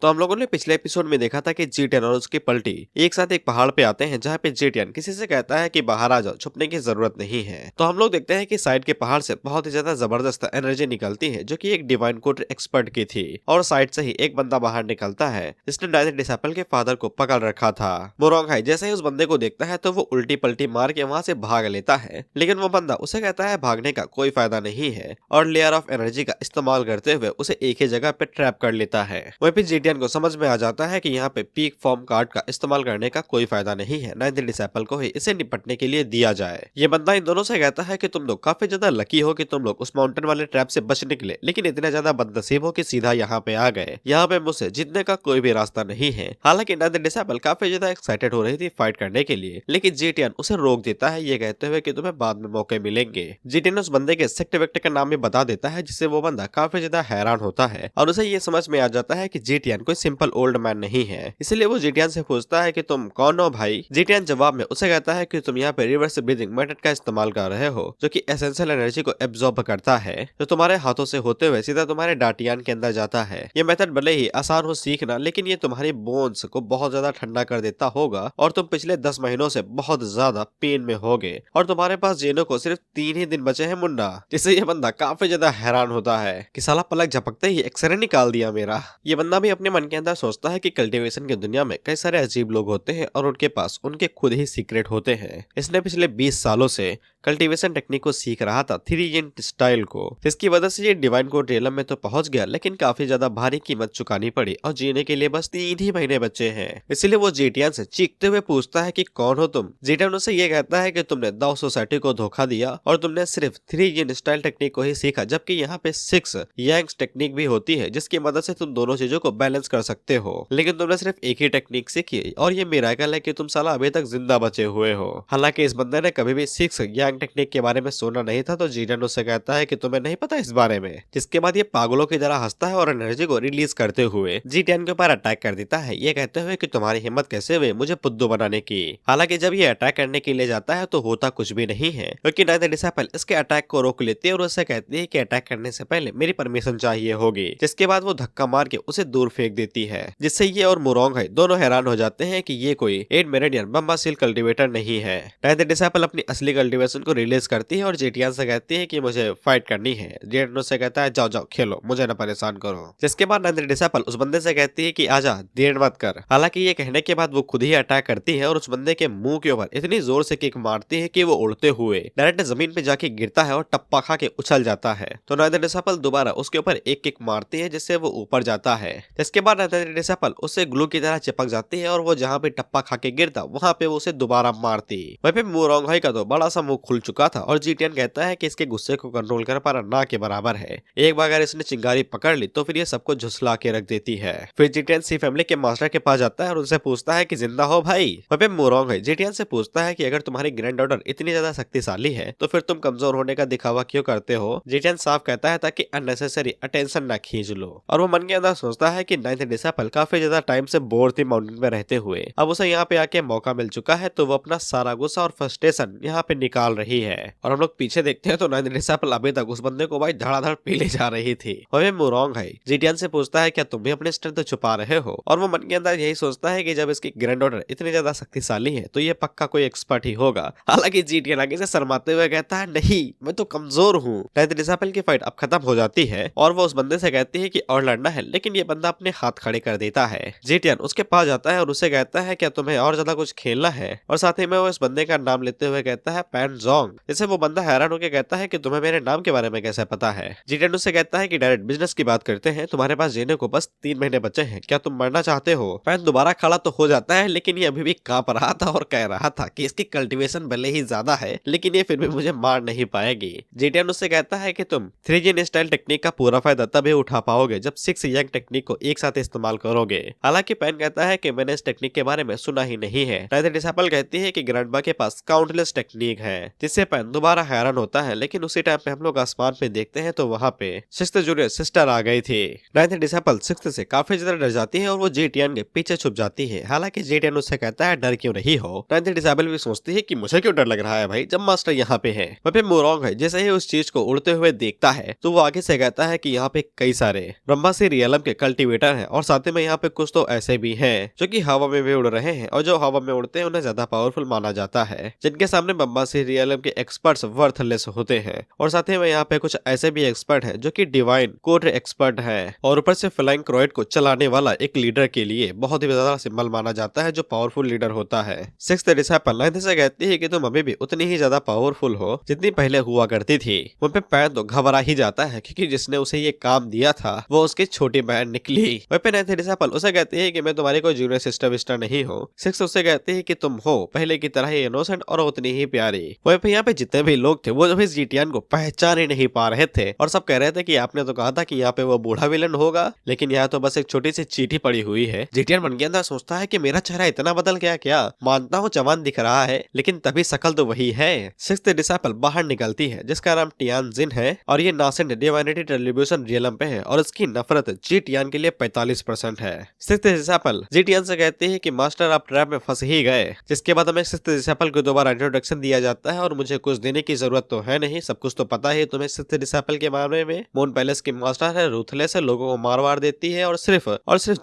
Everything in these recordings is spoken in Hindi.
तो हम लोगों ने पिछले एपिसोड में देखा था कि जी10 और उसकी पलटी एक साथ एक पहाड़ पे आते हैं जहाँ पे जी10 किसी से कहता है कि बाहर आ जाओ, छुपने की जरूरत नहीं है। तो हम लोग देखते हैं कि साइड के पहाड़ से बहुत ही ज्यादा जबरदस्त एनर्जी निकलती है जो कि एक डिवाइन कोड एक्सपर्ट की थी, और साइड से ही एक बंदा बाहर निकलता है जिसने नाइन्थ डिसेपल के फादर को पकड़ रखा था। मोरोंघाई जैसे ही उस बंदे को देखता है तो वो उल्टी पलटी मार के वहाँ से भाग लेता है, लेकिन वो बंदा उसे कहता है भागने का कोई फायदा नहीं है और लेयर ऑफ एनर्जी का इस्तेमाल करते हुए उसे एक ही जगह पे ट्रैप कर लेता है। वहीं पे जी10 को समझ में आ जाता है कि यहाँ पे पीक फॉर्म कार्ड का इस्तेमाल करने का कोई फायदा नहीं है, नाइन्थ डिसेपल को ही इसे निपटने के लिए दिया जाए। ये बंदा इन दोनों से कहता है कि तुम लोग काफी ज्यादा लकी हो कि तुम लोग उस माउंटेन वाले ट्रैप से बच निकले, लेकिन इतने ज्यादा बदनसीब हो कि सीधा यहाँ पे आ गए। यहाँ पे मुझसे जीतने का कोई भी रास्ता नहीं है। हालांकि नाइन्थ डिसेपल काफी ज्यादा एक्साइटेड हो रही थी फाइट करने के लिए, लेकिन जी10 उसे रोक देता है ये कहते हुए कि तुम्हें बाद में मौके मिलेंगे। जी10 उस बंदे के सेक्ट वेक्ट का नाम भी बता देता है, जिससे वो बंदा काफी ज्यादा हैरान होता है और उसे ये समझ में आ जाता है कि जी10 कोई सिंपल ओल्ड मैन नहीं है। इसलिए वो जी10 से पूछता है कि तुम कौन हो भाई। जी10 जवाब में उसे कहता है कि तुम यहाँ पे रिवर्स ब्रीदिंग मेथड का इस्तेमाल कर रहे हो जो कि एसेंशियल एनर्जी को एब्जॉर्ब करता है, जो तुम्हारे हाथों से होते हुए सीधा तुम्हारे डाटियान के अंदर जाता है। ये मेथड भले ही आसान हो सीखना, लेकिन ये तुम्हारी बोन्स को बहुत ज्यादा ठंडा कर देता होगा और तुम पिछले 10 महीनों से बहुत ज्यादा पेन में होगे और तुम्हारे पास जीने को सिर्फ 3 ही दिन बचे हैं मुन्ना। जिससे ये बंदा काफी ज्यादा हैरान होता है कि साला पलक झपकते ही एक्सरे निकाल दिया मेरा। ये बंदा भी अपने मन के अंदर सोचता है कि कल्टीवेशन की दुनिया में कई सारे अजीब लोग होते हैं और उनके पास उनके खुद ही सीक्रेट होते हैं। इसने पिछले 20 सालों से कल्टीवेशन टेक्निक को सीख रहा था 3 स्टाइल को, जिसकी वजह से ये डिवाइन कोड रियलम में तो पहुंच गया, लेकिन काफी ज्यादा भारी कीमत चुकानी पड़ी और जीने के लिए बस 3 ही महीने बचे हैं। इसीलिए वो जी10 से चीखते हुए पूछता है कि कौन हो तुम। जी10 उसे ये कहता है कि तुमने दाओ सोसाइटी को धोखा दिया और तुमने सिर्फ 3 स्टाइल टेक्निक को ही सीखा, जबकि यहाँ पे 6 यांग्स टेक्निक भी होती है जिसकी मदद से तुम दोनों चीजों को बैलेंस कर सकते हो, लेकिन तुमने सिर्फ एक ही टेक्निक सीखी और ये मिरेकल है कि तुम साला अभी तक जिंदा बचे हुए हो। हालांकि इस बंदे ने कभी भी 6 यांग टेक्निक के बारे में सुना नहीं था, तो जी10 उससे कहता है कि तुम्हें नहीं पता इस बारे में, जिसके बाद ये पागलों की तरह हंसता है और एनर्जी को रिलीज करते हुए जी10 के ऊपर अटैक कर देता है, ये कहते हुए कि तुम्हारी हिम्मत कैसे हुई मुझे पुद्दू बनाने की। हालांकि जब ये अटैक करने के लिए जाता है तो होता कुछ भी नहीं है, क्योंकि नाइन्थ डिसेपल इसके अटैक को रोक लेती है और उससे कहती है कि अटैक करने से पहले मेरी परमिशन चाहिए होगी, जिसके बाद वो धक्का मार के उसे दूर फेंक देती है, जिससे ये और मोरोंघाई दोनों हैरान हो जाते हैं कि ये कोई 8 मेरिडियन बम्बासील कल्टीवेटर नहीं है। नाइन्थ डिसेपल अपनी असली कल्टीवेशन को रिलीज करती है और जी10 से कहती है कि मुझे फाइट करनी है। जी10 से कहता है जाओ जाओ खेलो, मुझे न परेशान करो। जिसके बाद नाइन्थ डिसेपल उस बंदे से कहती है कि आजा, देर मत कर। हालांकि ये कहने के बाद वो खुद ही अटैक करती है और उस बंदे के मुंह के ऊपर इतनी जोर से किक मारती है कि वो उड़ते हुए डायरेक्ट जमीन पे जाके गिरता है और टप्पा खा के उछल जाता है। तो नाइन्थ डिसेपल दोबारा उसके ऊपर एक किक मारती है जिससे वो ऊपर जाता है। जिसके बाद नाइन्थ डिसेपल उससे ग्लू की तरह चिपक जाती है और वो जहाँ पे टप्पा खा के गिरता वहाँ पे वो उसे दोबारा मारती। वहीं पे मोरोंघाई का तो बड़ा सा मुंह खुल चुका था और जी10 कहता है कि इसके गुस्से को कंट्रोल कर पाना ना के बराबर है। एक बार अगर इसने चिंगारी पकड़ ली तो फिर ये सबको झुसला के रख देती है। फिर जी10 सी फैमिली के मास्टर के पास जाता है और उनसे पूछता है कि जिंदा हो भाई। वहीं पे मोरोंघाई जी10 से पूछता है कि अगर तुम्हारी ग्रैंड डॉटर इतनी ज्यादा शक्तिशाली है तो फिर तुम कमजोर होने का दिखावा क्यों करते हो। जी10 साफ कहता है ताकि अननेसेसरी अटेंशन ना खींच लो, और वो मन के अंदर सोचता है कि नाइन्थ डिसेपल काफी ज्यादा टाइम से बोर थी माउंटेन में रहते हुए, अब उसे यहाँ पे आके मौका मिल चुका है तो वो अपना सारा गुस्सा और फ्रस्ट्रेशन यहाँ पे निकाल रही है। और हम लोग पीछे देखते हैं तो नाइन्थ डिसेपल अभी तक उस बंदे को भाई धड़ाधड़ पी ले जा रही थी। वही मोरोंघाई जी10 से पूछता है क्या तुम भी अपने स्ट्रेंथ छुपा रहे हो, और वो मन के अंदर यही सोचता है कि जब इसकी ग्रैंड डॉटर इतनी ज्यादा शक्तिशाली है तो ये पक्का कोई एक्सपर्ट ही होगा। हालांकि जी10 आगे से शर्माते हुए कहता है नहीं, मैं तो कमजोर हूँ। नाइन्थ डिसेपल की फाइट अब खत्म हो जाती है और वो उस बंदे से कहती है कि और लड़ना है, लेकिन ये बंदा अपने हाथ खड़े कर देता है। जी10 उसके पास जाता है और उसे कहता है क्या तुम्हें और ज्यादा कुछ खेलना है, और साथ ही में वो इस बंदे का नाम लेते हुए कहता है पैन जोंग। जिससे वो बंदा हैरान होकर कहता है कि तुम्हें मेरे नाम के बारे में कैसे पता है। जी10 उससे कहता है कि डायरेक्ट बिजनेस की बात करते हैं, तुम्हारे पास जीने को बस 3 महीने बचे हैं, क्या तुम मरना चाहते हो। पैन दोबारा खड़ा तो हो जाता है, लेकिन ये अभी भी कांप रहा था और कह रहा था कि इसकी कल्टीवेशन भले ही ज्यादा है लेकिन ये फिर भी मुझे मार नहीं पाएगी। जी10 उससे कहता है कि तुम 3 स्टाइल टेक्निक का पूरा फायदा तभी उठा पाओगे जब 6 यांग टेक्निक को एक साथ इस्तेमाल करोगे। हालांकि पैन कहता है कि मैंने इस टेक्निक के बारे में सुना ही नहीं है। नाइन्थ डिसेपल कहती है कि ग्रैंडमा के पास काउंटलेस टेक्निक है जिससे पैन दोबारा हैरान होता है, लेकिन उसी टाइम पे हम लोग आसमान पे देखते हैं तो वहाँ पे सिक्स्थ जूनियर सिस्टर आ गई थी। नाइन्थ डिसेबल सिक्स्थ से काफी ज्यादा डर जाती है और वो जेटियन के पीछे छुप जाती है। हालांकि जेटियन उससे कहता है डर क्यों नहीं हो। नाइन्थ डिसेबल भी सोचती है कि मुझे क्यों डर लग रहा है भाई, जब मास्टर यहाँ पे है। वहाँ पे मोरोंग है, जैसे ही उस चीज को उड़ते हुए देखता है तो वो आगे से कहता है कि यहाँ पे कई सारे ब्रह्मासी रियलम के कल्टीवेटर हैं और साथ में यहाँ पे कुछ तो ऐसे भी हैं जो कि हवा में भी उड़ रहे हैं, और जो हवा में उड़ते हैं उन्हें ज्यादा पावरफुल माना जाता है, जिनके सामने ब्रह्मासी रियलम के एक्सपर्ट्स वर्थलेस होते हैं। और साथ ही में यहाँ पे कुछ ऐसे भी एक्सपर्ट हैं जो कि डिवाइन कोड एक्सपर्ट है, और ऊपर से फ्लाइंग क्रोइड को चलाने वाला एक लीडर के लिए बहुत ही ज्यादा सिंबल माना जाता है, जो पावरफुल लीडर होता है। सिक्स्थ डिसेबल नाइन्थ से कहती है कि तुम अभी भी उतनी ही ज्यादा पावरफुल हो जितनी पहले हुआ करती थी। उन पे पैन तो घबरा ही जाता है क्योंकि जिसने उसे ये काम दिया था वो उसकी छोटी बहन निकली। वहीं पे नाइन्थ डिसेबल उसे कहती है कि मैं तुम्हारी कोई जूनियर सिस्टर विस्टर नहीं हूँ। सिक्स उससे कहती है कि तुम हो पहले की तरह ही इनोसेंट और उतनी ही प्यारी। वहीं पे यहाँ पे जितने भी लोग थे वो जो इस जीटियन को पहचान ही नहीं पा रहे थे, और सब कह रहे थे कि आपने तो कहा था कि यहाँ पे वो बूढ़ा विलन होगा, लेकिन यहाँ तो बस एक छोटी सी चीटी पड़ी हुई है। जीटियन मन के अंदर सोचता है कि मेरा चेहरा इतना बदल गया क्या, मानता हूँ जवान दिख रहा है लेकिन तभी शकल तो वही है। सिक्स्थ डिसेबल बाहर निकलती है जिसका नाम टियानजिन है, और ये नासेंट डिवाइनिटी टेलीविजन रियलम पे है, और इसकी नफरत जीटियन के लिए 45% है। सिक्स्थ डिसेबल जीटियन से कहती है कि मास्टर आप ट्रैप में फंस ही गए, जिसके बाद हमें सिक्स्थ डिसेबल को दोबारा इंट्रोडक्शन दिया जाता है, और मुझे कुछ देने की जरूरत तो है नहीं, सब कुछ तो पता है तुम्हें। सिक्स्थ डिसेबल के मामले में मून पैलेस की मास्टर है, रूथलेस है, लोगों को मार वार देती है और सिर्फ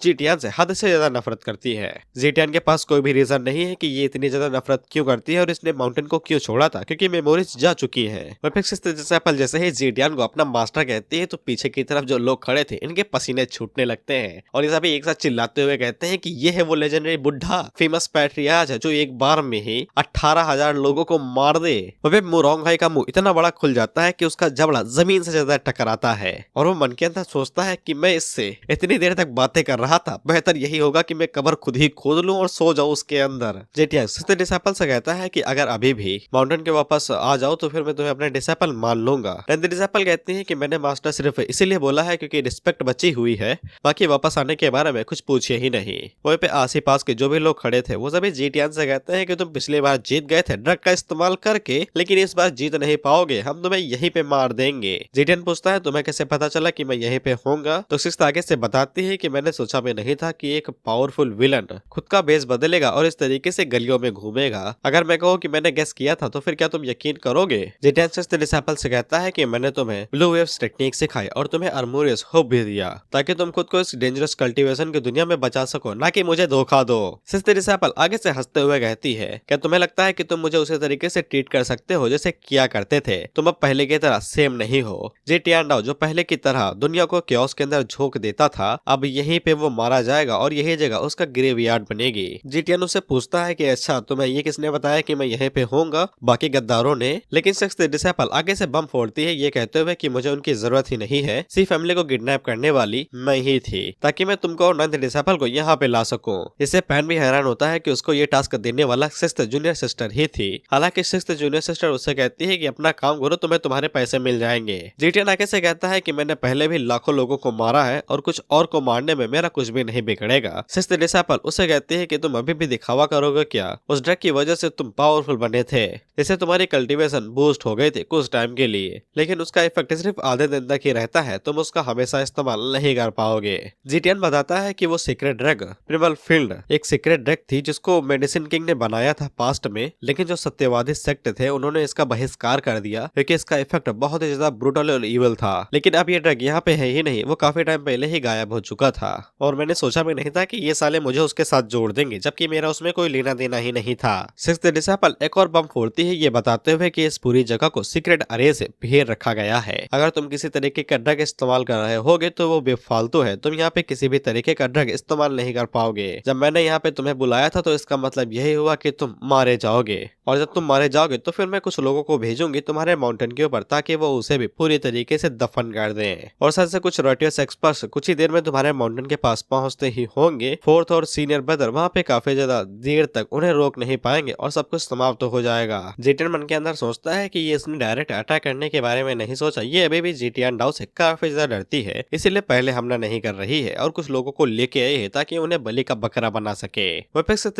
जीटियन से हद से ज्यादा नफरत करती है। जीटियन के पास कोई भी रीजन नहीं है कि ये इतनी ज्यादा नफरत क्यों करती है और इसने माउंटेन को क्यों छोड़ा था, क्योंकि मेमोरीज जा चुकी है। सिक्स्थ डिसेबल जैसे ही जीटियन को अपना मास्टर कहती है तो पीछे की तरफ जो लोग खड़े थे इनके पसीने छूटने लगते हैं, और ये सभी एक साथ चिल्लाते हुए कहते हैं कि ये है वो लेजेंडरी बुढ़ा फेमस पैट्रियार्च है जो एक बार में ही 18,000 लोगों को मार दे। वह मोरोंग का मुंह इतना बड़ा खुल जाता है कि उसका जबड़ा जमीन से ज्यादा टकराता है, और वो मन के अंदर सोचता है कि मैं इससे इतनी देर तक बातें कर रहा था, बेहतर यही होगा कि मैं कब्र खुद ही खोद लूं और सो जाऊं उसके अंदर। जेटियन सिक्स्थ डिसेबल से कहता है कि अगर अभी भी माउंटेन के वापस आ जाओ तो फिर मैं तुम्हें अपने डिसेबल मान लूंगा। टेंथ डिसेबल कहती है कि मैंने मास्टर सिर्फ इसीलिए बोला है क्योंकि रिस्पेक्ट बची हुई है, बाकी वापस आने के बारे में कुछ पूछे ही नहीं। वहीं पे आस पास के जो भी लोग खड़े थे वो सभी जीटियन से कहते हैं कि तुम पिछली बार जीत गए थे ड्रग का इस्तेमाल करके, लेकिन इस बार जीत नहीं पाओगे, हम तुम्हें यहीं पे मार देंगे। जीटियन पूछता है तुम्हें कैसे पता चला कि मैं यहीं पे होऊंगा, तो सिक्स्थ आगे से बताती है कि मैंने सोचा भी नहीं था कि एक पावरफुल विलन खुद का बेस बदलेगा और इस तरीके से गलियों में घूमेगा। अगर मैं कहूँ कि मैंने गेस किया था तो फिर क्या तुम यकीन करोगे? जीटियन सिक्स्थ डिसेबल से कहता है कि मैंने तुम्हें ब्लू वेव्स टेक्निक सिखाई और तुम्हें आर्मोरियस होप भी दिया ताकि तुम खुद को इस डेंजरस कल्टीवेशन की दुनिया में बचा सको, ना कि मुझे धोखा दो। सिक्स्थ डिसेबल आगे से हंसते हुए कहती है क्या तुम्हें लगता है कि तुम मुझे उसी तरीके से ट्रीट कर सकते हो जैसे किया करते थे? तुम अब पहले की तरह सेम नहीं हो। जेटियान जो पहले की तरह दुनिया को क्योस के अंदर झोंक देता था, अब यहीं पे वो मारा जाएगा और यही जगह उसका ग्रेवयार्ड बनेगी। जीटियन उससे पूछता है कि अच्छा तुम्हें ये किसने बताया कि मैं यहीं पे होऊंगा? बाकी गद्दारों ने। लेकिन सिक्स्थ डिसेबल आगे से बम फोड़ती है ये कहते हुए कि मुझे उनकी जरूरत ही नहीं है, सी फैमिली को किडनैप करने वाली मैं ही थी ताकि मैं तुमको और नाइन्थ डिसेबल को यहाँ पे ला सकूं। इससे पैन भी हैरान होता है कि उसको ये टास्क देने वाला सिक्स्थ जूनियर सिस्टर ही थी। हालांकि सिक्स्थ जूनियर सिस्टर उससे कहती है कि अपना काम करो, तुम्हें तुम्हारे पैसे मिल जाएंगे। जीटियन आगे से कहता है कि मैंने पहले भी लाखों लोगों को मारा है और कुछ और को मारने में मेरा कुछ भी नहीं बिगड़ेगा। सिक्स्थ डिसेबल उसे कहती है कि तुम अभी भी दिखावा करोगे क्या? उस ड्रग की वजह से तुम पावरफुल बने थे, इससे तुम्हारी कल्टीवेशन बूस्ट हो गई थी कुछ टाइम के लिए, लेकिन उसका इफेक्ट सिर्फ आधे दिन तक ही रहता है, तुम उसका हमेशा इस्तेमाल नहीं कर पाओगे। जीटियन बताता है कि वो सीक्रेट ड्रग प्रिमल फील्ड एक सीक्रेट ड्रग थी जिसको मेडिसिन किंग ने बनाया था पास्ट में, लेकिन जो सत्यवादी सेक्ट थे उन्होंने इसका बहिष्कार कर दिया क्योंकि इसका इफेक्ट बहुत ही ज्यादा ब्रूटल और इवल था। लेकिन अब ये ड्रग यहाँ पे है ही नहीं, वो काफी टाइम पहले ही गायब हो चुका था, और मैंने सोचा भी नहीं था कि ये साले मुझे उसके साथ जोड़ देंगे, जबकि मेरा उसमें कोई लेना देना ही नहीं था। सिक्स्थ डिसेबल एक और बम फोड़ती है ये बताते हुए कि इस पूरी जगह को सीक्रेट अरे से घेर रखा गया है। अगर तुम किसी तरीके का ड्रग इस्तेमाल कर रहे होगे तो वो बेफालतू है, तुम यहाँ पे किसी भी तरीके का ड्रग इस्तेमाल नहीं कर पाओगे। जब मैंने यहाँ पे तुम्हें बुलाया था तो इसका मतलब यही हुआ कि तुम मारे जाओगे, और जब तुम मारे जाओगे तो फिर मैं कुछ लोगों को भेजूंगी तुम्हारे माउंटेन के ऊपर ताकि वो उसे भी पूरी तरीके से दफन कर दें। और साथ से कुछ रॉटियस एक्सपर्ट्स कुछ ही देर में तुम्हारे माउंटेन के पास पहुंचते ही होंगे। फोर्थ और सीनियर ब्रदर वहाँ पे काफी ज्यादा देर तक उन्हें रोक नहीं पाएंगे और सब कुछ समाप्त हो जाएगा। जीटियन मन के अंदर सोचता है कि ये इसने डायरेक्ट अटैक करने के बारे में नहीं सोचा, ये अभी भी जीटियन डाउ से काफी ज्यादा डरती है, इसीलिए पहले हमला नहीं कर रही है और कुछ लोगों को लेके आई है ताकि उन्हें बलि का बकरा बना सके।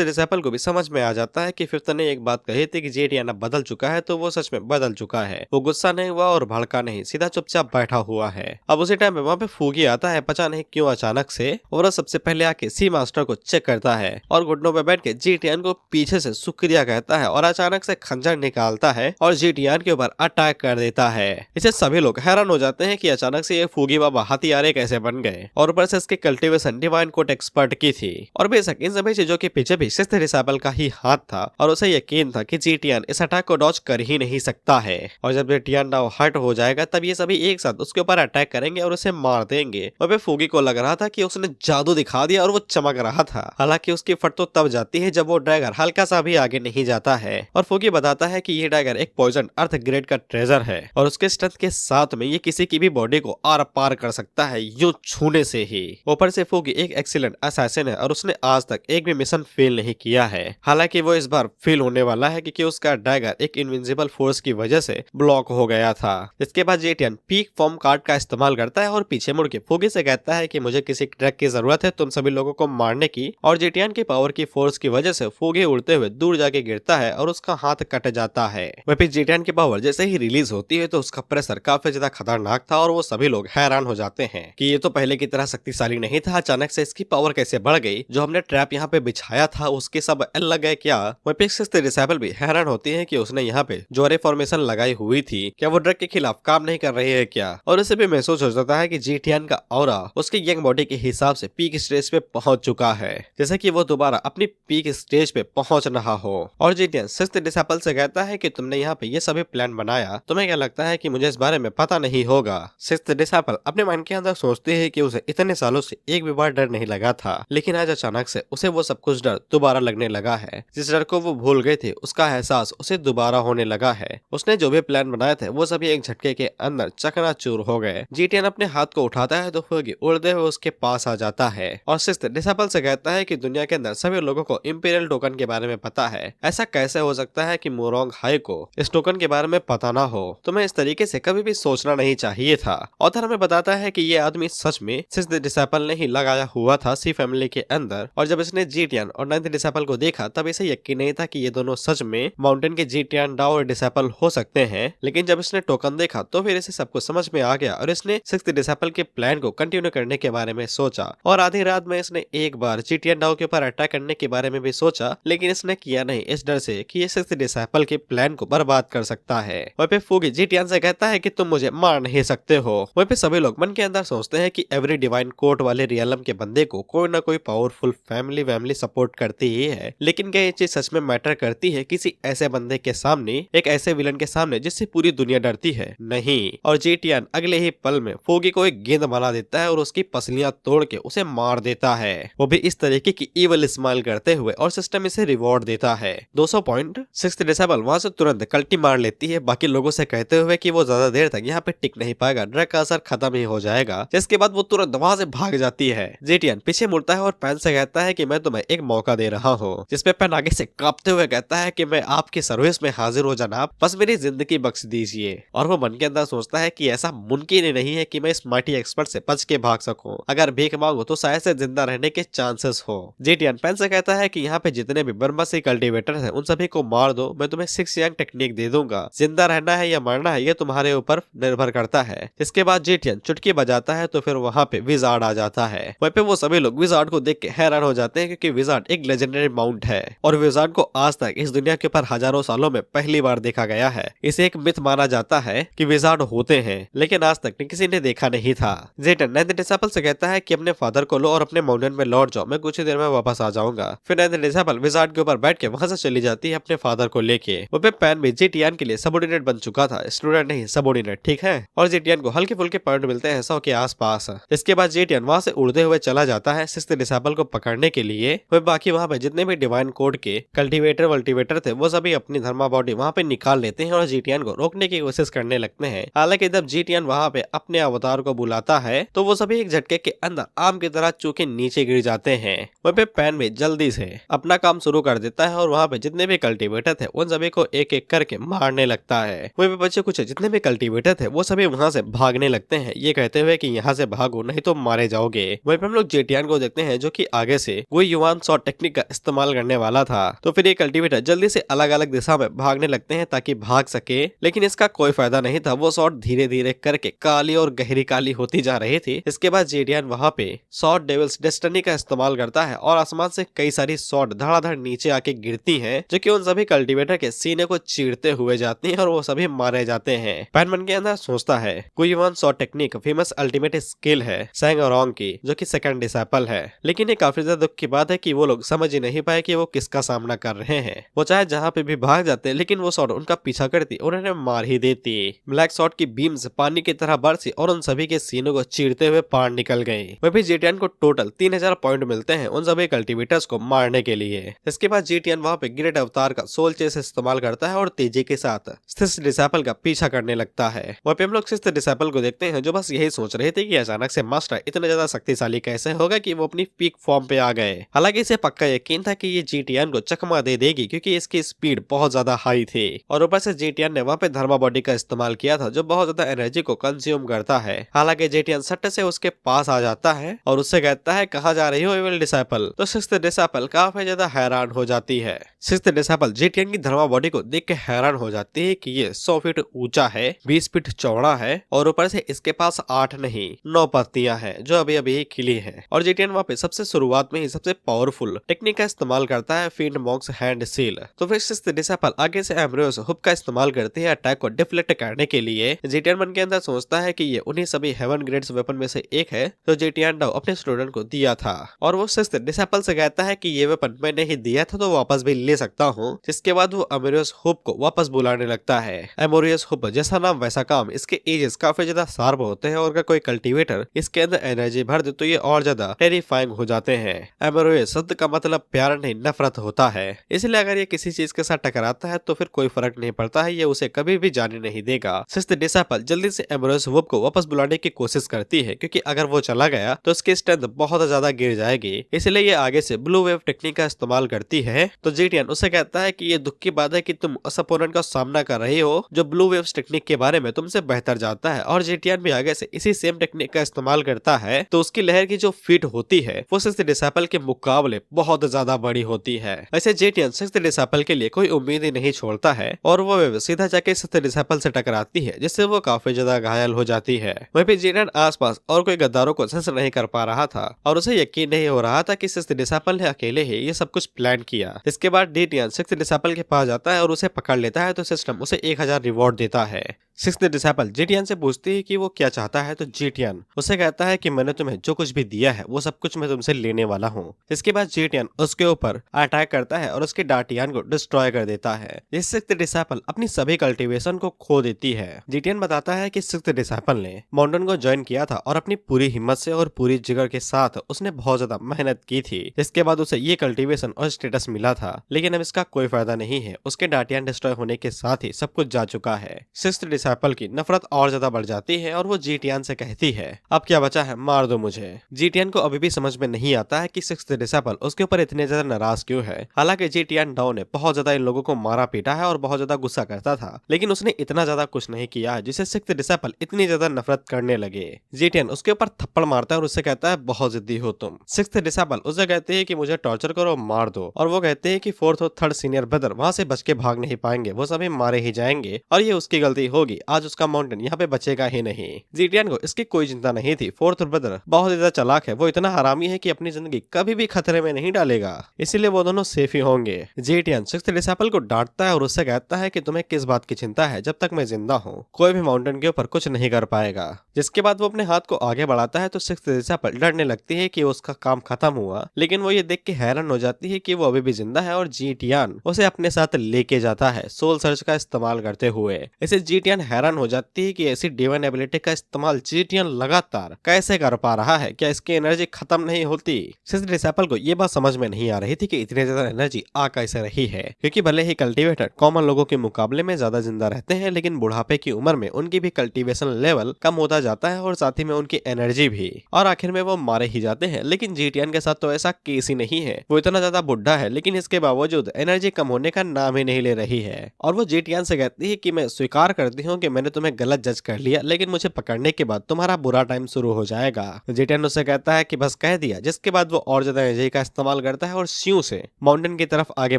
डिसेबल को भी समझ में आ जाता है कि फिफ्थ ने एक बात कही थी कि जेटियन बदल चुका है तो वो सच में बदल चुका है। वो गुस्सा नहीं हुआ और भड़का नहीं, सीधा चुपचाप बैठा हुआ है। अब उसी टाइम पे वहाँ पे फूगी आता है, पता नहीं क्यों अचानक से, और वो सबसे पहले आके सी मास्टर को चेक करता है और घुटनों पे बैठ के जीटीएन को पीछे से शुक्रिया कहता है और अचानक से खंजर निकालता है और जीटीएन के ऊपर अटैक कर देता है। इसे सभी लोग हैरान हो जाते हैं कि अचानक से ये फूगी बाबा हथियारे कैसे बन गए, और ऊपर से इसके कल्टीवेशन डिवाइन कोट एक्सपर्ट की थी। और बेशक इन सभी चीजों के पीछे भी सिक्स्थ डिसेबल का ही हाथ था और उसे यकीन था कि जीटीएन इस अटैक को डॉज कर ही नहीं सकता है, और जब जीटीएन नाउ हर्ट हो जाएगा तब ये सभी एक साथ उसके ऊपर अटैक करेंगे और उसे मार देंगे। वह फूगी को लग रहा था कि उसने जादू दिखा दिया और वो चमक रहा था। हालांकि उसकी फट तो तब जाती है जब वो ड्रैगर हल्का सा भी आगे नहीं जाता है, और फूगी बताता है कि ये ड्रैगर एक पॉइजन अर्थ ग्रेड का ट्रेजर है और उसके स्ट्रेंथ के साथ में ये किसी की भी बॉडी को आर पार कर सकता है यूं छूने से ही। ऊपर से फूगी एक एक्सीलेंट असैसिन है और उसने आज तक एक भी मिशन फेल नहीं किया है। हालांकि वो इस बार फेल होने वाला है क्योंकि उसका ड्रैगर एक इनविंसिबल फोर्स की वजह से ब्लॉक हो गया था। इसके बाद जीटीएन पीक फॉर्म कार्ड का इस्तेमाल करता है और पीछे मुड़ के फूगी से कहता है कि मुझे किसी ट्रक की जरूरत है तुम सभी लोगों को मारने की, और जीटीएन की पावर की फोर्स की वजह से फूगी उड़ते हुए दूर जाके गिरता है और उसका हाथ कट जाता है। वह फिर जीटीएन की पावर जैसे ही रिलीज होती है तो उसका प्रेशर काफी ज्यादा खतरनाक था और वो सभी लोग हैरान हो जाते हैं कि ये तो पहले की तरह शक्तिशाली नहीं था, अचानक से इसकी पावर कैसे बढ़ गई, जो हमने ट्रैप यहाँ पे बिछाया था उसके सब अलग है क्या। वह सिक्स्थ डिसेबल भी हैरान होती है कि उसने यहाँ पे जो फॉर्मेशन लगाई हुई थी क्या वो ड्रग के खिलाफ काम नहीं कर रही है क्या, और उसे भी महसूस हो जाता है कि जीटीएन का ऑरा उसके यंग बॉडी के हिसाब से पीक स्टेज पे पहुंच चुका है, जैसे कि वो दोबारा अपनी पीक स्टेज पे पहुंच रहा हो। और जीटीएन सिक्स्थ डिसेबल से कहता है कि तुमने यहाँ पे ये सभी प्लान बनाया, तुम्हें क्या लगता है कि मुझे इस बारे में पता नहीं होगा। सिक्स्थ डिसेबल अपने माइंड के अंदर सोचते है कि उसे इतने सालों से एक भी बार डर नहीं लगा था, लेकिन आज अचानक से उसे वो सब कुछ डर दोबारा लगने लगा है। जिस डर को वो भूल गए थे उसका एहसास उसे दोबारा होने लगा है। उसने जो भी प्लान बनाए थे वो सभी एक झटके के अंदर चकनाचूर हो गए। जीटीएन अपने हाथ को उठाता है तो फूगी उड़ते हुए उसके पास आ जाता है और सिक्स्थ डिसेबल से कहता है कि दुनिया के अंदर सभी लोगों को इंपीरियल टोकन के बारे में पता है, ऐसा कैसे हो सकता है कि मोरोंग हाई को इस टोकन के बारे में पता ना हो, तुम्हें इस तरीके से कभी भी सोचना नहीं चाहिए था। ऑथर हमें बताता है कि ये आदमी सच में सिक्स्थ डिसेबल ने ही लगाया हुआ था सी फैमिली के अंदर, और जब इसने जीटीएन और नाइन्थ डिसेबल को देखा तब इसे यकीन नहीं था कि ये दोनों सच में माउंटेन के जीटीएन डाओ और डिसेबल हो सकते हैं। लेकिन जब इसने टोकन देखा तो फिर इसे सब कुछ समझ में आ गया और इसने सिक्स्थ डिसेबल के प्लान को कंटिन्यू करने के बारे में सोचा, और आधी रात में इसने एक बार जीटीएन डाओ के ऊपर अटैक करने के बारे में भी सोचा, लेकिन इसने किया नहीं इस डर से कि ये सिक्स्थ डिसेबल के प्लान को बर्बाद कर सकता है। वहीं पे फूगी जीटीएन से कहता है कि तुम मुझे मार नहीं सकते हो। वहीं पे सभी लोग मन के अंदर सोचते हैं कि एवरी डिवाइन कोर्ट वाले रियलम के बंदे को कोई ना कोई पावरफुल फैमिली सपोर्ट करती ही है, लेकिन क्या ये चीज सच में मैटर करती है किसी ऐसे बंदे के सामने, एक ऐसे विलन के सामने जिससे पूरी दुनिया डरती है? नहीं। और जीटीएन अगले ही पल में फूगी को एक गेंद बना देता है और उसकी पसलियां तोड़ के उसे मार देता है, वो भी इस तरीके की इवल स्माइल करते हुए, और सिस्टम इसे रिवॉर्ड देता है 200 पॉइंट। सिक्स्थ डिसेबल वहां से तुरंत कल्टी मार लेती है बाकी लोगों से कहते हुए कि वो ज्यादा देर तक यहाँ पे टिक नहीं पाएगा, ड्रग का असर खत्म ही हो जाएगा, जिसके बाद वो तुरंत वहां से भाग जाती है। जीटीएन पीछे मुड़ता है और पैन से कहता है कि मैं तुम्हें एक मौका दे रहा हूँ, जिसपे पैन आगे से कांपते हुए कहता है कि मैं आपकी सर्विस में हाजिर हो जनाब, बस मेरी जिंदगी बख्श दीजिए। और वो मन के अंदर सोचता है कि ऐसा मुमकिन ही नहीं है कि मैं इस माइटी एक्सपर्ट से बच के भाग सकूं, अगर भीख मांगू तो शायद से जिंदा रहने के चांसेस हो। जीटीएन पैन से कहता है कि यहाँ पे जितने भी बर्मसी कल्टीवेटर हैं उन सभी को मार दो, मैं तुम्हें 6 यंग टेक्निक दे दूंगा, जिंदा रहना है या मरना है ये तुम्हारे ऊपर निर्भर करता है। इसके बाद जीटीएन चुटकी बजाता है तो फिर वहाँ पे विजार्ड आ जाता है। वहीं पे वो सभी लोग विजार्ड को देख के हैरान हो जाते हैं क्योंकि विजार्ड एक लेजेंडरी माउंट है और विजार्ड को आज तक इस दुनिया के ऊपर हजारों सालों में पहली बार देखा गया है। इसे एक मिथ माना जाता है कि विजार्ड होते हैं, लेकिन आज तक किसी ने देखा नहीं था। जीटीएन नाइन्थ डिसेबल से कहता है कि अपने फादर को लो और अपने माउंटेन में लौट जाओ, मैं कुछ ही देर में वापस आ जाऊंगा। फिर नाइन्थ डिसेबल विजार्ड के ऊपर बैठ के वहां से चली जाती है अपने फादर को लेके। वो पे पैन भी जीटीएन के लिए सबऑर्डिनेट बन चुका था, स्टूडेंट नहीं सबऑर्डिनेट, ठीक है। और जीटीएन को हल्के फुल्के पॉइंट मिलते हैं 100 के आसपास। इसके बाद जीटीएन वहां से उड़ते हुए चला जाता है सिक्स्थ डिसेबल को पकड़ने के लिए। वह बाकी वहां पे जितने भी डिवाइन कोड के कल्टीवेटर वल्टीवेटर थे वो सभी अपनी धर्मा बॉडी वहां पे निकाल लेते हैं और जीटीएन को रोकने की कोशिश करने लगते हैं। हालांकि जब जीटीएन वहां पे अपने अवतार को बुलाता है तो वो सभी एक झटके के अंदर आम की तरह चूके नीचे गिर जाते हैं। वह पे पैन भी जल्दी से अपना काम शुरू कर देता है और वहां पे जितने भी कल्टीवेटर थे उन सभी को एक एक करके मारने लगता है। वह पे बच्चे कुछ जितने भी कल्टीवेटर थे वो सभी वहां से भागने लगते हैं, ये कहते हुए कि यहाँ से भागो नहीं तो मारे जाओगे। वहीं पे हम लोग जीटीएन को देखते हैं जो कि आगे से कोई युवान शॉट टेक्निक का इस्तेमाल करने वाला था, तो फिर ये कल्टीवेटर जल्दी से अलग अलग दिशा दिशा में भागने लगते हैं ताकि भाग सके, लेकिन इसका कोई फायदा नहीं था। वो शॉट धीरे धीरे करके काली और गहरी काली होती जा रही थी। इसके बाद जेटियन वहाँ पे शॉट डेविल्स डेस्टिनी का इस्तेमाल करता है और आसमान से कई सारी शॉट धड़ाधड़ नीचे आके गिरती हैं, जो कि उन सभी कल्टीवेटर के सीने को चीरते हुए जाती हैं और वो सभी मारे जाते हैं। पैनमैन के अंदर सोचता है कुईवन shot technique famous ultimate skill है सैंग ओरोंग की, जो कि सेकंड डिसाइपल है। लेकिन ये काफी ज्यादा दुख की बात है कि वो लोग समझ ही नहीं पाए कि वो किसका सामना कर रहे हैं। वो चाहे जहाँ पे भी भाग जाते, लेकिन वो शॉट उनका पीछा करती और उन्हें मार ही देती। ब्लैक शॉट की बीम्स पानी की तरह बरसी और उन सभी के सीनों को चीरते हुए पार निकल गई। वह भी जेटियन को टोटल 3000 पॉइंट मिलते हैं उन सभी कल्टीवेटर्स को मारने के लिए। इसके बाद जेटियन वहाँ पे ग्रेट अवतार का सोल चेस इस्तेमाल करता है और तेजी के साथ सिक्स्थ डिसाइपल का पीछा करने लगता है। वहाँ पे हम लोग सिक्स्थ डिसाइपल को देखते हैं, जो बस यही सोच रहे थे कि अचानक से मास्टर इतना ज्यादा शक्तिशाली कैसे होगा कि वो अपनी पीक फॉर्म पे आ गए। हालांकि इसे पक्का यकीन था कि ये जेटियन को चकमा दे देगी, क्योंकि इसकी स्पीड बहुत ज्यादा हाई थी और ऊपर से जेटियन ने वहाँ पे धर्मा बॉडी का इस्तेमाल किया था, जो बहुत ज्यादा एनर्जी को कंज्यूम करता है। हालांकि जेटियन सट्ट से उसके पास आ जाता है और उससे कहता है कहाँ जा रही हो एविल डिसाइपल। तो सिक्स्थ डिसाइपल काफी ज्यादा हैरान हो जाती है। सिक्स्थ डिसाइपल जेटियन की धर्मा बॉडी को देख के हैरान हो जाती है कि ये 100 फीट ऊंचा है, 20 फीट चौड़ा है और ऊपर से इसके पास 8 नहीं 9 पत्तियां हैं, जो अभी अभी खिली हैं। और जेटियन वहाँ पे सबसे शुरुआत में ही सबसे पावरफुल टेक्निक का इस्तेमाल करता है फील्ड मॉक्स हैंड सील। तो फिर सिक्स्थ डिसाइपल आगे से एम्ब्रियोस हुक का इस्तेमाल करते हैं अटैक को डिफ्लेक्ट करने के लिए। जेटियन मन के अंदर सोचता है कि ये उन्हीं सभी हेवन ग्रेड्स वेपन में से एक है जो जेटियन डाउ अपने स्टूडेंट को दिया था, और वो सिक्स्थ डिसाइपल से कहता है कि ये वेपन मैंने ही दिया था तो वापस भी ले सकता हूँ। जिसके बाद वो एमोरियस हुप को वापस बुलाने लगता है। एमोरियस हुप जैसा नाम वैसा काम, इसके एजेस काफी ज्यादा शार्प होते हैं और अगर कोई कल्टीवेटर इसके अंदर एनर्जी भर दे तो ये और ज्यादा टेरिफाइंग हो जाते हैं। एमोरियस शब्द का मतलब प्यार नहीं नफरत होता है, इसलिए अगर ये किसी चीज के साथ टकराता है तो फिर कोई फर्क नहीं पड़ता है, ये उसे कभी भी जाने नहीं देगा। सिक्स्थ डिसाइपल जल्दी से एमोरियस हुप को वापस बुलाने की कोशिश करती है, क्योंकि अगर वो चला गया तो उसकी स्ट्रेंथ बहुत ज्यादा गिर जाएगी। इसलिए ये आगे से ब्लू वेव टेक्निक का इस्तेमाल करती है। तो जेटियन उसे कहता है कि ये दुख की बात है कि तुम उस अपोनेंट का सामना कर रही हो जो ब्लू वेव्स टेक्निक के बारे में तुमसे बेहतर जानता है, और जेटियन भी आगे से इसी सेम टेक्निक का इस्तेमाल करता है। तो उसकी लहर की जो फीट होती है वो सिक्स्थ डिसाइपल के मुकाबले बहुत ज्यादा बड़ी होती है। वैसे जेटियन सिक्स्थ डिसाइपल के लिए कोई उम्मीद ही नहीं छोड़ता है और वो वेव सीधा जाके सिक्स्थ डिसाइपल से टकराती है, जिससे वो काफी ज्यादा घायल हो जाती है। वहीं पे जेटियन आसपास और कोई गद्दारों को सेंस नहीं कर पा रहा था और उसे यकीन नहीं हो रहा था कि सिक्स्थ डिसाइपल ने अकेले ही ये सब कुछ प्लान किया। इसके बाद जेटियन सिक्स्थ डिसाइपल के पास जाता है और उसे पकड़ लेता है, तो सिस्टम उसे 1000 रिवॉर्ड देता है। सिक्स्थ डिसाइपल जेटियन से पूछती है कि वो क्या चाहता है, तो जेटियन उसे कहता है कि मैंने तुम्हें जो कुछ भी दिया है वो सब कुछ मैं तुमसे लेने वाला हूँ। इसके बाद जेटियन उसके ऊपर अटैक करता है और उसके डार्टियन को डिस्ट्रॉय कर देता है, जिससे सिक्स्थ डिसाइपल अपनी सभी कल्टीवेशन को खो देती है। जेटियन बताता है कि सिक्स्थ डिसाइपल ने माउंटेन को ज्वाइन किया था और अपनी पूरी हिम्मत से और पूरी जिगर के साथ उसने बहुत ज्यादा मेहनत की थी। इसके बाद उसे ये कल्टीवेशन और स्टेटस मिला था, लेकिन अब इसका कोई फायदा नहीं है। उसके डार्टियन डिस्ट्रॉय होने के साथ ही सब कुछ जा चुका है। सिक्स्थ डिसाइपल की नफरत और ज्यादा बढ़ जाती है और वो जेटियन से कहती है अब क्या बचा है, मार दो मुझे। जेटियन को अभी भी समझ में नहीं आता है कि सिक्स्थ डिसाइपल उसके ऊपर इतने ज्यादा नाराज क्यों है। हालांकि जेटियन डाउ ने बहुत ज्यादा इन लोगों को मारा पीटा है और बहुत ज्यादा गुस्सा करता था, लेकिन उसने इतना ज्यादा कुछ नहीं किया है जिससे सिक्स्थ डिसाइपल इतनी ज्यादा नफरत करने लगे। जेटियन उसके ऊपर थप्पड़ मारता है और उससे कहता है बहुत जिद्दी हो तुम। सिक्स्थ डिसाइपल उससे कहते हैं कि मुझे टॉर्चर करो मार दो, और वो कहते हैं कि फोर्थ और थर्ड सीनियर ब्रदर वहां से बच के भाग नहीं पाएंगे, वो सभी मारे ही जाएंगे और ये उसकी गलती होगी। आज उसका माउंटेन यहाँ पे बचेगा ही नहीं। जेटियन को इसकी कोई चिंता नहीं थी। फोर्थ ब्रदर बहुत ज्यादा चालाक है, वो इतना हरामी है कि अपनी जिंदगी कभी भी खतरे में नहीं डालेगा, इसीलिए वो दोनों सेफ ही होंगे। जेटियन सिक्स्थ डिसाइपल को डांटता है और उससे कहता है कि तुम्हें किस बात की चिंता है, जब तक मैं जिंदा हूँ कोई भी माउंटेन के ऊपर कुछ नहीं कर पाएगा। जिसके बाद वो अपने हाथ को आगे बढ़ाता है तो सिक्स्थ डिसाइपल डरने लगती है कि उसका काम खत्म हुआ, लेकिन वो ये देख के हैरान हो जाती है कि वो अभी भी जिंदा है और जेटियन उसे अपने साथ लेके जाता है सोल सर्च का इस्तेमाल करते हुए। इसे जेटियन हैरान हो जाती है कि ऐसी डिवाइन एबिलिटी का इस्तेमाल जेटियन लगातार कैसे कर पा रहा है, क्या इसकी एनर्जी खत्म नहीं होती। सिक्स्थ डिसाइपल को ये बात समझ में नहीं आ रही थी कि इतनी ज्यादा एनर्जी आ कैसे रही है, क्योंकि भले ही कल्टीवेटर कॉमन लोगों के मुकाबले में ज्यादा जिंदा रहते हैं, लेकिन बुढ़ापे की उम्र में उनकी भी कल्टीवेशन लेवल कम होता जाता है और साथ ही में उनकी एनर्जी भी, और आखिर में वो मारे ही जाते हैं। लेकिन जेटियन के साथ तो ऐसा केस ही नहीं है। वो इतना ज्यादा बुढ़ा है लेकिन इसके बावजूद एनर्जी कम होने का नाम ही नहीं ले रही है, और वो जेटियन से कहती है कि मैं स्वीकार करती हूँ कि मैंने तुम्हें गलत जज कर लिया, लेकिन मुझे पकड़ने के बाद तुम्हारा बुरा टाइम शुरू हो जाएगा। जेटियन उससे कहता है कि बस कह दिया, जिसके बाद वो और ज्यादा एनर्जी का इस्तेमाल करता है और स्यू से माउंटेन की तरफ आगे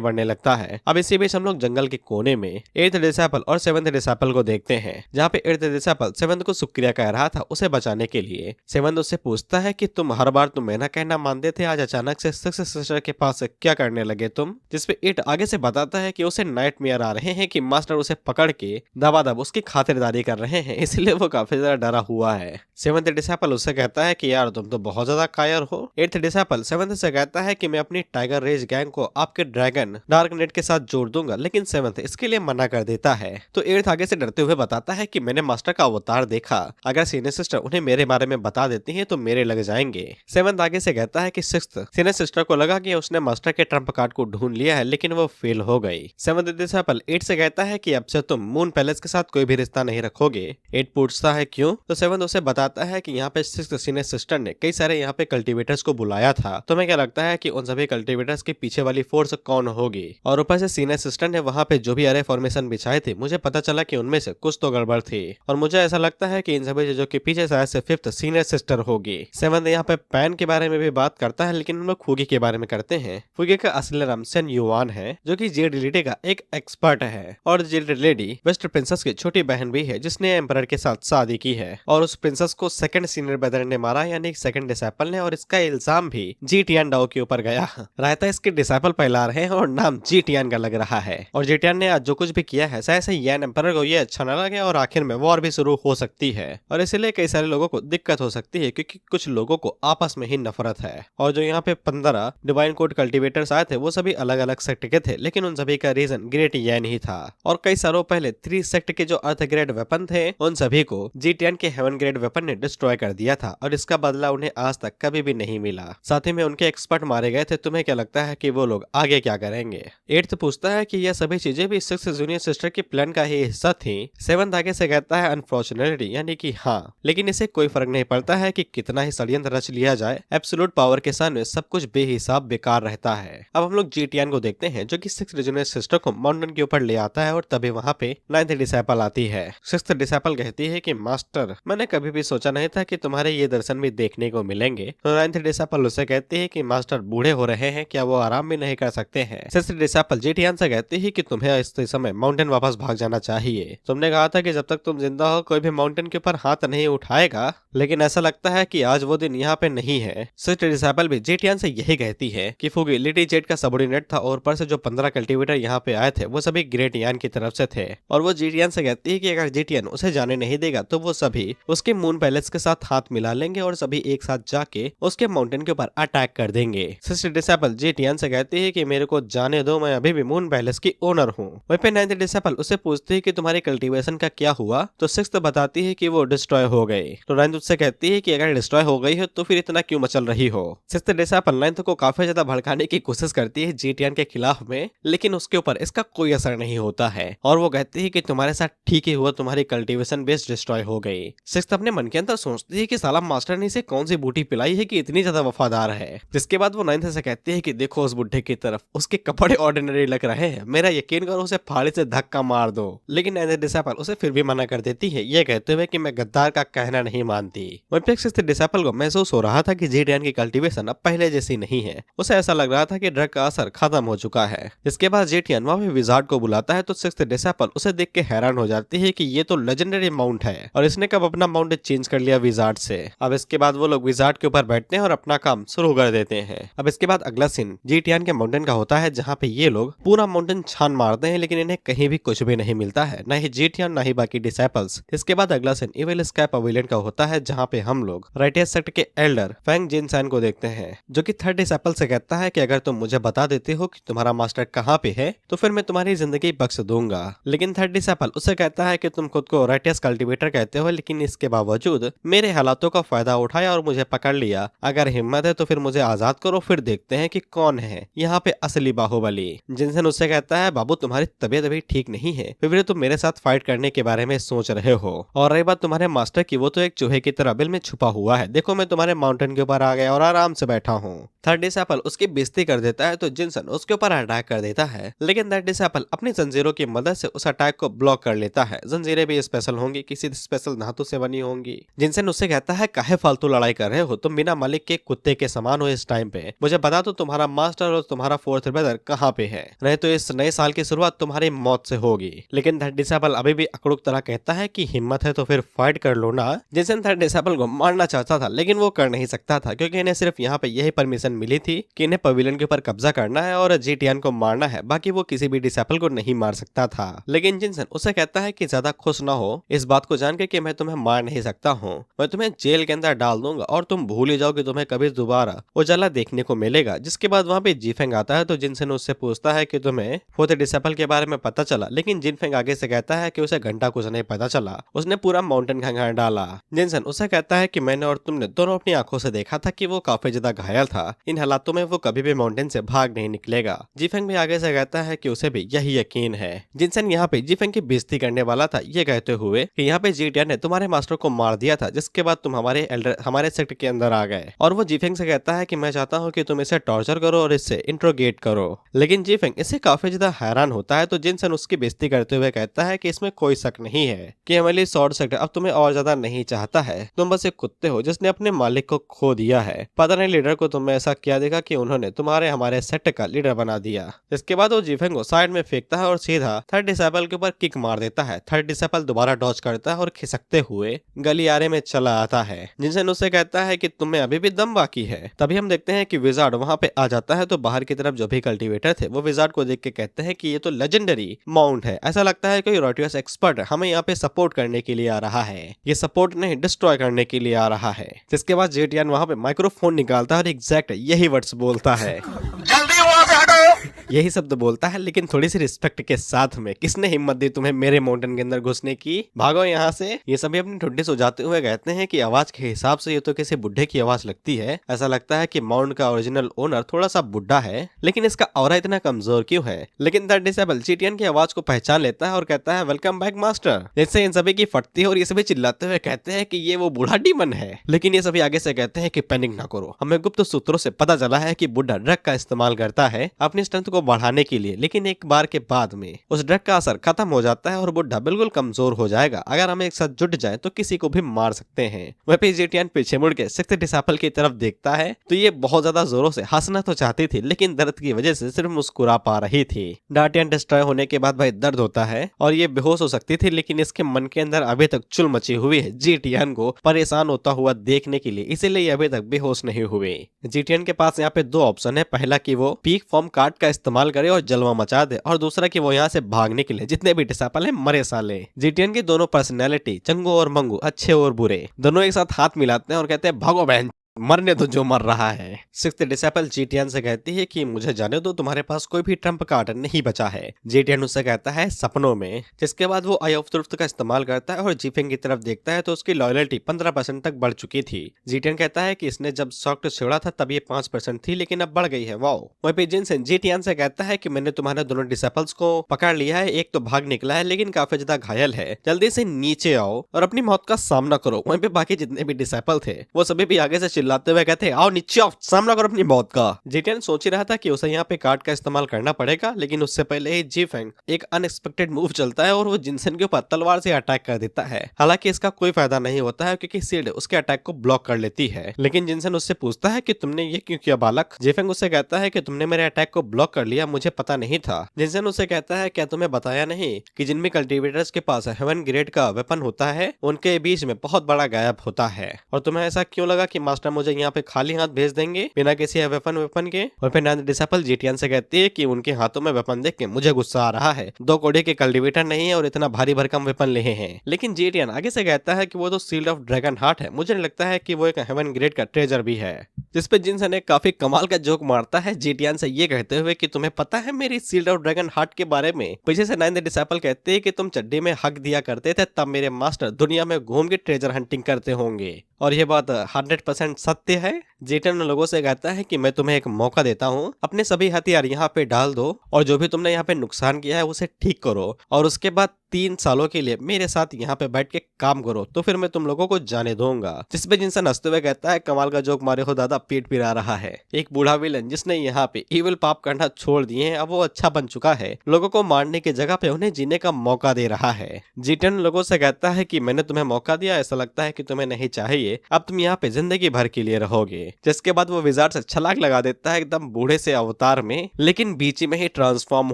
बढ़ने लगता है। अब इसी बीच हम लोग जंगल के कोने में 8th डिसेबल और 7th डिसेबल को देखते हैं, जहाँ पे 8th डिसेबल 7th को शुक्रिया कह रहा था उसे बचाने के लिए। 7th उससे पूछता है कि तुम हर बार तुम मेरा कहना मानते थे, आज अचानक से 6th सिस्टर के पास क्या करने लगे तुम? जिसपे 8 आगे से बताता है कि उसे नाइटमेयर आ रहे हैं कि मास्टर उसे पकड़ के दबादब उसकी खातिरदारी कर रहे हैं, इसलिए वो काफी ज्यादा डरा हुआ है। 7th डिसेबल उससे कहता है कि यार तुम तो बहुत ज्यादा कायर हो। 8th डिसेबल 7th से कहता है कि मैं अपनी टाइगर रेज गैंग को आपके ड्रैगन डार्क नेट के साथ जोड़ दूंगा, लेकिन 7th इसके लिए मना कर देता है। तो 8th आगे से डरते हुए बताता है कि मैंने मास्टर का अवतार देखा, अगर सीनियर सिस्टर उन्हें मेरे बारे में बता देती है तो मेरे लग जाएंगे। 7th आगे से कहता है कि 6th सीनियर सिस्टर को लगा कि उसने मास्टर के ट्रम्प कार्ड को ढूंढ लिया है, लेकिन वो फेल हो गई। 7th डिसेबल 8 से कहता है कि अब से तुम मून पैलेस के साथ कोई भी रिश्ता नहीं रखोगे। 8 पूछता है क्यों, तो 7th उसे बताता है कि यहाँ पे 6th सीनियर सिस्टर ने कई सारे यहाँ पे कल्टीवेटर्स को बुलाया था। तुम्हें क्या लगता है कि उन सभी कल्टीवेटर्स के पीछे वाली फोर्स कौन होगी? और ऊपर से सीनियर सिस्टर ने वहाँ पे जो भी अरे फॉर्मेशन बिछाए थे, मुझे पता चला कि उनमें से कुछ तो गड़बड़ थी, और मुझे ऐसा लगता है कि इन सभी चीजों के पीछे शायद से 5th सीनियर सिस्टर होगी। 7th यहाँ पे पैन के बारे में भी बात करता है, लेकिन हम लोग फुगी के बारे में करते हैं। फुगी का असली नाम सेन युआन है, जो कि जेड लेडी का एक एक्सपर्ट है, और जेड लेडी वेस्ट प्रिंसेस की छोटी बहन भी है जिसने एम्परर के साथ शादी की है, और उस प्रिंसेस को सेकंड सीनियर ब्रदर ने मारा, यानी सेकंड डिसेबल ने, और इसका इल्जाम भी जी टियान डाओ के ऊपर गया। रायता इसके डिसेबल पहला रहे हैं और नाम जी टियान का लग रहा है, और जी टियान ने आज जो कुछ भी किया है शायद से यान एम्परर को ये अच्छा न लगे और आखिर में वॉर भी शुरू हो सकती है, और इसलिए कई सारे लोगों को दिक्कत हो सकती है, क्योंकि कुछ लोगों को आपस में ही नफरत है। और जो यहाँ पे 15 डिवाइन कोड कल्टीवेटर्स आए थे वो सभी अलग अलग सेक्ट के थे, लेकिन उन सभी का रीजन ग्रेट यान ही था। और कई सालों पहले 3 सेक्ट के जो अर्थ ग्रेड वेपन थे उन सभी को जी टियान के हेवन ग्रेड वेपन ने डिस्ट्रॉय कर दिया था, और इसका बदला उन्हें आज तक कभी भी नहीं मिला। साथ ही में उनके एक्सपर्ट मारे गए थे। तुम्हें क्या लगता है कि वो लोग आगे क्या करेंगे? 8th पूछता है कि यह सभी चीजें भी 6th जूनियर सिस्टर के प्लान का ही हिस्सा थी। 7th आगे से कहता है अनफॉर्चुनेटली, यानी कि हाँ, लेकिन इसे कोई फर्क नहीं पड़ता है कि कितना ही षड्यंत्र रच लिया जाए, एब्सोल्यूट पावर के सामने सब कुछ बेहिसाब बेकार रहता है। अब हम लोग जी टियान को देखते हैं, जो कि 6th जूनियर सिस्टर को माउंटेन के ऊपर ले आता है, और तभी वहाँ पे 9th डिसेबल आती है। 6th डिसेबल कहती है कि मास्टर, मैंने कभी भी सोचा नहीं था कि तुम्हारे ये दर्शन भी देखने को मिलेंगे। तो 9th डिसेबल उससे कहती है कि मास्टर बूढ़े हो रहे हैं, क्या वो आराम भी नहीं कर सकते हैं? 6th डिसेबल जी टियान से कहती है कि तुम्हें इस समय माउंटेन वापस भाग जाना चाहिए। तुमने कहा था कि जब तक तुम जिंदा हो कोई भी माउंटेन के ऊपर हाथ नहीं उठाएगा, लेकिन ऐसा लगता है कि आज वो दिन यहाँ पे नहीं है। 6th डिसेबल भी जी टियान से यही कहती है कि फुगी लिटी जेट का सबऑर्डिनेट था, और ऊपर से जो 15 कल्टीवेटर यहाँ पे आए थे वो सभी ग्रेट यान की तरफ से थे, और वो जी टियान से कहती है कि अगर जी टियान उसे जाने नहीं देगा तो वो सभी उसके मून पैलेस के साथ हाथ मिला लेंगे और सभी एक साथ जाके उसके माउंटेन के ऊपर अटैक कर देंगे। 6th डिसेबल जी टियान से कहती है कि मेरे को जाने दो, मैं अभी भी मून पैलेस की ओनर हूँ। वहीं पे 9th डिसेबल उसे पूछती है कि तुम्हारी कल्टीवेशन का क्या हुआ, तो 6th बताती है कि वो डिस्ट्रॉय हो गई। तो 9th उससे कहती है कि अगर डिस्ट्रॉय हो गई हो तो फिर इतना क्यों मचल रही हो? 6th डिसेबल 9th को काफी ज्यादा भड़काने की कोशिश करती है जी टियान के खिलाफ में, लेकिन उसके ऊपर इसका कोई असर नहीं होता है, और वो कहती है कि तुम्हारे साथ ठीक ही हुआ, तुम्हारी कल्टीवेशन बेस डिस्ट्रॉय हो गई। 6th अपने मन के अंदर सोचती है कि साला मास्टर ने इसे कौन सी बूटी पिलाई है कि इतनी ज्यादा वफादार है। जिसके बाद वो 9th से कहती है कि देखो उस बुढ़े की तरफ, उसके कपड़े ऑर्डिनरी लग रहे हैं, मेरा यकीन करो उसे फाड़ी से धक्का मार दो। लेकिन 9th डिसेबल उसे फिर भी मना कर देती है, ये कहते हुए कि मैं गद्दार का कहना नहीं मानती। वहीं पे 6th डिसेबल को महसूस हो रहा था कि जी टियान की कल्टीवेशन अब पहले जैसी नहीं है। उसे ऐसा लग रहा था कि ड्रग का असर खत्म हो चुका है। इसके बाद जी टियान वहाँ पे विजार्ड को बुलाता है, तो 6th डिसेबल उसे देख के हैरान हो जाती है कि ये तो लेजेंडरी माउंट है, और इसने कब अपना माउंट चेंज कर लिया विजार्ड से। अब इसके बाद वो लोग विजार्ड के ऊपर बैठते हैं और अपना काम शुरू कर देते हैं। अब इसके बाद अगला सीन जी टियान के माउंटेन का होता है, जहाँ पे ये लोग पूरा माउंटेन छान मारते हैं, लेकिन इन्हें कहीं भी कुछ भी नहीं मिलता है, न ही जी टियान न ही बाकी डिसेबल्स। इसके बाद अगला सीन इविल स्काई पवेलियन का होता है, जहाँ पे हम लोग राइटियस सेक्ट के एल्डर फैंग जिनसैन को देखते हैं, जो कि 3rd डिसेबल से कहता है कि अगर तुम मुझे बता देते हो कि तुम्हारा मास्टर कहाँ पे है तो फिर मैं तुम्हारी जिंदगी बख्श दूंगा। लेकिन 3rd डिसेबल उससे कहता है कि तुम खुद को राइटियस कल्टीवेटर कहते हो, लेकिन इसके बावजूद मेरे हालातों का फायदा उठाया और मुझे पकड़ लिया। अगर हिम्मत है तो फिर मुझे आजाद करो, फिर देखते हैं कि कौन है यहाँ पे असली बाहुबली। जिनसेन उससे कहता है बाबू तुम्हारी तबीयत अभी ठीक नहीं है, फिर तुम मेरे साथ फाइट करने के बारे में सोच रहे हो, और रही बात तुम्हारे मास्टर की, वो तो एक चूहे की तरह बिल में छुपा हुआ है। देखो मैं तुम्हारे माउंटेन के ऊपर आ गया और आराम से बैठा हूँ। 3rd डिसेबल उसकी बेइज्जती कर देता है, तो जिनसन उसके ऊपर अटैक कर देता है, लेकिन 3rd डिसेबल अपनी जंजीरों की मदद से उस अटैक को ब्लॉक कर लेता है। जंजीरें भी स्पेशल होंगी, किसी स्पेशल धातु से बनी होंगी। जिनसन उससे कहता है काहे फालतू लड़ाई कर रहे हो, तुम बिना मालिक के कुत्ते के समान हो इस टाइम पे। मुझे बता दो तुम्हारा मास्टर और तुम्हारा 4th ब्रदर कहाँ पे है, नहीं तो इस नए साल की शुरुआत तुम्हारी मौत से होगी। लेकिन थर्ड डिसेबल अभी भी अकड़ुक तरह कहता है कि हिम्मत है तो फिर फाइट कर लो ना। जिनसन थर्ड डिसेबल को मारना चाहता था लेकिन वो कर नहीं सकता था, क्योंकि इन्हें सिर्फ यहाँ पे यही परमिशन मिली थी कि इन्हें पवेलियन के ऊपर कब्जा करना है और जीटीएन को मारना है, बाकी वो किसी भी डिसेबल को नहीं मार सकता था। लेकिन जिनसन उसे कहता है कि ज्यादा खुश ना हो इस बात को जान के कि मैं तुम्हें मार नहीं सकता हूँ, मैं तुम्हें जेल के अंदर डाल दूंगा और तुम भूल ही जाओ कि तुम्हें कभी दोबारा उजाला देखने को मिलेगा। जिसके बाद वहाँ पे जीफेंग आता है तो जिनसन उससे पूछता है कि तुम्हें फोर्थ डिसेबल के बारे में पता चला, लेकिन जिनफेंग आगे से कहता है कि उसे घंटा कुछ नहीं पता चला, उसने पूरा माउंटेन खंगाल डाला। जिनसन उसे कहता है कि मैंने और तुमने दोनों अपनी आंखों से देखा था कि वो काफी ज्यादा घायल था, इन हालातों में वो कभी भी माउंटेन से भाग नहीं निकलेगा। जीफेंग भी आगे से कहता है कि उसे भी यही यकीन है। जिनसन यहाँ पे जीफेंग की बेइज्जती करने वाला था, ये कहते हुए कि यहाँ पे जीटीएन ने तुम्हारे मास्टर को मार दिया था, जिसके बाद तुम हमारे सेक्टर के अंदर आ गए। और वो जीफेंग से कहता है कि मैं चाहता हूँ कि तुम इसे टॉर्चर करो और इससे इंट्रोगेट करो। लेकिन जीफेंग इससे काफी ज्यादा हैरान होता है तो जिनसन उसकी बेइज्जती करते हुए कहता है कि इसमें कोई शक नहीं है कि एमिली शॉर्ट सेक्टर अब तुम्हें और ज्यादा नहीं चाहता है, तुम बस एक कुत्ते हो जिसने अपने मालिक को खो दिया है। पता नहीं लीडर को तुम्हें ऐसा क्या देखा कि उन्होंने तुम्हारे हमारे सेक्टर का लीडर बना दिया। इसके बाद वो जीफेंग को साइड में फेंकता है और सीधा थर्ड डिसेबल के ऊपर किक मार देता है। थर्ड डिसेबल दोबारा डॉज करता है और खिसकते हुए गलियारे में चला आता है। जिनसन उससे कहता है कि तुम्हें अभी भी दम बाकी है। तभी हम देखते हैं कि विजार्ड वहां पे आ जाता है तो बाहर की तरफ जो भी कल्टीवेटर थे वो विजार्ड को देख के कहते हैं कि ये तो लेजेंडरी माउंट है, ऐसा लगता है कोई रोटियस एक्सपर्ट हमें यहाँ पे सपोर्ट करने के लिए आ रहा है, ये सपोर्ट नहीं डिस्ट्रॉय करने के लिए आ रहा है। जिसके बाद जेटीएन वहां पे माइक्रोफोन निकालता है और एग्जैक्ट यही वर्ड्स बोलता है, जल्दी वहां से हटो, यही शब्द बोलता है लेकिन थोड़ी सी रिस्पेक्ट के साथ में। किसने हिम्मत दी तुम्हें मेरे माउंटेन के अंदर घुसने की, भागो यहाँ से। ये सभी अपनी ठुड्डी सुझाते हुए कहते हैं कि आवाज के हिसाब से ये तो किसी बुढ़े की आवाज लगती है, ऐसा लगता है कि माउंट का ओरिजिनल ओनर थोड़ा सा बुढ़ा है, लेकिन इसका ऑरा इतना कमजोर क्यों है। लेकिन थर्ड डिसेबल जीटीएन की आवाज को पहचान लेता है और कहता है वेलकम बैक मास्टर। जिससे इन सभी की फटती है और ये सभी चिल्लाते हुए कहते हैं कि ये वो बूढ़ा डीमन है। लेकिन ये सभी आगे से कहते हैं कि पैनिक ना करो, हमें गुप्त सूत्रों से पता चला है कि बुढ़ा ड्रग का इस्तेमाल करता है अपनी स्ट्रेंथ को बढ़ाने के लिए, लेकिन एक बार के बाद में उस ड्रग का असर खत्म हो जाता है और बुढ़ा बिल्कुल कमजोर हो जाएगा। अगर हम एक साथ जुट जाए तो किसी को भी मार सकते हैं। वह पे जीटीएन पीछे मुड़ के सिक्स्थ डिसेबल की तरफ देखता है तो ये बहुत ज्यादा जोरों से हंसना तो चाहती थी, लेकिन दर्द की वजह से सिर्फ मुस्कुरा पा रही थी। डार्टियन डिस्ट्रॉय होने के बाद भाई दर्द होता है और ये बेहोश हो सकती थी, लेकिन इसके मन के अंदर अभी तक चुल मची हुई है जीटीएन को परेशान होता हुआ देखने के लिए, इसीलिए अभी तक बेहोश नहीं हुए। जीटीएन के पास यहाँ पे दो ऑप्शन है, पहला कि वो पीक फॉर्म कार्ड का इस्तेमाल करे और जलवा मचा दे, और दूसरा कि वो यहाँ से भागने के लिए जितने भी डिसेबल है मरे साले। जीटीएन की दोनों पर्सनैलिटी चंगू और मंगू, अच्छे और बुरे, दोनों एक साथ हाथ मिलाते हैं और कहते हैं भागो बहन, मरने तो जो मर रहा है। सिक्स्थ डिसेबल जीटीएन से कहती है कि मुझे जाने दो, तुम्हारे पास कोई भी ट्रम्प कार्ड नहीं बचा है। जीटीएन उससे कहता है सपनों में। जिसके बाद वो आई ऑफ ट्रुथ का इस्तेमाल करता है और जीफेंग की तरफ देखता है तो उसकी लॉयल्टी 15% तक बढ़ चुकी थी। जीटीएन कहता है कि इसने जब सॉफ्ट छोड़ा था तब ये 5% थी, लेकिन अब बढ़ गई है। वाओ। वहीं पे जिनसन जीटीएन से कहता है कि मैंने तुम्हारे दोनों डिसेबल्स को पकड़ लिया है, एक तो भाग निकला है लेकिन काफी ज्यादा घायल है, जल्दी से नीचे आओ और अपनी मौत का सामना करो। वहीं पे बाकी जितने भी डिसेबल थे वो सभी भी आगे से चिल्लाते हुए कहते हैं आओ नीचे आओ, सामना करो अपनी मौत का। जीटीएन सोच ही रहा था कि उसे यहाँ पे कार्ड का इस्तेमाल करना पड़ेगा, लेकिन उससे पहले ही जीफेंग एक अनएक्सपेक्टेड मूव चलता है और वो जिनसन के ऊपर तलवार से अटैक कर देता है। हालांकि इसका कोई फायदा नहीं होता है क्योंकि शील्ड उसके अटैक को ब्लॉक कर लेती है। लेकिन जिनसन उससे पूछता है कि तुमने ये क्यों किया बालक। जीफेंग उससे कहता है कि तुमने मेरे अटैक को ब्लॉक कर लिया, मुझे पता नहीं था। जिनसन उससे कहता है क्या तुम्हें बताया नहीं कि जिन भी कल्टीवेटर्स के पास हेवन ग्रेड का वेपन होता है उनके बीच में बहुत बड़ा गैप होता है, और तुम्हें ऐसा क्यों लगा कि मास्टर मुझे यहाँ पे खाली हाथ भेज देंगे बिना किसी वेपन के। और फिर नाइन्थ डिसेबल जीटीएन से कहती है कि उनके हाथों में वेपन देख के मुझे गुस्सा आ रहा है, 2 कोड़े के कल्टीवेटर नहीं है और इतना भारी भरकम वेपन ले हैं। लेकिन जीटीएन आगे से कहता है कि वो तो सील्ड ऑफ ड्रैगन हार्ट है, मुझे नहीं लगता है कि वो एक हेवन ग्रेड का ट्रेजर भी है। जिस पे जिनसन एक काफी कमाल का जोक मारता है जीटीएन से ये कहते हुए कि तुम्हें पता है मेरी सील्ड ऑफ ड्रैगन हार्ट के बारे में। पीछे से नाइन्थ डिसेबल कहते हैं कि तुम चड्डी में हक दिया करते थे तब मेरे मास्टर दुनिया में घूम के ट्रेजर हंटिंग करते होंगे, और ये बात 100% सत्य है। जीटीएन लोगों से कहता है कि मैं तुम्हें एक मौका देता हूँ, अपने सभी हथियार यहाँ पे डाल दो और जो भी तुमने यहाँ पे नुकसान किया है उसे ठीक करो, और उसके बाद 3 सालों के लिए मेरे साथ यहाँ पे बैठ के काम करो, तो फिर मैं तुम लोगों को जाने दूंगा। जिस पे जिनसन हंसते हुए कहता है कमाल का जोक मारे हो दादा, पेट पिरा रहा है। एक बूढ़ा विलन जिसने यहाँ पे इविल पाप करना छोड़ दिए हैं, अब वो अच्छा बन चुका है, लोगों को मारने की जगह पे उन्हें जीने का मौका दे रहा है। जीटीएन लोगों से कहता है कि मैंने तुम्हें मौका दिया, ऐसा लगता है कि तुम्हें नहीं चाहिए, अब तुम यहाँ पे जिंदगी भर के लिए रहोगे। जिसके बाद वो विजार्ड से छलांग लगा देता है एकदम बूढ़े से अवतार में, लेकिन बीच में ही ट्रांसफॉर्म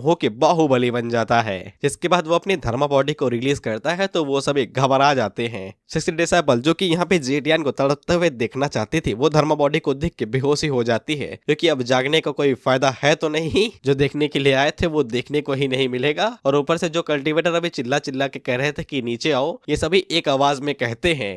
होके बाहुबली बन जाता है। जिसके बाद वो अपनी धर्मा बॉडी को रिलीज करता है तो वो सभी घबरा जाते हैं। 60 डिसेबल जो कि यहाँ पे जेटियान को तड़पते हुए देखना चाहती थी, वो धर्मा बॉडी को देख के बेहोशी हो जाती है, क्योंकि अब जागने का कोई फायदा है तो नहीं, जो देखने के लिए आए थे वो देखने को ही नहीं मिलेगा। और ऊपर से जो कल्टीवेटर अभी चिल्ला चिल्ला के कह रहे थे कि नीचे आओ, ये सभी एक आवाज में कहते हैं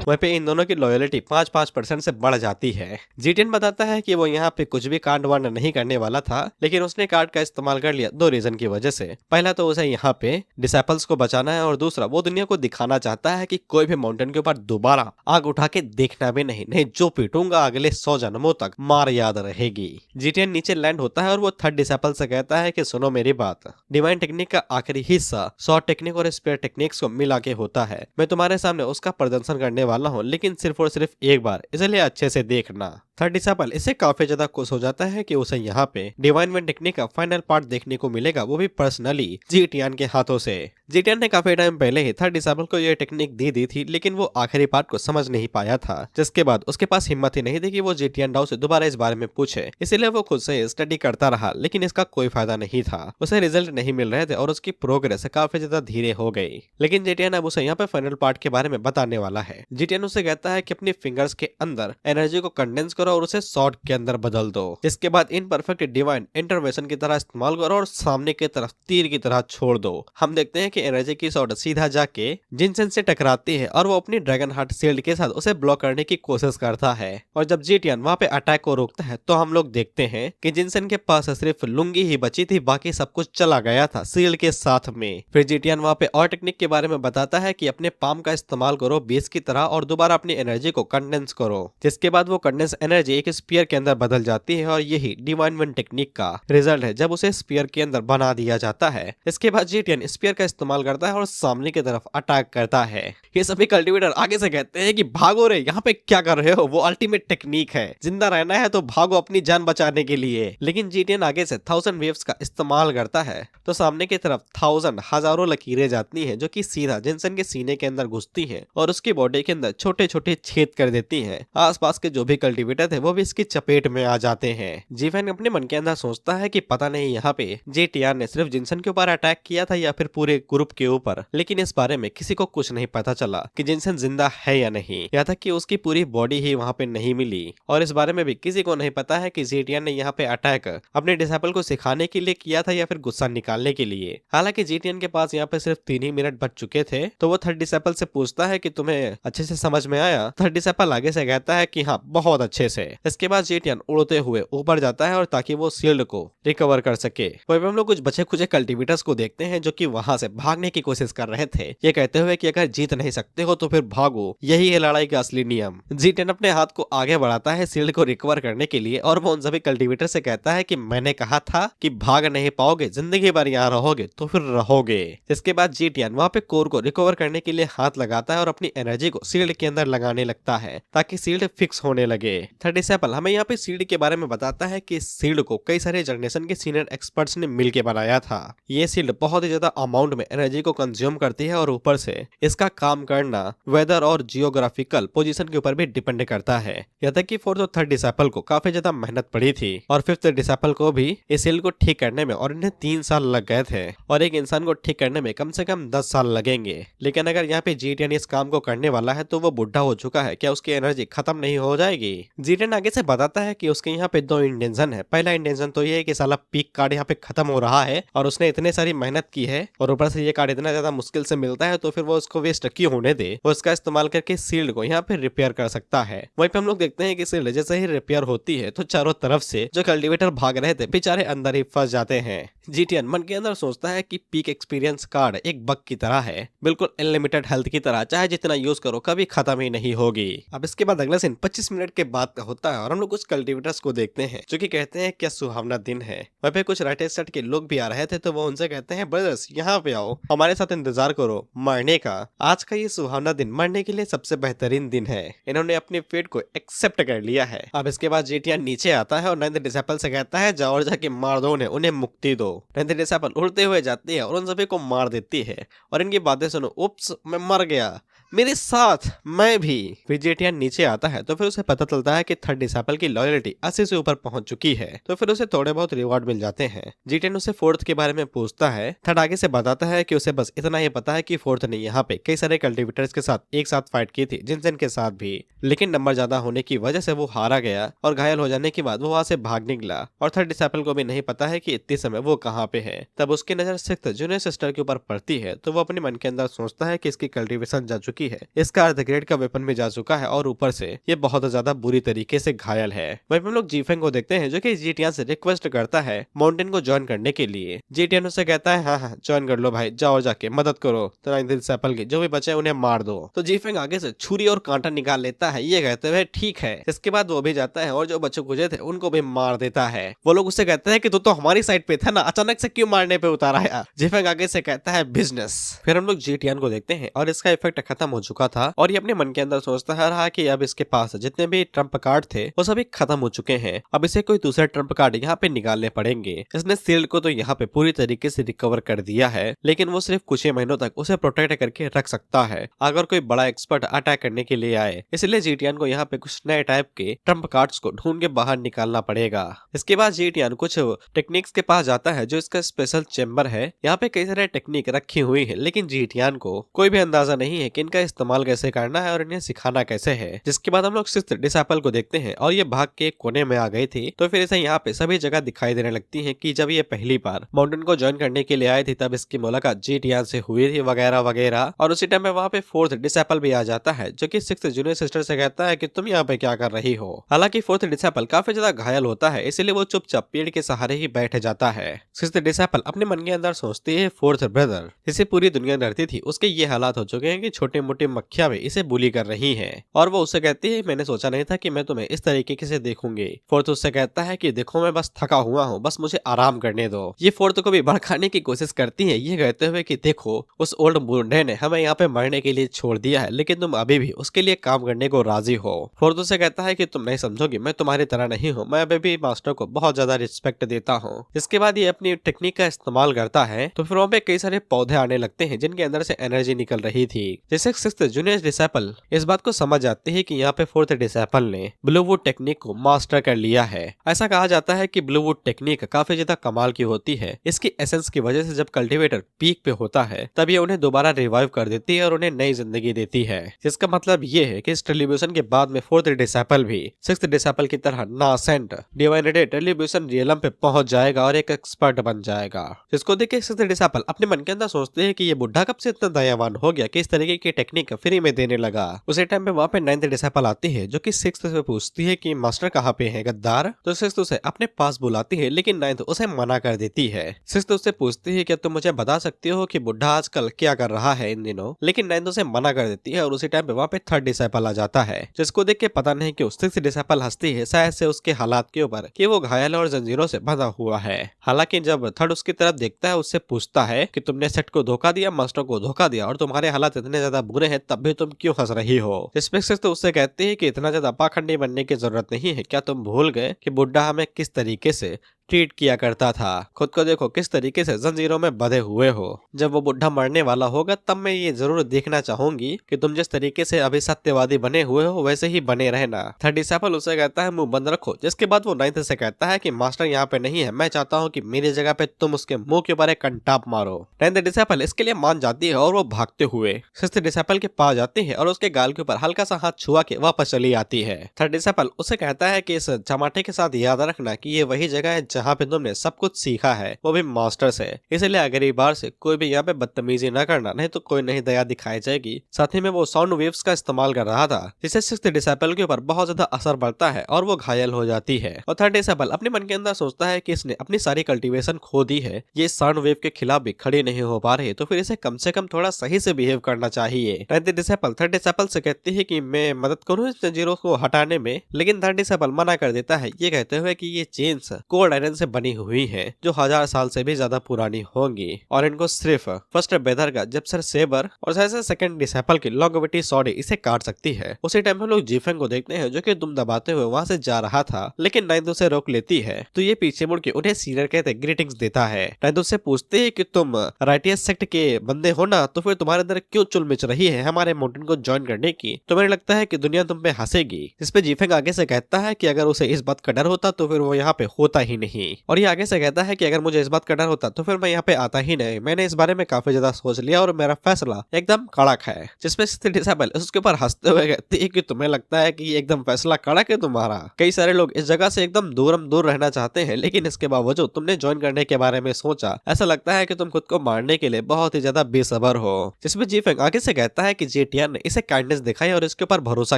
वहीं पे इन दोनों की लॉयलिटी 5-5% से बढ़ जाती है। जेटियन बताता है कि वो यहाँ पे कुछ भी कांड वांड नहीं करने वाला था, लेकिन उसने कार्ड का इस्तेमाल कर लिया 2 रीजन की वजह से। पहला तो उसे यहाँ पे डिसेपल्स को बचाना है, और दूसरा वो दुनिया को दिखाना चाहता है कि कोई भी माउंटेन के ऊपर दोबारा आग उठा के देखना भी नहीं जो पीटूंगा अगले 100 जन्मों तक मार याद रहेगी। जेटियन नीचे लैंड होता है और वो थर्ड डिसेपल से कहता है कि सुनो मेरी बात, डिवाइन टेक्निक का आखिरी हिस्सा शॉर्ट टेक्निक और स्पेयर टेक्निक्स को मिला के होता है। मैं तुम्हारे सामने उसका प्रदर्शन करने वाला हूँ, लेकिन सिर्फ और सिर्फ एक बार, इसलिए अच्छे से देखना। थर्ड डिसेपल इससे काफी ज्यादा खुश हो जाता है कि उसे यहाँ पे डिवाइन वन टेक्निक का फाइनल पार्ट देखने को मिलेगा, वो भी पर्सनली जेटियन के हाथों से। जेटियन ने काफी टाइम पहले ही थर्ड डिसेपल को ये टेक्निक दे दी थी, लेकिन वो आखिरी पार्ट को समझ नहीं पाया था, जिसके बाद उसके पास हिम्मत ही नहीं थी कि वो जेटियन डाउ से दोबारा इस बारे में पूछे। इसीलिए वो खुद से स्टडी करता रहा, लेकिन इसका कोई फायदा नहीं था। उसे रिजल्ट नहीं मिल रहे थे और उसकी प्रोग्रेस काफी ज्यादा धीरे हो गई। लेकिन जेटियन अब उसे यहाँ पे फाइनल पार्ट के बारे में बताने वाला है। जेटियन उसे कहता है कि अपनी फिंगर्स के अंदर एनर्जी को कंडेंस करो और उसे शॉर्ट के अंदर बदल दो। जिसके बाद इन परफेक्ट डिवाइन इंटरवेंशन की तरह इस्तेमाल करो और सामने की तरफ तीर की तरह छोड़ दो। हम देखते हैं कि एनर्जी की शॉट सीधा जाके जिनसन से टकराती है और वो अपनी ड्रैगन हार्ट शील्ड के साथ उसे ब्लॉक करने की कोशिश करता है। और जब जेटियन वहाँ पे अटैक को रोकता है तो हम लोग देखते हैं कि जिनसन के पास सिर्फ लुंगी ही बची थी, बाकी सब कुछ चला गया था शील्ड के साथ में। फिर जेटियन वहाँ पे और टेक्निक के बारे में बताता है कि अपने पाम का इस्तेमाल करो बेस की तरह और दोबारा अपनी एनर्जी को कंडेंस करो। जिसके बाद वो कंडेंस एनर्जी एक स्पीयर के अंदर बदल जाती है और यही डिवाइन वन टेक्निक का रिजल्ट है, जब उसे स्पीयर के अंदर बना दिया जाता है। इसके बाद जेटियन स्पीयर का इस्तेमाल करता है और सामने की तरफ अटैक करता है। ये सभी कल्टीवेटर आगे से कहते हैं कि भागो रे, यहाँ पे क्या कर रहे हो, वो अल्टीमेट टेक्निक है, जिंदा रहना है तो भागो अपनी जान बचाने के लिए। लेकिन जेटियन आगे से 1000 वेव्स का इस्तेमाल करता है तो सामने की तरफ 1000 हजारों लकीरें जाती हैं, जो कि सीधा जिनसन के सीने के अंदर घुसती हैं और उसकी बॉडी के अंदर छोटे छोटे छेद कर देती हैं। आसपास के जो भी कल्टीवेटर थे वो भी इसकी चपेट में आ जाते हैं। जीवन अपने मन के अंदर सोचता है कि पता नहीं यहाँ पे जेटियन ने सिर्फ जिनसन के ऊपर अटैक किया था या फिर पूरे ग्रुप के ऊपर, लेकिन इस बारे में किसी को कुछ नहीं पता चला कि जिनसन जिंदा है या नहीं। यहाँ तक कि उसकी पूरी बॉडी ही वहाँ पे नहीं मिली और इस बारे में भी किसी को नहीं पता है कि जेटियन ने यहाँ पे अटैक अपने डिसेबल को सिखाने के लिए किया था या फिर गुस्सा निकालने के लिए। हालांकि जेटियन के पास यहाँ पे सिर्फ 3 ही मिनट बच चुके थे, तो वो थर्ड डिसेबल से पूछता है कि तुम्हें अच्छे से समझ में आया। थर्ड डिसेबल आगे से कहता है कि हाँ, बहुत अच्छे से। इसके बाद जेटियन उड़ते हुए ऊपर जाता है और ताकि वो शील्ड को रिकवर कर सके। वहीं हम लोग कुछ बचे खुचे कल्टीवेटर्स को देखते हैं जो कि वहां से भागने की कोशिश कर रहे थे, ये कहते हुए कि अगर जीत नहीं सकते हो तो फिर भागो, यही है लड़ाई का असली नियम। जेटियन अपने हाथ को आगे बढ़ाता है शील्ड को रिकवर करने के लिए और वो उन सभी कल्टीवेटर से कहता है कि मैंने कहा था कि भाग नहीं पाओगे, जिंदगी भर यहाँ रहोगे तो फिर रहोगे। इसके बाद जेटियन वहाँ पे कोर को रिकवर करने के लिए हाथ लगाता है और अपनी एनर्जी को शील्ड के अंदर लगाने लगता है ताकि शील्ड फिक्स होने लगे। थर्ड डिसेबल हमें यहाँ पे शील्ड के बारे में बताता है कि शील्ड को कई सारे जनरेशन के सीनियर एक्सपर्ट्स ने मिलकर बनाया था। ये शील्ड बहुत ही ज्यादा अमाउंट में एनर्जी को कंज्यूम करती है और ऊपर से इसका काम करना वेदर और जियोग्राफिकल पोजीशन के ऊपर भी डिपेंड करता है। यहाँ तक कि फोर्थ और थर्ड डिसेबल को काफी ज्यादा मेहनत पड़ी थी और फिफ्थ डिसेबल को भी इस शील्ड को ठीक करने में और इन्हें 3 साल लग गए थे और एक इंसान को ठीक करने में कम से कम 10 साल लगेंगे। लेकिन अगर यहाँ पे जेटियन इस काम को करने वाला है तो वो बुढ़ा हो चुका है, क्या उसकी एनर्जी खत्म नहीं हो जाएगी? जेटियन आगे से बताता है कि उसके यहाँ पे 2 इंटेंशन है। पहला इंटेंशन तो ये है कि साला पीक कार्ड यहाँ पे खत्म हो रहा है और उसने इतने सारी मेहनत की है और ऊपर से ये कार्ड इतना ज्यादा मुश्किल से मिलता है, तो फिर वो उसको वेस्ट क्यों होने दे, वो इसका इस्तेमाल करके शील्ड को यहाँ पे रिपेयर कर सकता है। वहीं पे हम लोग देखते हैं कि शील्ड जैसे ही रिपेयर होती है तो चारों तरफ से जो कल्टीवेटर भाग रहे थे बेचारे अंदर ही फंस जाते हैं। जेटियन मन के अंदर सोचता है कि पीक एक्सपीरियंस कार्ड एक बग की तरह है, बिल्कुल अनलिमिटेड हेल्थ की तरह, चाहे जितना यूज करो कभी खत्म ही नहीं होगी। अब इसके बाद अगला सीन 25 मिनट के बाद का होता है और हम लोग कुछ कल्टीवेटर्स को देखते हैं जो कि कहते हैं क्या सुहावना दिन है। वहीं पे कुछ राइट सेट के लोग भी आ रहे थे, तो वो उनसे कहते हैं ब्रदर्स यहाँ पे आओ, हमारे साथ इंतजार करो मरने का। आज का ये सुहावना दिन मरने के लिए सबसे बेहतरीन दिन है। इन्होंने अपने फेट को एक्सेप्ट कर लिया है। अब इसके बाद जेटियन नीचे आता है और नाइन्थ डिसेबल से कहता है जाओ और जाके मार दो उन्हें मुक्ति दो। नाइन्थ डिसेबल उड़ते हुए जाती है और उन सभी को मार देती है और इनकी बातें सुनो, उप्स मैं मर गया। मेरे साथ मैं भी। फिर जेटियान नीचे आता है तो फिर उसे पता चलता है कि थर्ड डिसाइपल की लॉयल्टी 80 से ऊपर पहुंच चुकी है, तो फिर उसे थोड़े बहुत रिवॉर्ड मिल जाते हैं। जेटियान उसे फोर्थ के बारे में पूछता है। थर्ड आगे से बताता है कि उसे बस इतना ही पता है कि फोर्थ ने यहाँ पे कई सारे कल्टिवेटर्स के साथ एक साथ फाइट की थी, जिनसेन के साथ भी, लेकिन नंबर ज्यादा होने की वजह से वो हारा गया और घायल हो जाने के बाद वो वहां से भाग निकला। और थर्ड डिसाइपल को भी नहीं पता है कि इतने समय वो कहाँ पे है। तब उसकी नजर सिक्स्थ जूनियर सिस्टर के ऊपर पड़ती है तो वो अपने मन के अंदर सोचता है कि इसकी कल्टीवेशन जा चुकी है, इसका अर्थ ग्रेड का वेपन भी जा चुका है और ऊपर से ये बहुत ज्यादा बुरी तरीके से घायल है। वहीं हम लोग जीफेंग को देखते हैं जो कि जेटियान से रिक्वेस्ट करता है माउंटेन को ज्वाइन करने के लिए। जेटियान उससे कहता है हाँ ज्वाइन कर लो भाई, जाओ जाके मदद करो तो नाइन्थ डिसाइपल के जो भी बचे उन्हें मार दो। तो जीफेंग आगे से छुरी और कांटा निकाल लेता है, ये कहते हुए ठीक है। इसके बाद वो भी जाता है और जो बच्चे गुजरे थे उनको भी मार देता है। वो लोग उससे कहते हैं कि तू तो हमारी साइड पे था ना, अचानक से क्यों मारने पे उतारा है। जीफेंग आगे से कहता है बिजनेस। फिर हम लोग जेटियान को देखते हैं और इसका इफेक्ट खत्म हो चुका था और ये अपने मन के अंदर सोचता है रहा कि अब इसके पास जितने भी ट्रम्प कार्ड थे वो सभी खत्म हो चुके हैं, अब इसे कोई दूसरे ट्रम्प कार्ड यहाँ पे निकालने पड़ेंगे। इसने सील्ड को तो यहाँ पे पूरी तरीके से रिकवर कर दिया है, लेकिन वो सिर्फ कुछ ही महीनों तक उसे प्रोटेक्ट करके रख सकता है अगर कोई बड़ा एक्सपर्ट अटैक करने के लिए आए। इसलिए जेटियान को यहाँ पे कुछ नए टाइप के ट्रम्प कार्ड्स को ढूंढ के बाहर निकालना पड़ेगा। इसके बाद जेटियान कुछ टेक्निक्स के पास जाता है जो इसका स्पेशल चेम्बर है। यहाँ पे कई सारे टेक्निक रखी हुई है, लेकिन जेटियान को कोई भी अंदाजा नहीं है कि इनका इस्तेमाल कैसे करना है और इन्हें सिखाना कैसे है। जिसके बाद हम लोग सिक्स्थ डिसाइपल को देखते हैं और ये भाग के कोने में आ गई थी, तो फिर इसे यहाँ पे सभी जगह दिखाई देने लगती है कि जब ये पहली बार माउंटेन को ज्वाइन करने के लिए आई थी तब इसकी मुलाकात जेटियान से हुई थी वगैरह वगैरह। और उसी टाइम में वहाँ पे फोर्थ डिसाइपल भी आ जाता है जो कि सिक्स्थ जूनियर सिस्टर से कहता है कि तुम यहाँ पे क्या कर रही हो। हालांकि फोर्थ डिसाइपल काफी ज्यादा घायल होता है, इसलिए वो चुपचाप पेड़ के सहारे ही बैठ जाता है। सिक्स्थ डिसाइपल अपने मन के अंदर सोचती है फोर्थ ब्रदर जिसे पूरी दुनिया डरती थी उसके ये हालात हो चुके हैं कि छोटे मोटे मक्खियां भी इसे बुली कर रही हैं। और वो उससे कहती है मैंने सोचा नहीं था कि मैं तुम्हें इस तरीके से देखूंगी। फोर्थ उससे कहता है कि देखो मैं बस थका हुआ हूँ, बस मुझे आराम करने दो। ये फोर्थ को भी भड़काने की कोशिश करती है, ये कहते हुए कि देखो उस ओल्ड बूढ़े ने हमें यहाँ पे मरने के लिए छोड़ दिया है, लेकिन तुम अभी भी उसके लिए काम करने को राजी हो। फोर्थ उससे कहता है कि तुम नहीं समझोगी, मैं तुम्हारी तरह नहीं हूँ, मैं अभी भी मास्टर को बहुत ज्यादा रिस्पेक्ट देता हूँ। इसके बाद ये अपनी टेक्निक का इस्तेमाल करता है तो फिर वहाँ पे कई सारे पौधे आने लगते हैं जिनके अंदर से एनर्जी निकल रही थी। जैसे सिक्स्थ जूनियर डिसाइपल इस बात को समझ जाते हैं कि यहाँ पे फोर्थ डिसाइपल ने ब्लूवुड टेक्निक को मास्टर कर लिया है। ऐसा कहा जाता है कि ब्लूवुड टेक्निक काफी ज्यादा कमाल की होती है। इसकी एसेंस की वजह से जब कल्टीवेटर पीक पे होता है तब ये उन्हें दोबारा रिवाइव कर देती है और उन्हें नई जिंदगी देती है। जिसका मतलब ये है कि इस टेलीविजन के बाद में फोर्थ डिसाइपल भी सिक्स्थ डिसाइपल की तरह नासेंट डिवाइनेटेड टेलीविजन रियलम पे पहुंच जाएगा और एक एक्सपर्ट बन जाएगा। जिसको देख के सिक्स्थ डिसाइपल अपने मन के अंदर सोचते हैं कि ये बुढ़ा कब से इतना दयावान हो गया कि इस तरीके की टेक्निक फ्री में देने लगा। उसी टाइम पे वहाँ पे नाइन्थ डिसाइपल आती है जो कि सिक्स्थ से पूछती है कि मास्टर कहाँ पे है गद्दार। तो सिक्स्थ उसे अपने पास बुलाती है, लेकिन नाइन्थ उसे मना कर देती है। सिक्स्थ उससे पूछती है कि तुम मुझे बता सकती हो कि बुढ़ा आजकल क्या कर रहा है इन दिनों, लेकिन नाइन्थ उसे मना कर देती है। और उसी टाइम पे वहाँ पे थर्ड डिसाइपल आ जाता है जिसको देख के पता नहीं क्यों सिक्स्थ डिसाइपल हंसती है, शायद से उसके हालात के ऊपर कि वो घायल और जंजीरों से बंधा हुआ है। हालांकि जब थर्ड उसकी तरफ देखता है उससे पूछता है कि तुमने सेट को धोखा दिया, मास्टर को धोखा दिया और तुम्हारे हालात इतने ज्यादा बुरे हैं तब भी तुम क्यों हंस रही हो। जिसपे सिक्स्थ उससे कहती है कि इतना ज्यादा पाखंडी बनने की जरूरत नहीं है, क्या तुम भूल गए कि बुढ़ा हमें किस तरीके से ट्रीट किया करता था। खुद को देखो किस तरीके से जंजीरों में बंधे हुए हो। जब वो बुढ़ा मरने वाला होगा तब मैं ये जरूर देखना चाहूंगी कि तुम जिस तरीके से अभी सत्यवादी बने हुए हो वैसे ही बने रहना। थर्ड डिसाइपल उसे कहता है मुंह बंद रखो। जिसके बाद वो नाइन्थ से कहता है कि मास्टर यहाँ पे नहीं है, मैं चाहता हूँ कि मेरी जगह पे तुम उसके मुंह के ऊपर एक कंटाप मारो। नाइन्थ डिसाइपल इसके लिए मान जाती है और वो भागते हुए सिक्स्थ डिसाइपल के पास जाती है और उसके गाल के ऊपर हल्का सा हाथ छुआ के वापस चली आती है। थर्ड डिसाइपल उसे कहता है कि इस चमाटे के साथ याद रखना कि ये वही जगह है जहाँ पे तुमने सब कुछ सीखा है, वो भी मास्टर से। इसलिए अगली बार से कोई भी यहाँ पे बदतमीजी न करना, नहीं तो कोई नहीं दया दिखाई जाएगी। साथ ही में वो साउंड वेव्स का इस्तेमाल कर रहा था जिससे सिक्स्थ डिसाइपल के ऊपर बहुत ज्यादा असर पड़ता है और वो घायल हो जाती है। और थर्ड डिसाइपल अपने मन के अंदर सोचता है कि इसने अपनी सारी कल्टीवेशन खो दी है, ये साउंड वेव के खिलाफ भी खड़ी नहीं हो पा रही, तो फिर इसे कम से कम थोड़ा सही से बिहेव करना चाहिए। नाइन्थ डिसाइपल थर्ड डिसाइपल से कहती है कि मैं मदद करूँ इस जंजीरों को हटाने में, लेकिन थर्ड डिसाइपल मना कर देता है, ये कहते हुए कि ये चेन्स कोर आयरन से बनी हुई हैं, जो 1000 साल से भी ज्यादा पुरानी होंगी, और इनको सिर्फ फर्स्ट बेदर का जेप्सर सेबर और सेकंड डिसेपल की लॉन्गेविटी सॉडी इसे काट सकती है। उसी टाइम हम लोग जीफेंग को देखते हैं, जो कि दुम दबाते हुए वहां से जा रहा था, लेकिन नाइदो उसे रोक लेती है। तो ये पीछे मुड़ के उन्हें सीनियर कहते ग्रीटिंग्स देता है। नाइदो से पूछते हैं कि तुम राइटियस सेक्ट के बंदे हो ना, तो फिर तुम्हारे अंदर क्यों चुल मच रही है हमारे माउंटेन को ज्वाइन करने की? तुम्हें लगता है कि दुनिया तुम पे हंसेगी? इस पे जीफेंग आगे से कहता है कि अगर उसे इस बात का डर होता तो फिर वो यहाँ पे होता ही नहीं, और ये आगे से कहता है कि अगर मुझे इस बात का डर होता तो फिर मैं यहाँ पे आता ही नहीं। मैंने इस बारे में काफी ज्यादा सोच लिया और मेरा फैसला एकदम कड़क है। जिसपे डिसेबल उसके ऊपर हंसते हुए कहती है कि तुम्हें लगता है कि एकदम फैसला कड़क है तुम्हारा? कई सारे लोग इस जगह से एकदम दूर रहना चाहते हैं, लेकिन इसके बावजूद तुमने ज्वाइन करने के बारे में सोचा। ऐसा लगता है कि तुम खुद को मारने के लिए बहुत ही ज्यादा बेसब्र हो। जिसमें जीफेंग आगे से कहता है कि जेटियन ने इसे काइंडनेस दिखाई और इसके ऊपर भरोसा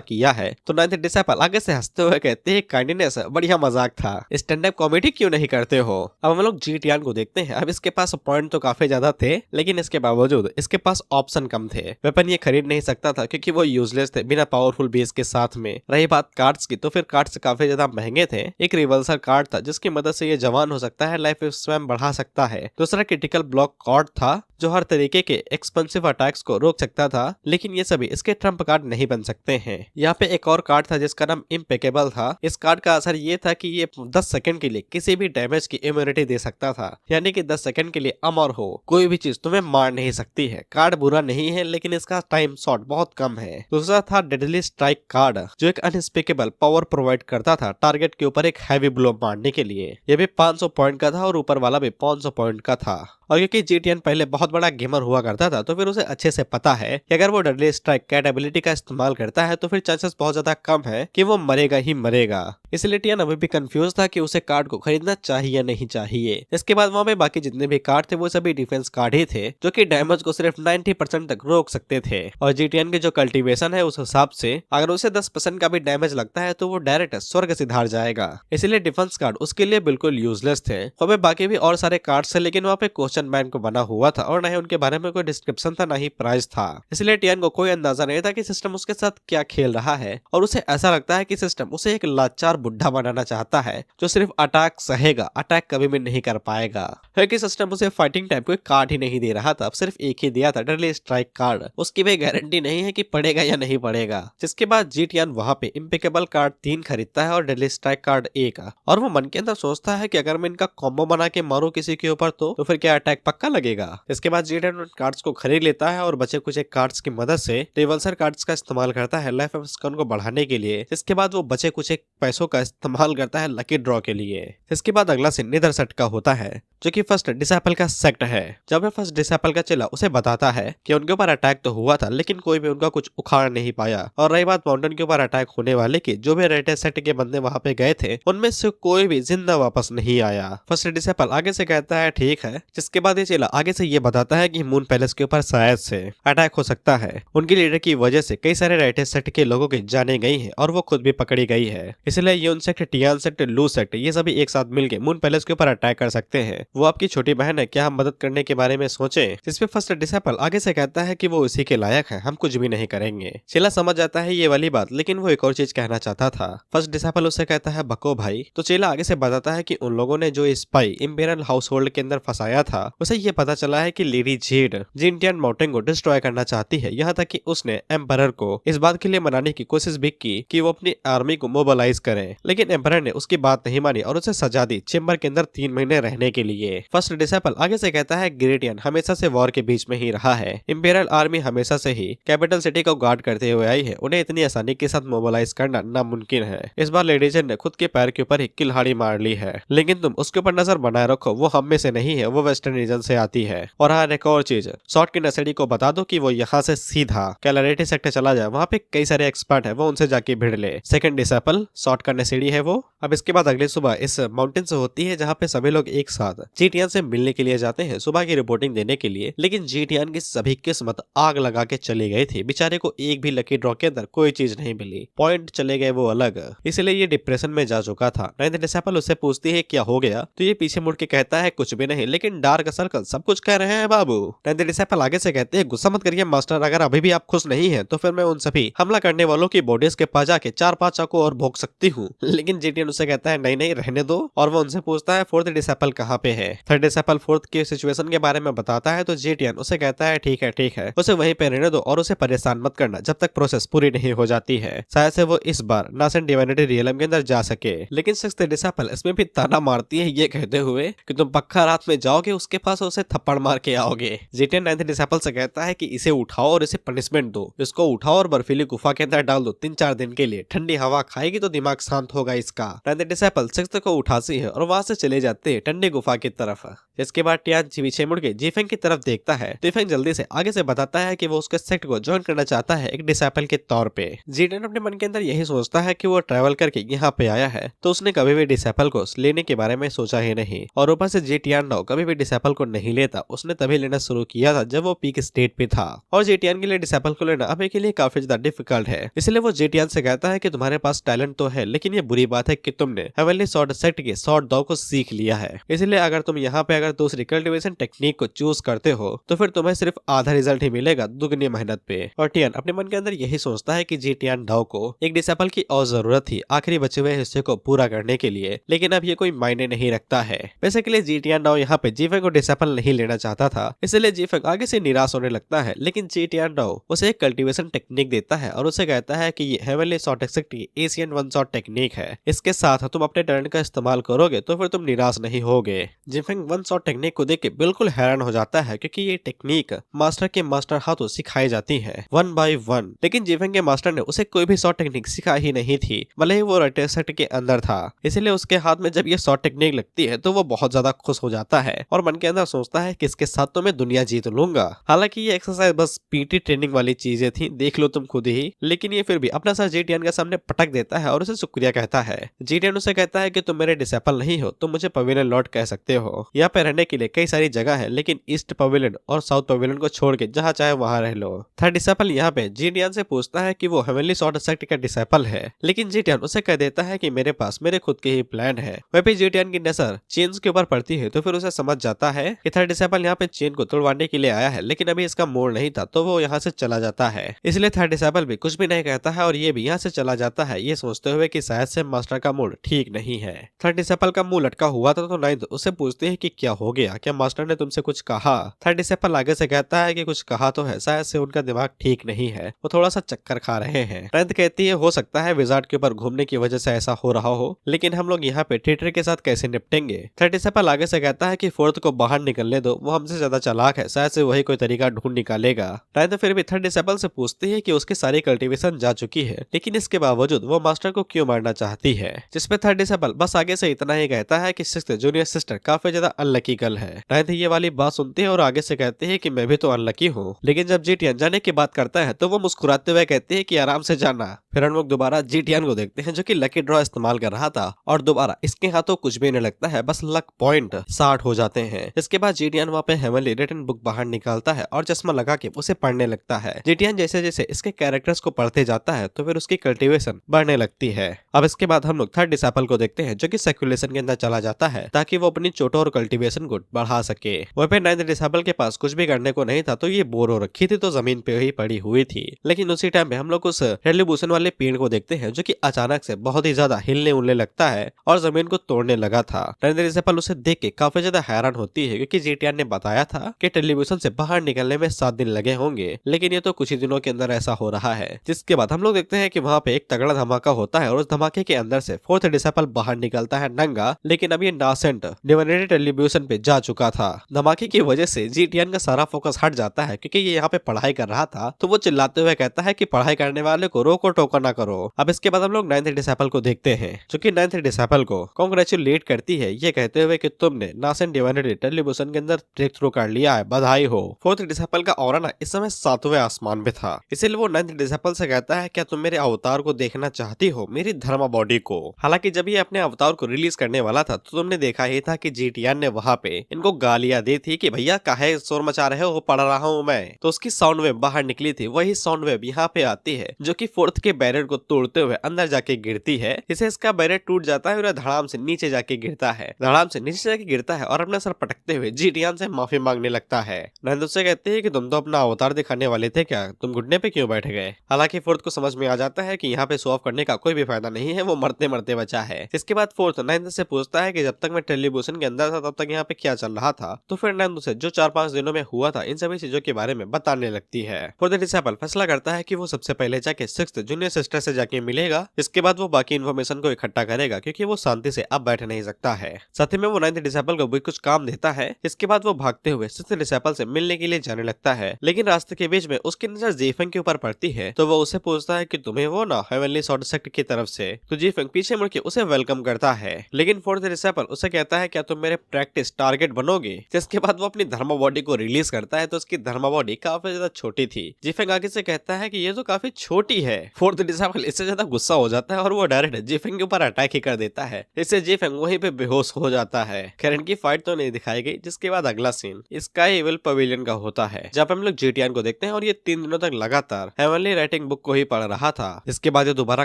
किया है। तो नाइन्थ डिसेबल आगे से हंसते हुए कहते हैं काइंडनेस बढ़िया मजाक था, स्टैंड अप कॉमेडी क्यों नहीं करते हो? अब हम लोग जेटियन को देखते हैं। अब इसके पास पॉइंट तो काफी ज्यादा थे, लेकिन इसके बावजूद इसके पास ऑप्शन कम थे। वेपन ये खरीद नहीं सकता था क्योंकि वो यूजलेस थे बिना पावरफुल बेस के साथ में। रही बात कार्ड्स की, तो फिर कार्ड्स काफी ज्यादा महंगे थे। एक रिवल्सर कार्ड था जिसकी मदद से ये जवान हो सकता है, लाइफ स्वयं बढ़ा सकता है। दूसरा क्रिटिकल ब्लॉक कार्ड था जो हर तरीके के एक्सपेंसिव अटैक्स को रोक सकता था, लेकिन ये सभी इसके ट्रम्प कार्ड नहीं बन सकते हैं। यहाँ पे एक और कार्ड था जिसका नाम इम्पेकेबल था। इस कार्ड का असर ये था कि ये 10 सेकंड के लिए किसी भी डैमेज की इम्यूनिटी दे सकता था, यानी कि 10 सेकंड के लिए अमर हो, कोई भी चीज तुम्हें मार नहीं सकती है। कार्ड बुरा नहीं है, लेकिन इसका टाइम शॉट बहुत कम है। दूसरा था डेडली स्ट्राइक कार्ड, जो एक अनस्पीकेबल पावर प्रोवाइड करता था टारगेट के ऊपर एक हैवी ब्लो मारने के लिए। ये भी 500 पॉइंट का था और ऊपर वाला भी 500 पॉइंट का था। और क्योंकि जेटियन पहले बहुत बड़ा गेमर हुआ करता था, तो फिर उसे अच्छे से पता है कि अगर वो डेडली स्ट्राइक कैट एबिलिटी का इस्तेमाल करता है तो फिर चांसेस बहुत ज्यादा कम है कि वो मरेगा ही मरेगा। इसलिए टियन अभी भी कंफ्यूज था कि उसे कार्ड को खरीदना चाहिए या नहीं चाहिए। इसके बाद वहाँ पे बाकी जितने भी कार्ड थे वो सभी डिफेंस कार्ड ही थे, जो कि डैमेज को सिर्फ 90% तक रोक सकते थे। और जेटियन की जो कल्टीवेशन है उस हिसाब से अगर उसे 10% का भी डैमेज लगता है तो वो डायरेक्ट स्वर्ग सिधार जाएगा। इसलिए डिफेंस कार्ड उसके लिए बिल्कुल यूजलेस थे। वहाँ पे बाकी भी और सारे कार्ड थे, लेकिन वहाँ पे क्वेश्चन मैन को बना हुआ था और न ही उनके बारे में कोई डिस्क्रिप्शन था, न ही प्राइस था। इसलिए टियन को कोई अंदाजा नहीं था कि सिस्टम उसके साथ क्या खेल रहा है, और उसे ऐसा लगता है कि सिस्टम उसे एक लाचार बुढ़ा बनाना चाहता है जो सिर्फ अटैक सहेगा, अटैक कभी भी नहीं कर पाएगा। क्योंकि सिस्टम उसे फाइटिंग टाइप कोई कार्ड ही नहीं दे रहा था, सिर्फ एक ही दिया था, डेडली स्ट्राइक कार्ड। उसकी भी गारंटी नहीं है कि पड़ेगा या नहीं पड़ेगा। जिसके बाद जेटियन वहाँ पे इम्पेकेबल कार्ड 3 खरीदता है और डेडली स्ट्राइक कार्ड 1, और वो मन के अंदर सोचता है कि अगर मैं इनका कॉम्बो बना के मारूं किसी के ऊपर तो फिर क्या अटैक पक्का लगेगा। इसके बाद जेटियन उन कार्ड्स को खरीद लेता है और बचे कुछ एक कार्ड्स की मदद से रिवल्सर कार्ड्स का इस्तेमाल करता है लाइफ ऑफ स्कन को बढ़ाने के लिए। इसके बाद वो बचे कुछ एक पैसों का इस्तेमाल करता है लकी ड्रॉ के लिए। इसके बाद अगला सीन निदर सेट का होता है, जो कि फर्स्ट डिसेपल का सेक्ट है। जब फर्स्ट डिसेपल का चेला उसे बताता है कि उनके ऊपर अटैक तो हुआ था, लेकिन कोई भी उनका कुछ उखाड़ नहीं पाया। और रही बात माउंटेन के ऊपर अटैक होने वाले की, जो भी रेड सेक्ट के बंदे वहाँ पे गए थे उनमें से कोई भी जिंदा वापस नहीं आया। फर्स्ट डिसेपल आगे से कहता है ठीक है। जिसके बाद ये चेला आगे से ये बताता है कि मून पैलेस के ऊपर शायद से अटैक हो सकता है। उनके लीडर की वजह से कई सारे रेड सेक्ट के लोगों की जाने गई है और वो खुद भी पकड़ी गई है। इसलिए यून सेक्ट, टियान सेक्ट, लू सेक्ट ये सभी एक साथ मिलकर मून पैलेस के ऊपर अटैक कर सकते हैं। वो आपकी छोटी बहन है, क्या हम मदद करने के बारे में सोचे? जिसपे फर्स्ट डिसेपल आगे से कहता है कि वो उसी के लायक है, हम कुछ भी नहीं करेंगे। चेला समझ जाता है ये वाली बात, लेकिन वो एक और चीज कहना चाहता था। फर्स्ट डिसेपल उससे कहता है बको भाई। तो चेला आगे से बताता है कि उन लोगों ने जो स्पाई इंपीरियल हाउस होल्ड के अंदर फंसाया था, उसे ये पता चला है कि लेडी जेड जिनटियन माउंटेन को डिस्ट्रॉय करना चाहती है। यहाँ तक कि उसने एम्परर को इस बात के लिए मनाने की कोशिश भी की कि वो अपनी आर्मी को मोबिलाइज करे, लेकिन एम्परर ने उसकी बात नहीं मानी और उसे सजा दी चेम्बर के अंदर 3 महीने रहने के लिए। फर्स्ट डिसेपल आगे से कहता है ग्रेडियन हमेशा से वॉर के बीच में ही रहा है। इंपीरियल आर्मी हमेशा से ही कैपिटल सिटी को गार्ड करते हुए आई है, उन्हें इतनी आसानी के साथ मोबिलाइज करना नामुमकिन है। इस बार लेडी जेड ने खुद के पैर के ऊपर ही किलहाड़ी मार ली है, लेकिन तुम उसके ऊपर नजर बनाए रखो, वो हम में से नहीं है, वो वेस्टर्न रीजन से आती है। और हाँ एक और चीज, शॉर्ट की नसेड़ी को बता दो कि वो यहाँ से सीधा कैलरेटी सेक्टर चला जाए, वहाँ पे कई सारे एक्सपर्ट है, वो उनसे जाके भिड़ ले। सेकंड डिसेपल शॉर्ट का नसेड़ी है वो। अब इसके बाद अगली सुबह इस माउंटेन से होती है जहाँ पे सभी लोग एक साथ जीटीएन से मिलने के लिए जाते हैं सुबह की रिपोर्टिंग देने के लिए, लेकिन जीटीएन की सभी किस्मत आग लगा के चली गई थी। बेचारे को एक भी लकी ड्रॉ के अंदर कोई चीज नहीं मिली, पॉइंट चले गए वो अलग, इसलिए ये डिप्रेशन में जा चुका था। नाइन्थ डिसेबल उससे पूछती है क्या हो गया, तो ये पीछे मुड़ के कहता है कुछ भी नहीं, लेकिन डार्क सर्कल सब कुछ कह रहे हैं बाबू। नाइन्थ डिसेबल आगे से कहते हैं गुस्सा मत करिए मास्टर, अगर अभी भी आप खुश नहीं है तो फिर मैं उन सभी हमला करने वालों की बॉडीज के पास जाके 4-5 चाकू और भोग सकती हूँ। लेकिन जीटीएन उससे कहता है नहीं नहीं रहने दो, और वो उनसे पूछता है फोर्थ डिसेबल कहाँ पे है। थर्ड डिसेबल फोर्थ के सिचुएशन के बारे में बताता है तो जीटीएन उसे कहता है ठीक है उसे वहीं पे रहने दो और उसे परेशान मत करना जब तक प्रोसेस पूरी नहीं हो जाती है। शायद से वो इस बार नासेंट डिवाइनिटी रियलम के अंदर जा सके। लेकिन सिक्स्थ डिसेबल इसमें भी ताना मारती है ये कहते हुए कि तुम पक्का रात में जाओगे उसके पास और उसे थप्पड़ मार के आओगे। जीटीएन नाइन्थ डिसेबल से कहता है कि इसे उठाओ और इसे पनिशमेंट दो, इसको उठाओ और बर्फीली गुफा के अंदर डाल दो 3-4 दिन के लिए, ठंडी हवा खाएगी तो दिमाग शांत होगा इसका। नाइन्थ डिसेबल सिक्स्थ को उठाती है और वहां से चले जाते हैं ठंडी गुफा की तरफ। इसके बाद टियान पीछे मुड़ के जीफेंग की तरफ देखता है। जीफेंग जल्दी से आगे से बताता है कि वो उसके सेक्ट को ज्वाइन करना चाहता है एक डिसेबल के तौर पे। जीटेन अपने मन के अंदर यही सोचता है कि वो ट्रैवल करके यहाँ पे आया है तो उसने कभी भी डिसेबल को लेने के बारे में सोचा ही नहीं, और ऊपर से जीटीआन नाउ कभी भी डिसेबल को नहीं लेता, उसने तभी लेना शुरू किया था जब वो पीक स्टेट पे था। और जीटीआन के लिए डिसेबल को लेना अभी के लिए काफी ज्यादा डिफिकल्ट है, इसलिए वो जीटीआन से कहता है कि तुम्हारे पास टैलेंट तो है, लेकिन ये बुरी बात है कि तुमने हेवनली स्वॉर्ड सेक्ट के स्वॉर्ड दाव को सीख लिया है, इसलिए अगर तुम यहाँ पे अगर दूसरी कल्टिवेशन टेक्निक को चूज करते हो तो फिर तुम्हें सिर्फ आधा रिजल्ट ही मिलेगा दुगनी मेहनत पे। और टियान अपने मन के अंदर यही सोचता है कि जीटीआन डाउ को एक डिसेबल की और जरूरत थी आखिरी बचे हुए हिस्से को पूरा करने के लिए, लेकिन अब ये कोई मायने नहीं रखता है। बेसिकली जीटीआन डाउ यहाँ पे जीफेंग को डिसेबल नहीं लेना चाहता था, इसलिए जीफेंग आगे से निराश होने लगता है। लेकिन जीटीआन डाउ उसे एक कल्टिवेशन टेक्निक देता है और उसे कहता है कि ये हेवनली स्वॉर्ड सेक्ट की एशियन वन शॉट टेक्निक है, इसके साथ तुम अपने टैलेंट का इस्तेमाल करोगे तो फिर तुम निराश नहीं होगे। जीफेंग वन शॉट टेक्निक को देख के बिल्कुल हैरान हो जाता है क्योंकि ये टेक्निक मास्टर के मास्टर हाथों सिखाई जाती है 1 by 1, लेकिन जीफेंग के मास्टर ने उसे कोई भी शॉर्ट टेक्निक सिखाई ही नहीं थी, भले ही वो रटे सेट के अंदर था। इसलिए उसके हाथ में जब ये शॉर्ट टेक्निक लगती है तो वो बहुत ज्यादा खुश हो जाता है और मन के अंदर सोचता है कि इसके साथ तो मैं दुनिया जीत लूंगा। हालांकि ये एक्सरसाइज बस पीटी ट्रेनिंग वाली चीजें थी, देख लो तुम खुद ही, लेकिन ये फिर भी अपना सर जीटीएन के सामने पटक देता है और उसे शुक्रिया कहता है। जीटीएन उसे कहता है कि तुम मेरे डिसेबल नहीं हो, तुम मुझे पवेलियन लॉर्ड कह सकते हो। यहाँ पे रहने के लिए कई सारी जगह है, लेकिन ईस्ट पवेलियन और साउथ पवेलियन को छोड़ के जहाँ चाहे वहाँ रह लो। थर्ड डिसेबल यहाँ पे जीटीएन से पूछता है कि वो हेवनली स्वॉर्ड सेक्ट का डिसेबल है, लेकिन जीटीएन उसे कह देता है कि मेरे पास मेरे खुद के ही प्लान है। वहीं पे जीटीएन की नजर चेन्स के ऊपर पड़ती है तो फिर उसे समझ जाता है कि थर्ड डिसेबल यहाँ पे चेन को तोड़वाने के लिए आया है, लेकिन अभी इसका मोड़ नहीं था तो वो यहाँ से चला जाता है। इसलिए थर्ड डिसेबल भी कुछ भी नहीं कहता है और ये भी यहाँ से चला जाता है, ये सोचते हुए कि शायद से मास्टर का मूड ठीक नहीं है। थर्ड डिसेबल का मुंह लटका हुआ था तो नाइन्थ उससे पूछते हैं कि क्या हो गया, क्या मास्टर ने तुमसे कुछ कहा। थर्ड डिसेबल आगे से कहता है कि कुछ कहा तो है, शायद से उनका दिमाग ठीक नहीं है, वो थोड़ा सा चक्कर खा रहे हैं। नाइन्थ कहती है हो सकता है विजार्ड के ऊपर घूमने की वजह से ऐसा हो रहा हो, लेकिन हम लोग यहाँ पे थिएटर के साथ कैसे निपटेंगे। थर्ड डिसेबल आगे से कहता है कि फोर्थ को बाहर निकलने दो, वो हमसे ज्यादा चालाक है, शायद से वही कोई तरीका ढूंढ निकालेगा। नाइन्थ फिर भी थर्ड डिसेबल से पूछती है कि उसकी सारी कल्टीवेशन जा चुकी है, लेकिन इसके बावजूद वो मास्टर को क्यों मारना चाहती है, जिसपे थर्ड डिसेबल बस आगे से इतना ही कहता है कि सिक्स्थ जूनियर सिस्टर काफी ज्यादा अनलकी गर्ल है। नाइन्थ ये वाली बात सुनते हैं और आगे से कहते हैं कि मैं भी तो अनलकी हूँ, लेकिन जब जीटीएन जाने की बात करता है तो वो मुस्कुराते हुए कहते हैं कि आराम से जाना। फिर हम लोग दोबारा जीटीएन को देखते हैं जो कि लकी ड्रॉ इस्तेमाल कर रहा था और दोबारा इसके हाथों कुछ भी नहीं लगता है, बस लक पॉइंट 60 हो जाते हैं। इसके बाद जीटीएन वहाँ पे हेवनली रिटन बुक बाहर निकालता है और चश्मा लगा के उसे पढ़ने लगता है। जीटीएन जैसे जैसे इसके कैरेक्टर्स को पढ़ते जाता है तो फिर उसकी कल्टीवेशन बढ़ने लगती है। अब इसके बाद हम लोग थर्ड डिसेबल को देखते हैं जो कि सर्कुलेशन के अंदर चला जाता है ताकि वो अपनी चोटों और कल्टीवेशन को बढ़ा सके। वहीं पे नाइन्थ डिसेबल के पास कुछ भी करने को नहीं था तो ये बोर हो रखी थी तो जमीन पे ही पड़ी हुई थी, लेकिन उसी टाइम पे हम लोग उस रेलिब्यूशन वाले पेड़ को देखते हैं जो कि अचानक से बहुत ही ज्यादा हिलने उलने लगता है और जमीन को तोड़ने लगा था। नाइन्थ डिसेबल उसे देख के काफी ज्यादा हैरान होती है क्योंकि जीटीएन ने बताया था कि टेलीविजन से बाहर निकलने में 7 दिन लगे होंगे, लेकिन ये तो कुछ ही दिनों के अंदर ऐसा हो रहा है। जिसके बाद हम लोग देखते हैं कि वहाँ पे एक तगड़ा धमाका होता है और उस धमाके के अंदर से फोर्थ डिसेबल बाहर निकलता है नंगा, लेकिन अब ये नासेंट डिविनिटी टेलीविजन पे जा चुका था। धमाके की वजह से जीटीएन का सारा फोकस हट जाता है क्योंकि ये यहाँ पे पढ़ाई कर रहा था, तो वो चिल्लाते हुए कहता है कि पढ़ाई करने वाले को रोको टोको ना करो। अब इसके बाद हम लोग नाइन्थ डिसेबल को देखते हैं जो कि नाइन्थ डिसेबल को कांग्रेचुलेट करती है ये कहते हुए कि तुमने नासेंट डिविनिटी टेलीविजन के अंदर ब्रेक थ्रू कर लिया है, बधाई हो। फोर्थ डिसेबल का ऑरा ना इस समय 7वें आसमान पे था, इसीलिए वो नाइन्थ डिसेबल से कहता है क्या तुम मेरे अवतार को देखना चाहती हो, मेरी धर्म धर्मा बॉडी को। हालांकि जब ये अपने अवतार को रिलीज करने वाला था तो तुमने देखा ही था कि जीटीएन ने वहां पे इनको गालियां दी थी कि भैया काहे शोर मचा रहे हो, पढ़ रहा हूँ मैं। तो उसकी साउंड वेव बाहर निकली थी, वही साउंड वेव यहाँ पे आती है जो कि फोर्थ के बैरियर को तोड़ते हुए अंदर जाके गिरती है। इसे इसका बैरियर टूट जाता है और धड़ाम से नीचे जाके गिरता है, धड़ाम से नीचे जाके गिरता है और अपना सर पटकते हुए जीटीएन से माफी मांगने लगता है। नंद उससे कहते हैं कि तुम तो अपना अवतार दिखाने वाले थे, क्या तुम घुटने पे क्यों बैठ गए। हालांकि फोर्थ को समझ में आ जाता है कि यहाँ पे शो ऑफ करने का कोई भी फायदा नहीं है, वो मरते मरते बचा है। इसके बाद फोर्थ नंद से पूछता है कि जब तक मैं टेलीविजन के अंदर था तब तक यहाँ पे क्या चल रहा था। तो फिर नंद उसे जो 4-5 दिनों में हुआ था इन सभी चीजों के बारे में बताने लगती है। फोर्थ डिसाइपल फैसला करता है कि वो सबसे पहले जाके सिक्स्थ जूनियर सिस्टर से जाके मिलेगा, इसके बाद वो बाकी इन्फॉर्मेशन को इकट्ठा करेगा क्योंकि वो शांति से अब बैठ नहीं सकता है। साथ ही में वो नाइन्थ डिसाइपल को भी कुछ काम देता है। इसके बाद वो भागते हुए सिक्स्थ डिसाइपल से मिलने के लिए जाने लगता है, लेकिन रास्ते के बीच में उसकी नजर जीफेंग के ऊपर पड़ती है। तो वो उसे पूछता है कि तुम्हें वो ना हेवनली सॉर्ड सेक्ट की तरफ से। तो जीफेंग पीछे मुड़ के उसे वेलकम करता है, लेकिन फोर्थ डिसाइपल उसे कहता है क्या तुम मेरे प्रैक्टिस टारगेट बनोगे। जिसके बाद वो अपनी धर्मा बॉडी को रिलीज करता है तो उसकी धर्मा बॉडी काफी ज्यादा छोटी थी। जीफेंग आगे से कहता है कि ये तो काफी छोटी है। फोर्थ डिसाइपल इससे ज्यादा गुस्सा हो जाता है और वो डायरेक्ट जीफेंग के ऊपर अटैक ही कर देता है। इससे जीफेंग वहीं पे बेहोश हो जाता है। खैर की फाइट तो नहीं दिखाई गई। जिसके बाद अगला सीन स्काई एविल पवेलियन का होता है, जहाँ पे हम लोग जीटीएन को देखते हैं और ये 3 दिनों तक लगातार हेवनली राइटिंग बुक को ही पढ़ रहा था। इसके बाद ये दोबारा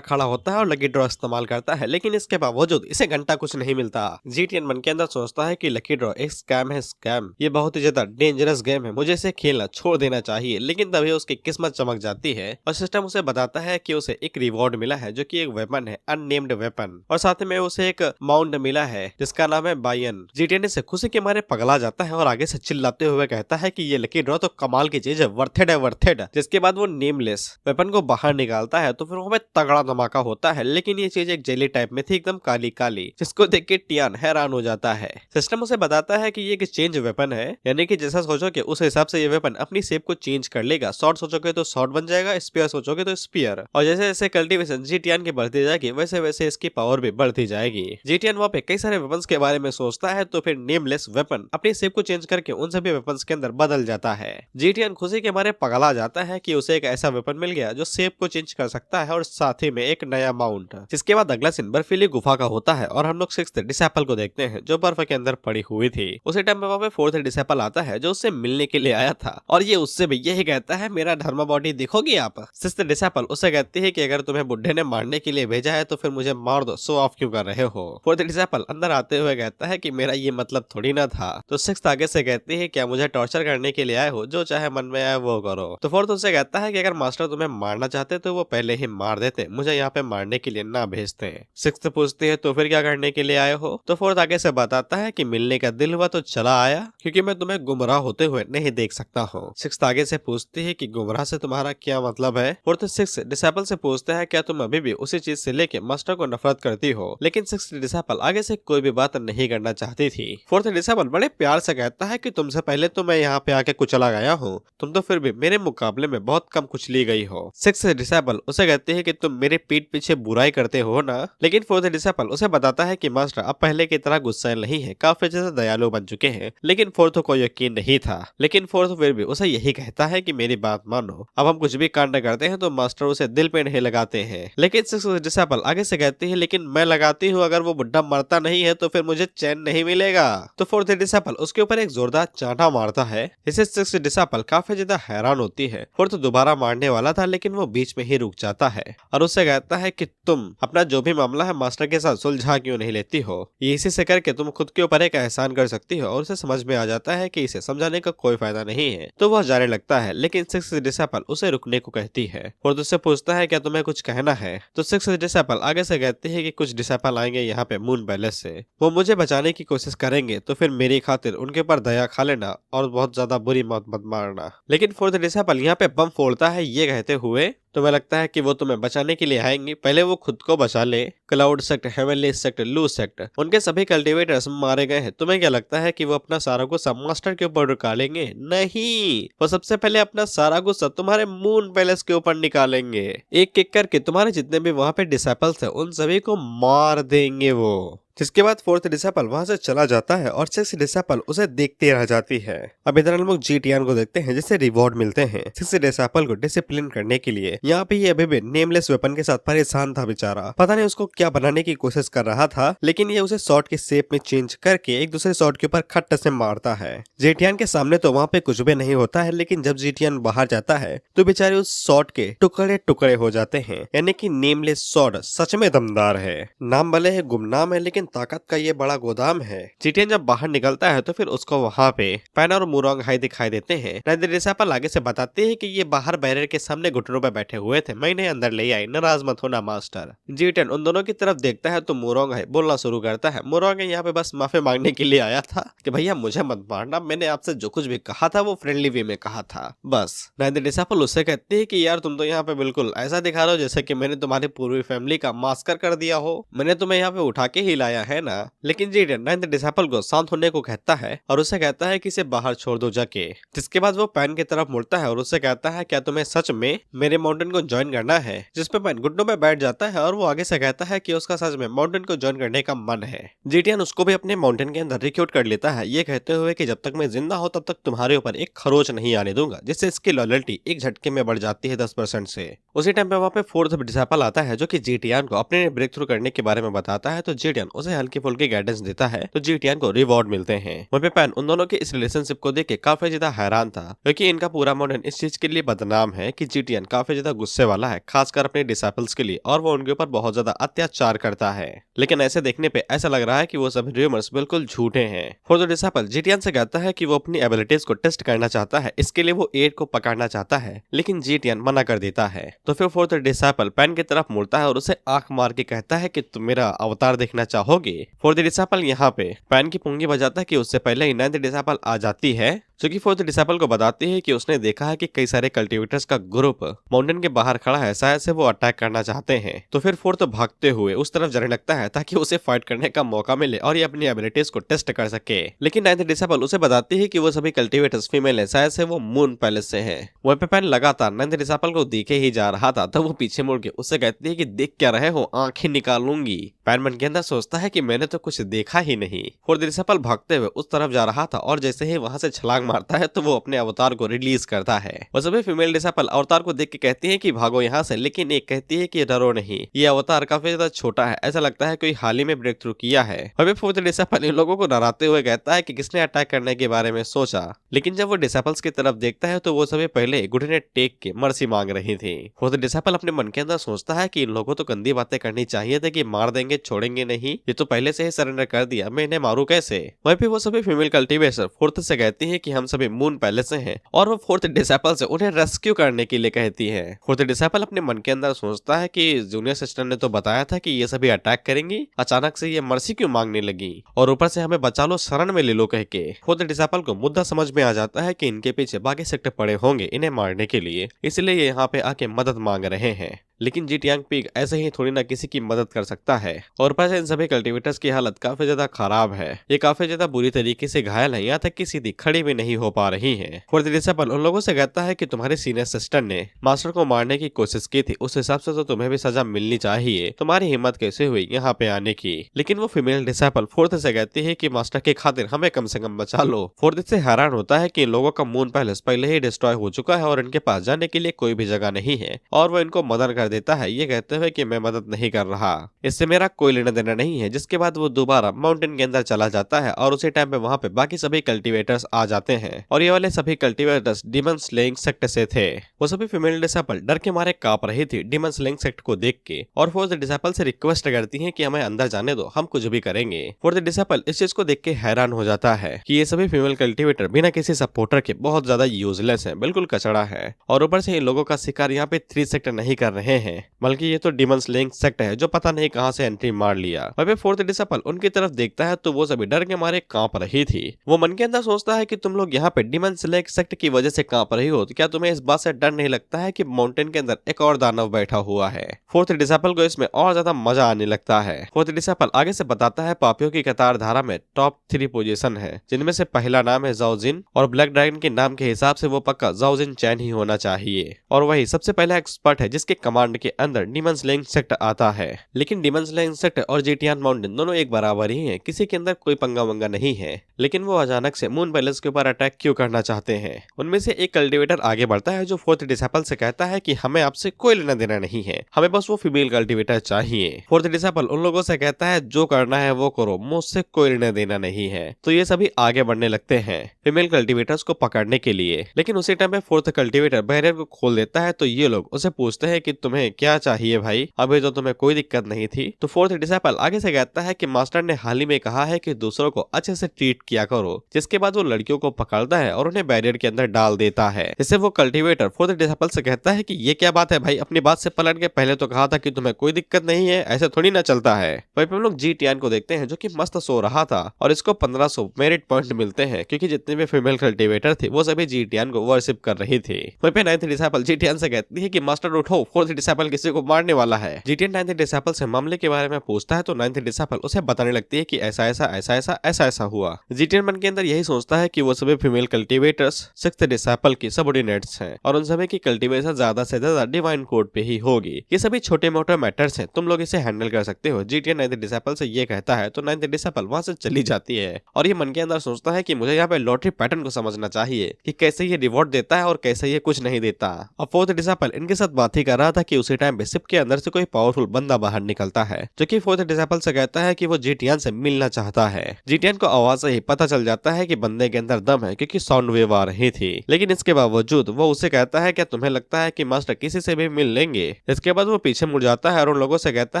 खड़ा होता है और लकी ड्रॉ इस्तेमाल करता है, लेकिन इसके बावजूद इसे घंटा कुछ नहीं मिलता। जीटीएन मन के अंदर सोचता है कि लकी ड्रॉ एक स्कैम है, स्कैम ये बहुत ही ज्यादा डेंजरस गेम है, मुझे इसे खेलना छोड़ देना चाहिए। लेकिन तभी उसकी किस्मत चमक जाती है और सिस्टम उसे बताता है कि उसे एक रिवॉर्ड मिला है जो कि एक वेपन है, अननेम्ड वेपन, और साथ में उसे एक माउंट मिला है जिसका नाम है बायन। जीटीएन से खुशी के मारे पगला जाता है और आगे से चिल्लाते हुए कहता है कि ये लकी ड्रॉ तो कमाल की चीज है, वर्थेड है, वर्थेड। जिसके बाद वो नेमलेस वेपन को बाहर निकालता है तो फिर वहाँ पे तगड़ा धमाका होता है, लेकिन ये चीज एक जेली टाइप में थी, एकदम काली काली, जिसको देख के टियान हैरान हो जाता है। सिस्टम उसे बताता है कि ये एक चेंज वेपन है, यानी कि जैसा सोचोगे उस हिसाब से ये वेपन अपनी शेप को चेंज कर लेगा। शॉर्ट सोचोगे तो शॉर्ट बन जाएगा, स्पीयर सोचोगे तो स्पीयर, और जैसे जैसे कल्टीवेशन जीटीएन की बढ़ती जाएगी वैसे वैसे इसकी पावर भी बढ़ती जाएगी। जीटीएन वहाँ पे कई सारे वेपन्स के बारे में सोचता है तो फिर नेमलेस वेपन अपनी शेप को चेंज करके उन सभी वेपन्स के अंदर बदल जाता है। जीटीएन खुशी के मारे पगला जाता है कि उसे एक ऐसा वेपन मिल गया जो शेप को चेंज कर सकता है और साथ ही में एक नया माउंट। जिसके बाद अगला सीन बर्फीली गुफा का होता है और हम लोग सिक्स्थ डिसाइपल को देखते हैं जो बर्फ के अंदर पड़ी हुई थी। उसी टाइम पे वहाँ पे फोर्थ डिसाइपल आता है जो उससे मिलने के लिए आया था और ये उससे भी यही कहता है मेरा धर्मा बॉडी देखोगे आप। सिक्स्थ डिसाइपल उससे कहती है कि अगर तुम्हें बुढ़े ने मारने के लिए भेजा है तो फिर मुझे मार दो, शो ऑफ क्यों कर रहे हो। फोर्थ डिसाइपल अंदर आते हुए कहता है कि मेरा ये मतलब थोड़ी ना था। तो सिक्स्थ आगे से कहती है क्या मुझे टॉर्चर करने के लिए आए हो, जो चाहे मन में आए वो करो। तो फोर्थ उससे कहता है कि अगर मास्टर तुम्हें मारना चाहते तो वो पहले ही मार देते, मुझे यहाँ पे मारने के लिए ना भेजते। सिक्स्थ पूछती है तो फिर क्या करने के लिए आए हो। तो फोर्थ आगे से बताता है कि मिलने का दिल हुआ तो चला आया, क्योंकि मैं तुम्हें गुमराह होते हुए नहीं देख सकता हूँ। सिक्स्थ आगे से पूछती है कि गुमराह से तुम्हारा क्या मतलब है। फोर्थ सिक्स्थ डिसाइपल से पूछता है क्या तुम अभी भी उसी चीज से लेके मास्टर को नफरत करती हो। लेकिन सिक्स्थ डिसाइपल आगे से कोई भी बात नहीं करना चाहती थी। फोर्थ डिसाइपल बड़े प्यार से कहता है कि तुमसे पहले तो मैं यहाँ पे आके कुचला गया हूँ, तुम तो फिर भी मेरे मुकाबले में बहुत कम कुचली गई हो। सिक्स्थ डिसाइपल उसे कहती है कि तुम मेरे पीठ पीछे बुराई करते हो ना। लेकिन फोर्थ डिसाइपल उसे बताता है कि मास्टर अब पहले की तरह गुस्सैल नहीं है, काफी ज्यादा दयालु बन चुके हैं। लेकिन फोर्थ को यकीन नहीं था। लेकिन फोर्थ फिर भी उसे यही कहता है कि मेरी बात मानो, अब हम कुछ भी कांड करते हैं तो मास्टर उसे दिल पे नहीं लगाते हैं। लेकिन सिक्स्थ डिसाइपल आगे से कहती है लेकिन मैं लगाती हूँ, अगर वो बुढ़ा मरता नहीं है तो फिर मुझे चैन नहीं मिलेगा। तो फोर्थ डिसाइपल उसके ऊपर एक जोरदार चांटा मारता है। इसे सिक्स्थ डिसाइपल काफी ज्यादा हैरान होती है। फोर्थ दोबारा मारने वाला था लेकिन वो बीच में ही रुक जाता है और उससे कहता है कि तुम अपना जो भी मामला है मास्टर के साथ सुलझा क्यों नहीं लेती हो, ये इसी से करके तुम खुद के ऊपर एक एहसान कर सकती हो। और उसे समझ में आ जाता है कि इसे समझाने का कोई फायदा नहीं है, तो वह जाने लगता है। लेकिन सिक्स्थ डिसाइपल उसे रुकने को कहती है और उससे पूछता है क्या तुम्हें कुछ कहना है। तो सिक्स्थ डिसाइपल आगे से कहती है कि कुछ डिसाइपल आएंगे यहाँ पे मून पैलेस से, वो मुझे बचाने की कोशिश करेंगे तो फिर मेरी खातिर उनके ऊपर दया खा लेना और बहुत ज्यादा बुरी मौत मत मारना। लेकिन फोर्थ डिसाइपल यहाँ पे बम फोड़ता है ये कहते हुए तुम्हें लगता है कि वो तुम्हें बचाने के लिए आएंगे, पहले वो खुद को बचा ले। क्लाउड सेक्ट, हेवनली सेक्ट, लू सेक्ट, उनके सभी कल्टीवेटर्स मारे गए हैं। तुम्हें क्या लगता है कि वो अपना सारा गुस्सा मास्टर के ऊपर निकालेंगे? नहीं, वो सबसे पहले अपना सारा गुस्सा तुम्हारे मून पैलेस के ऊपर निकालेंगे। एक एक करके तुम्हारे जितने भी वहाँ पे डिसाइपल्स हैं उन सभी को मार देंगे वो। जिसके बाद फोर्थ डिसेपल वहां से चला जाता है और सिक्स डिसेपल उसे देखते रह जाती है। अब इधर हम लोग जीटीएन को देखते हैं जिससे रिवॉर्ड मिलते हैं सिक्स डिसेपल को डिसिप्लिन करने के लिए। यहाँ पे ये अभी भी नेमलेस वेपन के साथ परेशान था बेचारा, पता नहीं उसको क्या बनाने की कोशिश कर रहा था, लेकिन ये उसे शॉट के शेप में चेंज करके एक दूसरे शॉट के ऊपर खट्ट से मारता है। जीटीएन के सामने तो वहाँ पे कुछ भी नहीं होता है, लेकिन जब जीटीएन बाहर जाता है तो बेचारे उस शॉट के टुकड़े टुकड़े हो जाते हैं। यानी कि नेमलेस शॉट सच में दमदार है। नाम भले है गुमनाम है, लेकिन ताकत का ये बड़ा गोदाम है। जीटीएन जब बाहर निकलता है तो फिर उसको वहाँ पे पैन और मुरोंग हाई दिखाई देते हैं। नाइन्थ डिसेपल आगे से बताते हैं कि ये बाहर बैरियर के सामने घुटनों पे बैठे हुए थे, मैं इन्हें अंदर ले आई, नाराज मत होना मास्टर। जीटीएन उन दोनों की तरफ देखता है तो मुरोंग हाई बोलना शुरू करता है। मुरोंग यहाँ पे बस माफी मांगने के लिए आया था कि भैया मुझे मत मारना, मैंने आपसे जो कुछ भी कहा था वो फ्रेंडली वे में कहा था बस। नाइन्थ डिसेपल उससे कहते हैं कि यार तुम तो यहाँ पे बिल्कुल ऐसा दिखा रहे हो जैसे कि मैंने तुम्हारी पूरी फैमिली का मास्कर कर दिया हो, मैंने तुम्हें यहाँ पे उठा के ही लाया है ना। लेकिन जीटीएन नाइन्थ डिसेपल को शांत होने को कहता है और उसे कहता है कि इसे बाहर छोड़ दो जाके। जिसके बाद वो पैन की तरफ मुड़ता है और उससे कहता है क्या तुम्हें सच में मेरे माउंटेन को ज्वाइन करना है। जिसपे पैन घुटनों पे बैठ जाता है और वो आगे से कहता है कि उसका सच में माउंटेन को ज्वाइन करने का मन है। जीटीएन उसको भी अपने माउंटेन के अंदर रिक्रूट कर लेता है, ये कहते हुए कि जब तक मैं जिंदा हूं तब तक तुम्हारे ऊपर एक खरोच नहीं आने दूंगा, जिससे इसकी लॉयल्टी एक झटके में बढ़ जाती है 10% से। उसी टाइम पे वहाँ पे फोर्थ डिसेपल आता है जो कि जीटीएन को अपने ब्रेक थ्रू करने के बारे में बताता है, तो जीटीएन उसे हल्की फुल्की गाइडेंस देता है, तो जीटीएन को रिवॉर्ड मिलते हैं। वहाँ पे पैन उन दोनों के इस रिलेशनशिप को देख के काफी ज्यादा हैरान था, क्योंकि इनका पूरा मॉडर्न इस चीज के लिए बदनाम है कि जीटीएन काफी ज्यादा गुस्से वाला है, खासकर अपने डिसेपल्स के लिए, और वो उनके ऊपर बहुत ज्यादा अत्याचार करता है। लेकिन ऐसे देखने पे ऐसा लग रहा है कि वो सभी रूमर्स बिल्कुल झूठे हैं। फोर्थ डिसेपल जीटीएन से कहता है कि वो अपनी एबिलिटीज को टेस्ट करना चाहता है, इसके लिए वो एड को पकड़ना चाहता है, लेकिन जीटीएन मना कर देता है। तो फिर फोर्थ डिसेपल पैन की तरफ मुड़ता है और उसे आंख मार के कहता है कि तुम मेरा अवतार देखना चाहोगे। फोर्थ डिसेपल यहाँ पे पैन की पुंगी बजाता है कि उससे पहले ही नाइन्थ डिसेपल आ जाती है, जो कि फोर्थ डिसेपल को बताती है कि उसने देखा है कि कई सारे कल्टीवेटर्स का ग्रुप माउंटेन के बाहर खड़ा है, शायद से वो अटैक करना चाहते हैं। तो फिर फोर्थ भागते हुए उस तरफ जाने लगता है ताकि उसे फाइट करने का मौका मिले और ये अपनी एबिलिटीज को टेस्ट कर सके। लेकिन नाइन्थ डिसेपल उसे बताती है कि वो सभी कल्टीवेटर्स फीमेल है, शायद से वो मून पैलेस से है। वहीं पे पैन लगातार नाइन्थ डिसेपल को देखे ही जा रहा था, तब वो पीछे मुड़ के उससे कहती है कि देख क्या रहे हो, आंखें निकालूंगी। पैन मन के अंदर सोचता है कि मैंने तो कुछ देखा ही नहीं। फोर्थ डिसेपल भागते हुए उस तरफ जा रहा था और जैसे ही वहां से छलांग मारता है तो वो अपने अवतार को रिलीज करता है। वो सभी फीमेल डिसेपल अवतार को देख के कहती है कि भागो यहाँ से, लेकिन एक कहती है कि डरो नहीं, ये अवतार काफी ज्यादा छोटा है, ऐसा लगता है कोई हाल ही में ब्रेक थ्रू किया है। अभी फोर्थ डिसेपल इन लोगों को डराते हुए कहता है कि किसने अटैक करने के बारे में सोचा, लेकिन जब वो डिसेपल्स की तरफ देखता है तो वो सभी पहले घुटने टेक के मर्सी मांग रही थी। फोर्थ डिसेपल अपने मन के अंदर सोचता है कि इन लोगों तो गंदी बातें करनी चाहिए थे कि मार देंगे छोड़ेंगे नहीं, ये तो पहले से ही सरेंडर कर दिया, मैं इन्हें मारू कैसे। वहीं पे वो सभी फीमेल कल्टीवेटर फोर्थ से कहती है कि हम सभी मून पैलेस से हैं और वो फोर्थ डिसेपल से उन्हें रेस्क्यू करने के लिए कहती है। फोर्थ डिसेपल अपने मन के अंदर सोचता है कि जूनियर सिस्टर ने तो बताया था कि ये सभी अटैक करेंगी, अचानक से ये मर्सी क्यों मांगने लगी और ऊपर से हमें बचा लो, शरण में ले लो कह के। फोर्थ डिसेपल को मुद्दा समझ में आ जाता है कि इनके पीछे बाकी सेक्टर पड़े होंगे इन्हें मारने के लिए, इसलिए ये यहाँ पे आके मदद मांग रहे हैं। लेकिन जीटियांग पिग ऐसे ही थोड़ी ना किसी की मदद कर सकता है और ऊपर से इन सभी कल्टीवेटर्स की हालत काफी ज्यादा खराब है, ये काफी ज्यादा बुरी तरीके से घायल है, यहाँ तक कि सीधी खड़ी भी नहीं हो पा रही है। फोर्थ डिसेपल उन लोगों से कहता है कि तुम्हारे सीनियर सिस्टर ने मास्टर को मारने की कोशिश की थी, उस हिसाब से तो तुम्हें भी सजा मिलनी चाहिए, तुम्हारी हिम्मत कैसे हुई यहाँ पे आने की। लेकिन वो फीमेल डिसेपल फोर्थ से कहती है कि मास्टर के खातिर हमें कम से कम बचा लो। फोर्थ इससे हैरान होता है कि इन लोगों का मून पैलेस पहले ही डिस्ट्रॉय हो चुका है और इनके पास जाने के लिए कोई भी जगह नहीं है और वो इनको मदद कर देता है, ये कहते हुए कि मैं मदद नहीं कर रहा, इससे मेरा कोई लेना देना नहीं है। जिसके बाद वो दोबारा माउंटेन के अंदर चला जाता है और उसी टाइम पे वहाँ पे बाकी सभी कल्टीवेटर्स आ जाते हैं और ये वाले सभी कल्टीवेटर्स डीमन स्लेइंग सेक्ट से थे। वो सभी फीमेल डिसेपल डर के मारे कांप रही थी डीमन स्लेइंग सेक्ट को देख के और फोर्थ डिसेपल से रिक्वेस्ट करती है कि हमें अंदर जाने दो, हम कुछ भी करेंगे। फोर्थ डिसेपल इस चीज को देख के हैरान हो जाता है कि ये सभी फीमेल कल्टीवेटर बिना किसी सपोर्टर के बहुत ज्यादा यूजलेस है, बिल्कुल कचड़ा है और ऊपर से इन लोगों का शिकार यहाँ पे 3 सेक्टर नहीं कर रहे हैं, बल्कि ये तो डीमन स्लेइंग सेक्ट है जो पता नहीं कहां से एंट्री मार लिया। वहीं फोर्थ डिसेपल उनकी तरफ देखता है तो वो सभी डर के मारे कांप रही थी। वो मन के अंदर सोचता है कि तुम लोग यहाँ पे डीमन स्लेइंग सेक्ट की वजह से कांप रही हो, तो क्या तुम्हें इस बात से डर नहीं लगता है कि माउंटेन के अंदर एक और दानव बैठा हुआ है। फोर्थ डिसेपल को इसमें और ज्यादा मजा आने लगता है। फोर्थ डिसेपल आगे से बताता है पापियों की कतार धारा में टॉप 3 पोजीशन है, जिनमें से पहला नाम है जाओ जिन और ब्लैक ड्रैगन के नाम के हिसाब से वो पक्का जाओ जिन चैन ही होना चाहिए और वही सबसे पहला एक्सपर्ट है जिसके कमांड कमांड के अंदर डीमन स्लेइंग सेक्ट आता है। लेकिन डीमन स्लेइंग सेक्ट और जीटियान माउंटेन दोनों एक बराबर ही हैं, किसी के अंदर कोई पंगा वंगा नहीं है। लेकिन वो अचानक से मून पैलेस के ऊपर अटैक क्यों करना चाहते हैं? उनमें से एक कल्टिवेटर आगे बढ़ता है जो फोर्थ डिसेपल से कहता है कि हमें आपसे कोई लेना देना नहीं है, हमें बस वो फीमेल कल्टिवेटर चाहिए। फोर्थ डिसेपल उन लोगों से कहता है जो करना है वो करो, मुझसे कोई लेना देना नहीं है। तो ये सभी आगे बढ़ने लगते हैं फीमेल कल्टिवेटर्स को पकड़ने के लिए। लेकिन उसी टाइम पे फोर्थ कल्टिवेटर बैरियर को खोल देता है तो ये लोग उसे पूछते हैं कि तुम्हें क्या चाहिए भाई, अभी तो तुम्हें कोई दिक्कत नहीं थी। तो फोर्थ डिसेपल आगे से कहता है कि मास्टर ने हाल ही में कहा है कि दूसरों को अच्छे से ट्रीट किया करो, जिसके बाद वो लड़कियों को पकड़ता है और उन्हें बैरियर के अंदर डाल देता है। जिससे वो कल्टिवेटर फोर्थ डिसेपल से कहता है कि ये क्या बात है भाई, अपनी बात से पलट के पहले तो कहा था कि तुम्हें कोई दिक्कत नहीं है, ऐसे थोड़ी ना चलता है। वहीं पे हम लोग जीटियान को देखते हैं जो कि मस्त सो रहा था और इसको 1500 मेरिट पॉइंट मिलते हैं क्योंकि जितने भी फीमेल कल्टिवेटर थे वो सभी जीटियान को वर्शिप कर रही थी। वहीं पे नाइन्थ डिसेपल जीटियान से कहती है कि मास्टर उठो, फोर्थ डिसेपल किसी को मारने वाला है। जीटियान नाइन्थ डिसेपल से मामले के बारे में पूछता है तो नाइन्थ डिसेपल उसे बताने लगती है कि ऐसा ऐसा ऐसा ऐसा ऐसा ऐसा हुआ। जीटियान मन के अंदर यही सोचता है कि वो सभी फीमेल कल्टिवेटर्स सिक्स्थ डिसेपल की सबऑर्डिनेट्स हैं और उन सभी की कल्टिवेशन ज्यादा से ज्यादा डिवाइन कोड पे ही होगी। ये सभी छोटे मोटे मैटर्स हैं, तुम लोग इसे हैंडल कर सकते हो। जीटियान नाइन्थ डिसेपल से ये कहता है तो नाइन्थ डिसेपल वहां से चली जाती है और ये मन के अंदर सोचता है कि मुझे यहाँ पे लॉटरी पैटर्न को समझना चाहिए कि कैसे ये रिवॉर्ड देता है और कैसे ये कुछ नहीं देता। अब फोर्थ डिसेपल इनके साथ बात ही कर रहा था कि उसी टाइम पे शिप के अंदर से कोई पावरफुल बंदा बाहर निकलता है जो कि फोर्थ डिसेपल से कहता है कि वो जीटियान से मिलना चाहता है। जीटियान को आवाज से ही पता चल जाता है कि बंदे के अंदर दम है क्योंकि साउंड वेव आ रही थी। लेकिन इसके बावजूद वो उसे कहता है क्या तुम्हें लगता है कि मास्टर किसी से भी मिल लेंगे? इसके बाद वो पीछे मुड़ जाता है और उन लोगों से कहता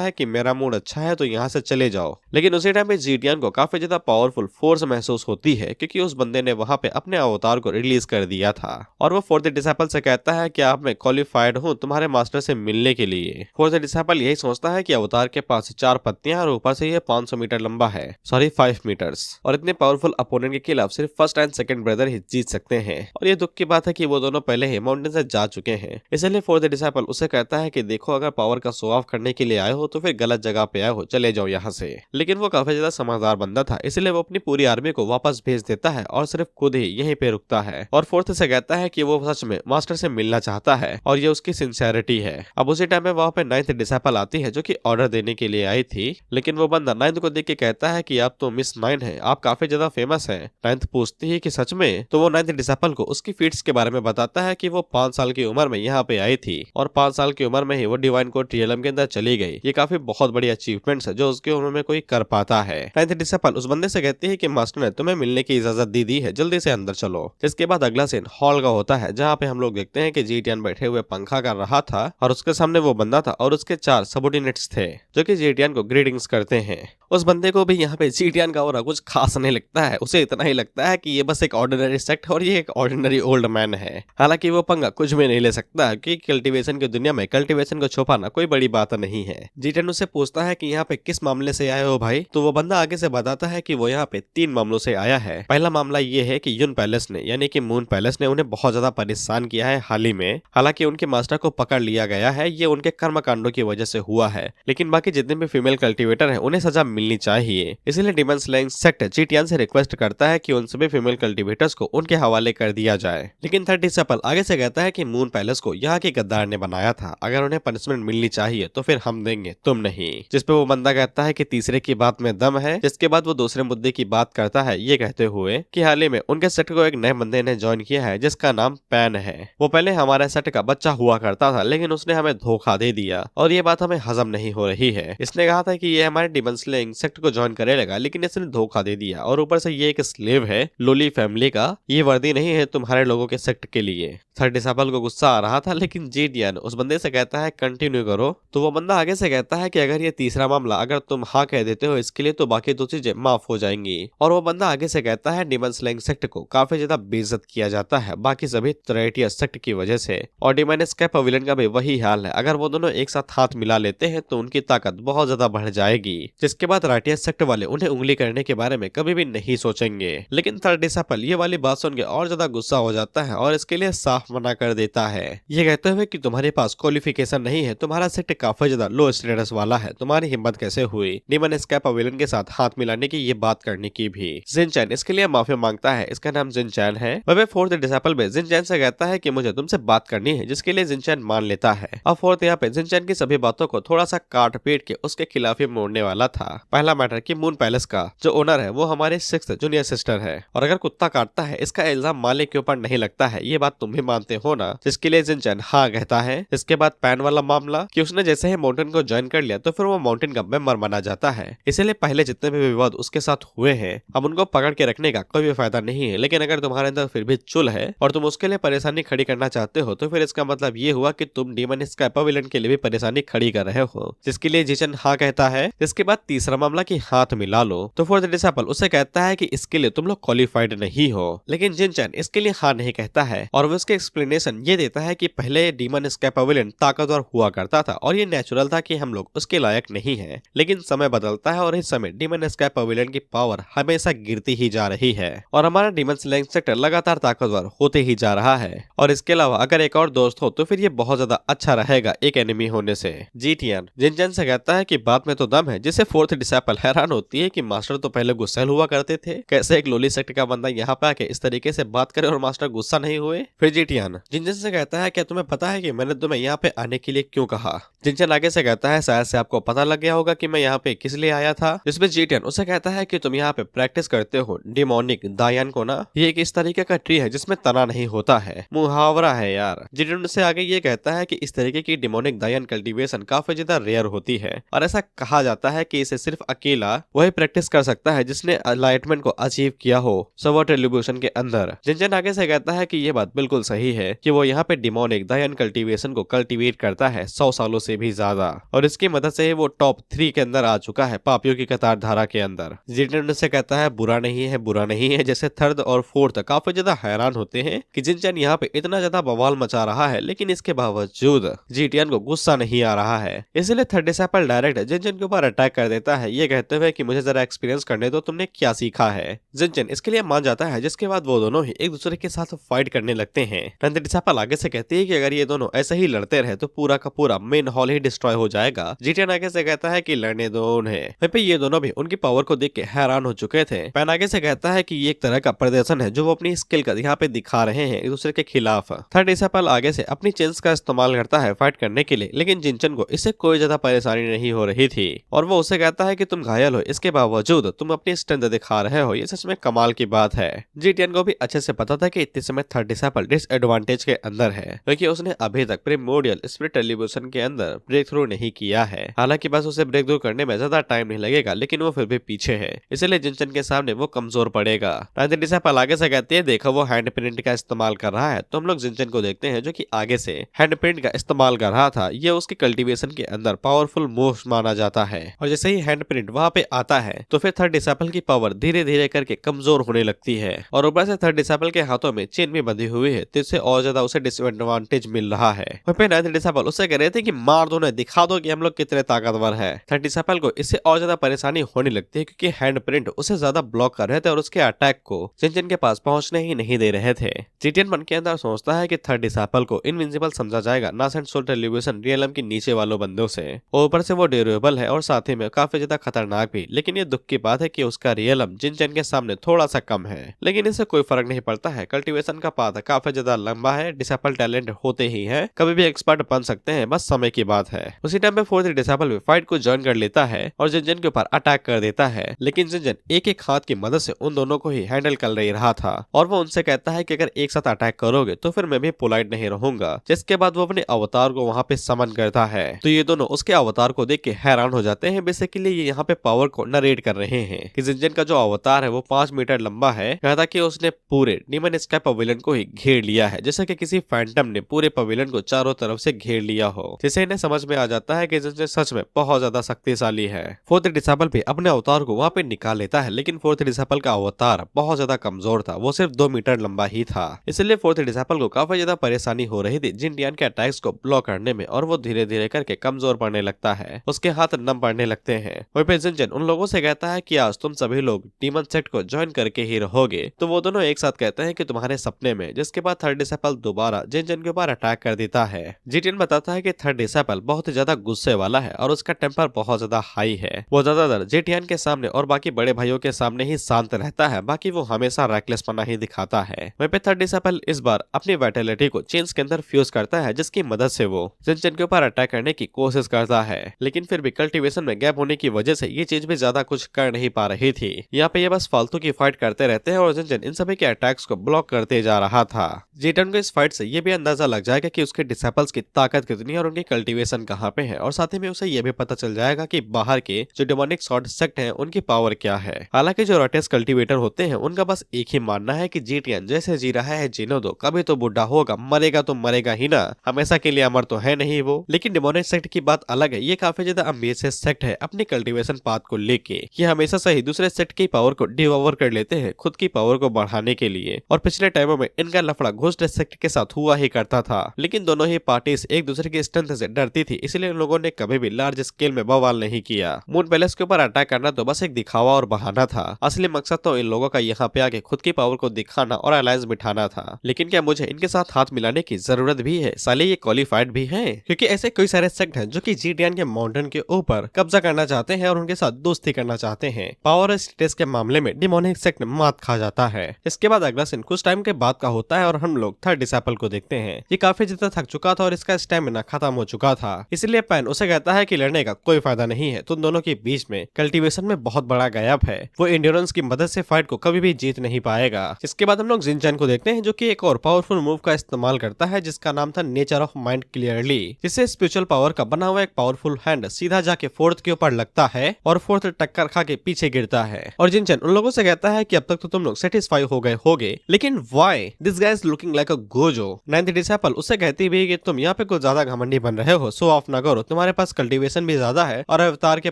है कि मेरा मूड अच्छा है तो यहाँ से चले जाओ। लेकिन उसी टाइम पे जीटियान को काफी ज्यादा पावरफुल फोर्स महसूस होती है क्योंकि उस बंदे ने वहां पे अपने अवतार को रिलीज कर दिया था और वो फोर्थ डिसेपल से कहता है कि आप मैं क्वालिफाइड हूँ तुम्हारे मास्टर से मिलने के लिए। फोर्थ डिसेपल यही सोचता है कि अवतार के पास 4 पत्तियां और ऊपर से ये 500 मीटर लंबा है, सॉरी 5 मीटर्स, और इतने पावरफुल अपोनेंट के खिलाफ सिर्फ फर्स्ट एंड सेकंड ब्रदर ही जीत सकते हैं। और ये दुख की बात है कि वो दोनों पहले ही माउंटेन से जा चुके हैं। इसलिए फोर्थ डिसेपल उसे कहता है कि देखो अगर पावर का शो ऑफ करने के लिए आए हो तो फिर गलत जगह पे आए हो, चले जाओ यहाँ से। लेकिन वो काफी ज्यादा समझदार बंदा था इसलिए वो अपनी पूरी आर्मी को वापस भेज देता है और सिर्फ खुद ही यहीं पे रुकता है और फोर्थ से कहता है कि वो सच में मास्टर से मिलना चाहता है और ये उसकी सिंसियरिटी है। अब उसी टाइम में वहाँ पे नाइन्थ डिसेपल आती है जो कि ऑर्डर देने के लिए आई थी। लेकिन वो बंदा नाइन्थ को देख के कहता है कि आप तो मिस नाइन है, आप काफी ज्यादा फेमस है। नाइन्थ पूछती है कि सच में? तो वो नाइन्थ डिसेपल को उसकी फीट्स के बारे में बताता है कि वो 5 साल की उम्र में यहाँ पे आई थी और 5 साल की उम्र में ही वो डिवाइन कोड ट्रियलम के अंदर चली गई। ये काफी बहुत बड़ी अचीवमेंट्स है जो उसकी उम्र में कोई कर पाता है। नाइन्थ डिसेपल उस बंदे से कहती है कि मास्टर ने तुम्हें मिलने की इजाजत दे दी है, जल्दी से अंदर चलो। इसके बाद अगला सीन हॉल का होता है जहाँ पे हम लोग देखते हैं कि जीटियान बैठे हुए पंखा कर रहा था और उसके सामने वो बंदा था और उसके 4 सबऑर्डिनेट्स थे जो कि जीटियान को ग्रीटिंग्स करते हैं। उस बंदे को भी यहाँ पे जीटियान का और कुछ खास नहीं लगता है, उसे इतना ही लगता है कि ये बस एक ऑर्डिनरी सेक्ट और ये एक ऑर्डिनरी ओल्ड मैन है। हालांकि वो पंगा कुछ भी नहीं ले सकता क्योंकि कल्टीवेशन की दुनिया में कल्टीवेशन को छुपाना कोई बड़ी बात नहीं है। जीटियान उससे पूछता है कि यहाँ पे किस मामले से आए हो भाई? तो वो बंदा आगे से बताता है कि वो यहाँ पे 3 मामलों से आया है। पहला मामला ये है कि यून पैलेस ने यानी कि मून पैलेस ने उन्हें बहुत ज्यादा परेशान किया है हाल ही में। हालांकि उनके मास्टर को पकड़ लिया गया है, ये उनके कर्म कांडों की वजह से हुआ है। लेकिन बाकी जितने भी फीमेल कल्टीवेटर हैं उन्हें सजा मिलनी चाहिए। इसलिए डीमन स्लेइंग सेक्ट जीटियान से रिक्वेस्ट करता है कि उन सभी फीमेल कल्टीवेटर्स को उनके हवाले कर दिया जाए। लेकिन थर्ड डिसेपल आगे से कहता है कि मून पैलेस को यहाँ के गद्दार ने बनाया था, अगर उन्हें पनिशमेंट मिलनी चाहिए तो फिर हम देंगे, तुम नहीं। जिसपे वो बंदा कहता है कि तीसरे की बात में दम है। जिसके बाद वो दूसरे मुद्दे की बात करता है ये कहते हुए कि हाल ही में उनके सेट को एक नए बंदे ने ज्वाइन किया है जिसका नाम पैन है। वो पहले हमारे सेट का बच्चा हुआ करता था लेकिन उसने हमें धोखा दे दिया और ये बात हमें हजम नहीं हो रही है। इसने कहा था कि ये हमारे डीमन स्लेइंग सेक्ट को ज्वाइन करेगा लेकिन इसने धोखा दे दिया और ऊपर से ये एक स्लेव है लोली फैमिली का, ये वर्दी नहीं है तुम्हारे लोगों के सेक्ट के लिए। थर्ड डिसेपल को गुस्सा आ रहा था लेकिन जीटियान उस बंदे से कहता है कंटिन्यू करो। तो वो बंदा आगे से कहता है कि अगर ये तीसरा मामला अगर तुम हाँ कह देते हो इसके लिए तो बाकी 2 चीजें माफ हो जाएंगी। और वो बंदा आगे से कहता है डीमन स्लेइंग सेक्ट को काफी ज्यादा बेइज्जत किया जाता है बाकी सभी ट्रेटियस सेक्ट की वजह से और डीमन स्केप पवेलियन का भी वही हाल है। अगर वो दोनों एक साथ हाथ मिला लेते हैं तो उनकी ताकत बहुत ज्यादा बढ़ जाएगी, जिसके बाद राटियस सेक्ट वाले उन्हें उंगली करने के बारे में कभी भी नहीं सोचेंगे। लेकिन थर्ड डिसेपल ये वाली बात सुन के और ज्यादा गुस्सा हो जाता है और इसके लिए साफ मना कर देता है, ये कहते हुए कि तुम्हारे पास क्वालिफिकेशन नहीं है, तुम्हारा सेक्ट काफी ज्यादा लो स्टेटस वाला है, तुम्हारी हिम्मत कैसे हुई डीमन स्केप पवेलियन के साथ हाथ मिलाने की ये बात करने की भी। जिनचैन इसके लिए माफी मांगता है, इसका नाम जिनचैन है। वह फोर्थ डिसेपल में जिनचैन से कहता है कि मुझे तुमसे बात करनी है, जिसके लिए जिनचैन मान लेता है। अब फोर्थ यहाँ पे जिनचैन की सभी बातों को थोड़ा सा काट पीट के उसके खिलाफ ही मोड़ने वाला था। पहला मैटर कि मून पैलेस का जो ओनर है वो हमारे 6th जूनियर सिस्टर है, और अगर कुत्ता काटता है इसका इल्जाम मालिक के ऊपर नहीं लगता है, ये बात तुम भी मानते हो ना। जिसके लिए जिनचैन हाँ कहता है। इसके बाद पैन वाला मामला कि उसने जैसे ही माउंटेन को ज्वाइन कर लिया तो फिर वो माउंटेन का मेंबर माना जाता है, इसीलिए पहले जितने भी विवाद उसके साथ हुए हैं अब उनको पकड़ के रखने का कोई भी फायदा नहीं है। लेकिन अगर तुम्हारे अंदर फिर भी चुल है और तुम उसके लिए परेशानी खड़ी करना चाहते हो तो फिर इसका मतलब ये हुआ कि तुम डीमन स्काइपर विलन के लिए भी परेशानी खड़ी कर रहे हो, जिसके लिए जिचन हाँ कहता है। जिसके बाद तीसरा मामला कि हाथ मिला लो, तो फोर्थ डिसाइपल उसे कहता है कि इसके लिए तुम लोग क्वालिफाइड नहीं हो, लेकिन जिनचैन इसके लिए हाँ नहीं कहता है और वो उसके एक्सप्लेनेशन ये देता है कि पहले डीमन स्काइपर विलन ताकतवर हुआ करता था और ये नेचुरल था कि हम लोग उसके लायक नहीं है, लेकिन समय बदलता है और इस समय डीमन स्काइपर विलन की पावर हमेशा गिरती ही जा रही है और हमारा डीमन स्लेइंग सेक्टर लगातार ताकतवर होते ही जा रहा है। और इसके अलावा अगर एक और दोस्त हो तो फिर ये बहुत ज्यादा अच्छा रहेगा एक एनिमी होने से। जीटियन जिनचैन से कहता है कि बात में तो दम है, जिससे फोर्थ डिसाइपल हैरान होती है कि मास्टर तो पहले गुस्सैल हुआ करते थे, कैसे एक लोली सेक्टर का बंदा यहाँ पे आके इस तरीके से बात करे और मास्टर गुस्सा नहीं हुए। फिर जीटियन जिनचैन से कहता है क्या तुम्हें पता है कि मैंने तुम्हें यहाँ पे आने के लिए क्यों कहा। जिनचैन आगे से कहता है शायद से आपको पता लग गया होगा कि मैं यहाँ पे किस लिए आया था। जिसमें जीटियन उसे कहता है कि तुम यहाँ पे प्रैक्टिस करते हो डिमोनिक दायन को ना, ये एक इस तरीके का ट्री है जिसमें तना नहीं होता है, मुहावरा है यार। जीटियन से आगे ये कहता है कि इस तरीके की डिमोनिक दायन कल्टीवेशन काफी ज्यादा रेयर होती है और ऐसा कहा जाता है कि इसे सिर्फ अकेला वही प्रैक्टिस कर सकता है जिसने एनलाइटमेंट को अचीव किया हो सवर्ट रिवोल्यूशन के अंदर। जिनचैन आगे से कहता है कि ये बात बिल्कुल सही है कि वो यहाँ पे डिमोनिक दायन कल्टीवेशन को कल्टीवेट करता है 100 सालों से भी ज्यादा, और इसकी मदद से वो टॉप 3 के अंदर आ चुका है पापियों की कतार धारा के अंदर। जीटियन से कहता है बुरा नहीं है बुरा नहीं है, जैसे थर्ड और फोर्थ काफी ज्यादा हैरान होते हैं कि जिनचैन यहाँ पे इतना ज्यादा बवाल मचा रहा है, लेकिन इसके बावजूद जीटियन को गुस्सा नहीं आ रहा है। इसलिए थर्ड डिसाइपल डायरेक्ट जिनचैन के ऊपर अटैक कर देता है, ये कहते हुए कि मुझे जरा एक्सपीरियंस करने दो तुमने क्या सीखा है। जिनचैन इसके लिए मान जाता है, जिसके बाद वो दोनों ही एक दूसरे के साथ फाइट करने लगते हैं। थर्ड डिसाइपल आगे से कहती है कि अगर ये दोनों ऐसे ही लड़ते रहे तो पूरा का पूरा मेन हॉल ही डिस्ट्रॉय हो जाएगा। जीटियन आगे से कहता है कि लड़ने दो उन्हें। वहीं पे ये दोनों भी उनकी पावर को देख के हैरान हो चुके थे। पैन आगे से कहता है कि ये एक तरह का प्रदर्शन है जो वो अपनी स्किल का यहाँ पे दिखा रहे हैं एक दूसरे के खिलाफ। थर्ड डिसाइपल आगे से अपनी चेंस का इस्तेमाल करता है फाइट करने के लिए, लेकिन जिनचैन को इससे कोई ज्यादा परेशानी नहीं हो रही थी और वो उसे कहता है कि तुम घायल हो, इसके बावजूद तुम अपनी स्ट्रेंथ दिखा रहे हो, ये सच में कमाल की बात है। जीटियन को भी अच्छे से पता था कि इतने समय थर्ड डिसाइपल डिसएडवांटेज के अंदर है क्योंकि उसने अभी तक प्रिमोर्डियल स्पिरिट रिवोल्यूशन के अंदर ब्रेक थ्रू नहीं किया है। हालांकि बस उसे ब्रेक थ्रू करने में ज्यादा टाइम नहीं लगेगा, लेकिन वो फिर भी पीछे है, इसलिए जिनचैन के सामने वो कमजोर पड़ेगा। नाइन्थ डिसाइपल आगे से कहती है देखो वो हैंड प्रिंट का इस्तेमाल कर रहा है, तो हम लोग जिनचैन को देखते हैं जो कि आगे से हैंड प्रिंट का इस्तेमाल कर रहा था। ये उसके कल्टीवेशन के अंदर पावरफुल मूव माना जाता है और जैसे ही हैंड प्रिंट वहां पे आता है तो फिर थर्ड डिसाइपल की पावर धीरे धीरे करके कमजोर होने लगती है और ऊपर से थर्ड डिसाइपल के हाथों में चेन भी बंधी हुई है, तो इससे और ज्यादा उसे डिसएडवांटेज मिल रहा है। वहीं पे नाइन्थ डिसाइपल उससे कह रहे थे कि मार दो ना, दिखा दो कि हम लोग कितने ताकतवर है। थर्ड डिसाइपल को इससे और ज्यादा परेशानी होने लगती है क्योंकि हैंड प्रिंट उसे ज्यादा ब्लॉक कर रहे थे और उसके अटैक को जिनचैन के पास पहुंचने ही नहीं दे रहे थे। जीटियन मन के अंदर सोचता है कि थर्ड डिसाइपल को इनविंसिबल समझा जाएगा नासेंट सोल टेलीविजन रियलम के नीचे वालों बंदों से, और ऊपर से वो ड्यूरेबल है और साथ ही में काफी ज्यादा खतरनाक भी। लेकिन ये दुख की बात है कि उसका रियलम जिनचैन के सामने थोड़ा सा कम है, लेकिन इससे कोई फर्क नहीं पड़ता है। कल्टीवेशन का पाथ काफी ज्यादा लंबा है, डिसाइपल टैलेंट होते ही है, कभी भी एक्सपर्ट बन सकते हैं, बस समय की बात है। उसी टाइम पे फोर्थ डिसाइपल भी फाइट को ज्वाइन कर लेता है और जिनचैन के ऊपर अटैक कर देता है, लेकिन जिनचैन एक एक हाथ की मदद से उन दोनों को ही हैंडल कर रहा था और वो उनसे कहता है कि अगर एक साथ अटैक करोगे तो फिर मैं भी पोलाइट नहीं रहूंगा। जिसके बाद वो अपने अवतार को वहां पे समन करता है, तो ये दोनों उसके अवतार को देख के हैरान हो जाते हैं। बेसिकली ये यहाँ पे पावर को नरेट कर रहे हैं कि जिनचैन का जो अवतार है वो 5 मीटर लंबा है, कहता कि उसने पूरे डीमन स्काई पवेलियन को ही घेर लिया है, जैसे कि किसी फैंटम ने पूरे पवेलियन को चारों तरफ से घेर लिया हो। जिसे इन्हें समझ में आ जाता है कि जिनचैन सच में बहुत ज्यादा शक्तिशाली है। फोर्थ डिसाइपल भी अपने अवतार को वहां पे निकाल लेता है, लेकिन फोर्थ डिसाइपल का अवतार बहुत ज्यादा कमजोर था, वो सिर्फ 2 मीटर लंबा ही था। इसलिए फोर्थ डिसाइपल को काफी ज्यादा परेशानी हो रही थी जिनटियन के अटैक्स को ब्लॉक करने में, और वो धीरे धीरे करके कमजोर पड़ने लगता है, उसके हाथ नम पड़ने लगते हैं। वहीं पे जिनचैन उन लोगों से कहता है कि आज तुम सभी लोग डीमन सेक्ट को ज्वाइन करके ही रहोगे, तो वो दोनों एक साथ कहते हैं कि तुम्हारे सपने में। जिसके बाद थर्ड डिसाइपल दोबारा जिनचैन के ऊपर अटैक कर देता है। जीटियन बताता है कि थर्ड डिसाइपल बहुत ही ज्यादा गुस्से वाला है और उसका टेम्पर बहुत ज्यादा हाई है। वो ज्यादातर जीटियन के सामने और बाकी बड़े भाइयों के सामने ही शांत रहता है, बाकी वो हमेशा रैकलेसपना ही दिखाता है। वहीं पे थर्ड डिसाइपल इस बार अपनी वाइटलिटी को चेन्स के अंदर फ्यूज करता है, जिसकी मदद मदद से वो जिनचन के ऊपर अटैक करने की कोशिश करता है, लेकिन फिर भी कल्टीवेशन में गैप होने की वजह से ये चीज भी ज्यादा कुछ कर नहीं पा रही थी। यहाँ पे ये बस फालतू की फाइट करते रहते हैं और जिनचन इन सभी के अटैक्स को ब्लॉक करते जा रहा था। जीटन को इस फाइट से ये भी अंदाजा लग जाएगा कि उसके डिसेपल्स की ताकत कितनी है और उनकी कल्टीवेशन कहाँ पे है, और साथ ही में उसे ये भी पता चल जाएगा कि बाहर के जो डेमोनिक सॉर्ड सेक्ट हैं उनकी पावर क्या है। हालांकि जो रोटेस कल्टीवेटर होते हैं उनका बस एक ही मानना है कि जीटीएन जैसे जी रहा है जीने दो, कभी तो बुढ़ा होगा, मरेगा तो मरेगा ही ना, हमेशा के लिए अमर तो है नहीं वो। लेकिन डेमोनिक सेक्ट की बात अलग है, ये काफी ज्यादा एम्बिशियस सेक्ट है अपनी कल्टीवेशन पाथ को लेके। ये हमेशा से ही दूसरे सेक्ट की पावर को डिवोवर कर लेते हैं खुद की पावर को बढ़ाने के लिए, और पिछले टाइमों में इनका लफड़ा घोस्ट सेक्ट के साथ हुआ ही करता था। लेकिन दोनों ही पार्टीज एक दूसरे की स्ट्रेंथ से डरती थी, इसलिए इन लोगों ने कभी भी लार्ज स्केल में बवाल नहीं किया। मून पैलेस के ऊपर अटैक करना तो बस एक दिखावा और बहाना था, असली मकसद तो इन लोगों का यहाँ पे आके खुद की पावर को दिखाना और अलायंस बिठाना था। लेकिन क्या मुझे इनके साथ हाथ मिलाने की जरूरत भी है? साले ये क्वालिफाइड भी हैं, क्योंकि ऐसे कई सारे सेक्ट हैं जो कि जीटीएन के माउंटेन के ऊपर कब्जा करना चाहते हैं और उनके साथ दोस्ती करना चाहते हैं। पावर स्टेटस के मामले में डेमोनिक सेक्ट मात खा जाता है। इसके बाद अगला सीन कुछ टाइम के बाद का होता है और हम लोग थर्ड डिसेपल को देखते हैं। ये काफी ज्यादा थक चुका था और इसका स्टेमिना खत्म हो चुका था, इसलिए पैन उसे कहता है कि लड़ने का कोई फायदा नहीं है, तुम दोनों के बीच में कल्टीवेशन में बहुत बड़ा गैप है, वो एंड्योरेंस की मदद से फाइट को कभी भी जीत नहीं पाएगा। इसके बाद हम लोग जिनचैन को देखते हैं जो कि एक और पावरफुल मूव का इस्तेमाल करता है जिसका नाम था नेचर ऑफ माइंड क्लियरली, जिससे स्पिरिचुअल पावर का बना हुआ एक पावरफुल हैंड सीधा जाके फोर्थ के ऊपर लगता है और फोर्थ टक्कर खा के पीछे गिरता है। और जिनचैन उन लोगों से कहता है कि अब तक तो तुम लोग सेटिस्फाई हो गए होगे, लेकिन why this guy is looking like a Gojo. Ninth disciple उससे कहती भी कि तुम यहाँ पे कुछ ज्यादा घमंडी बन रहे हो, शो ऑफ ना करो, तुम्हारे पास कल्टीवेशन भी ज्यादा है और अवतार के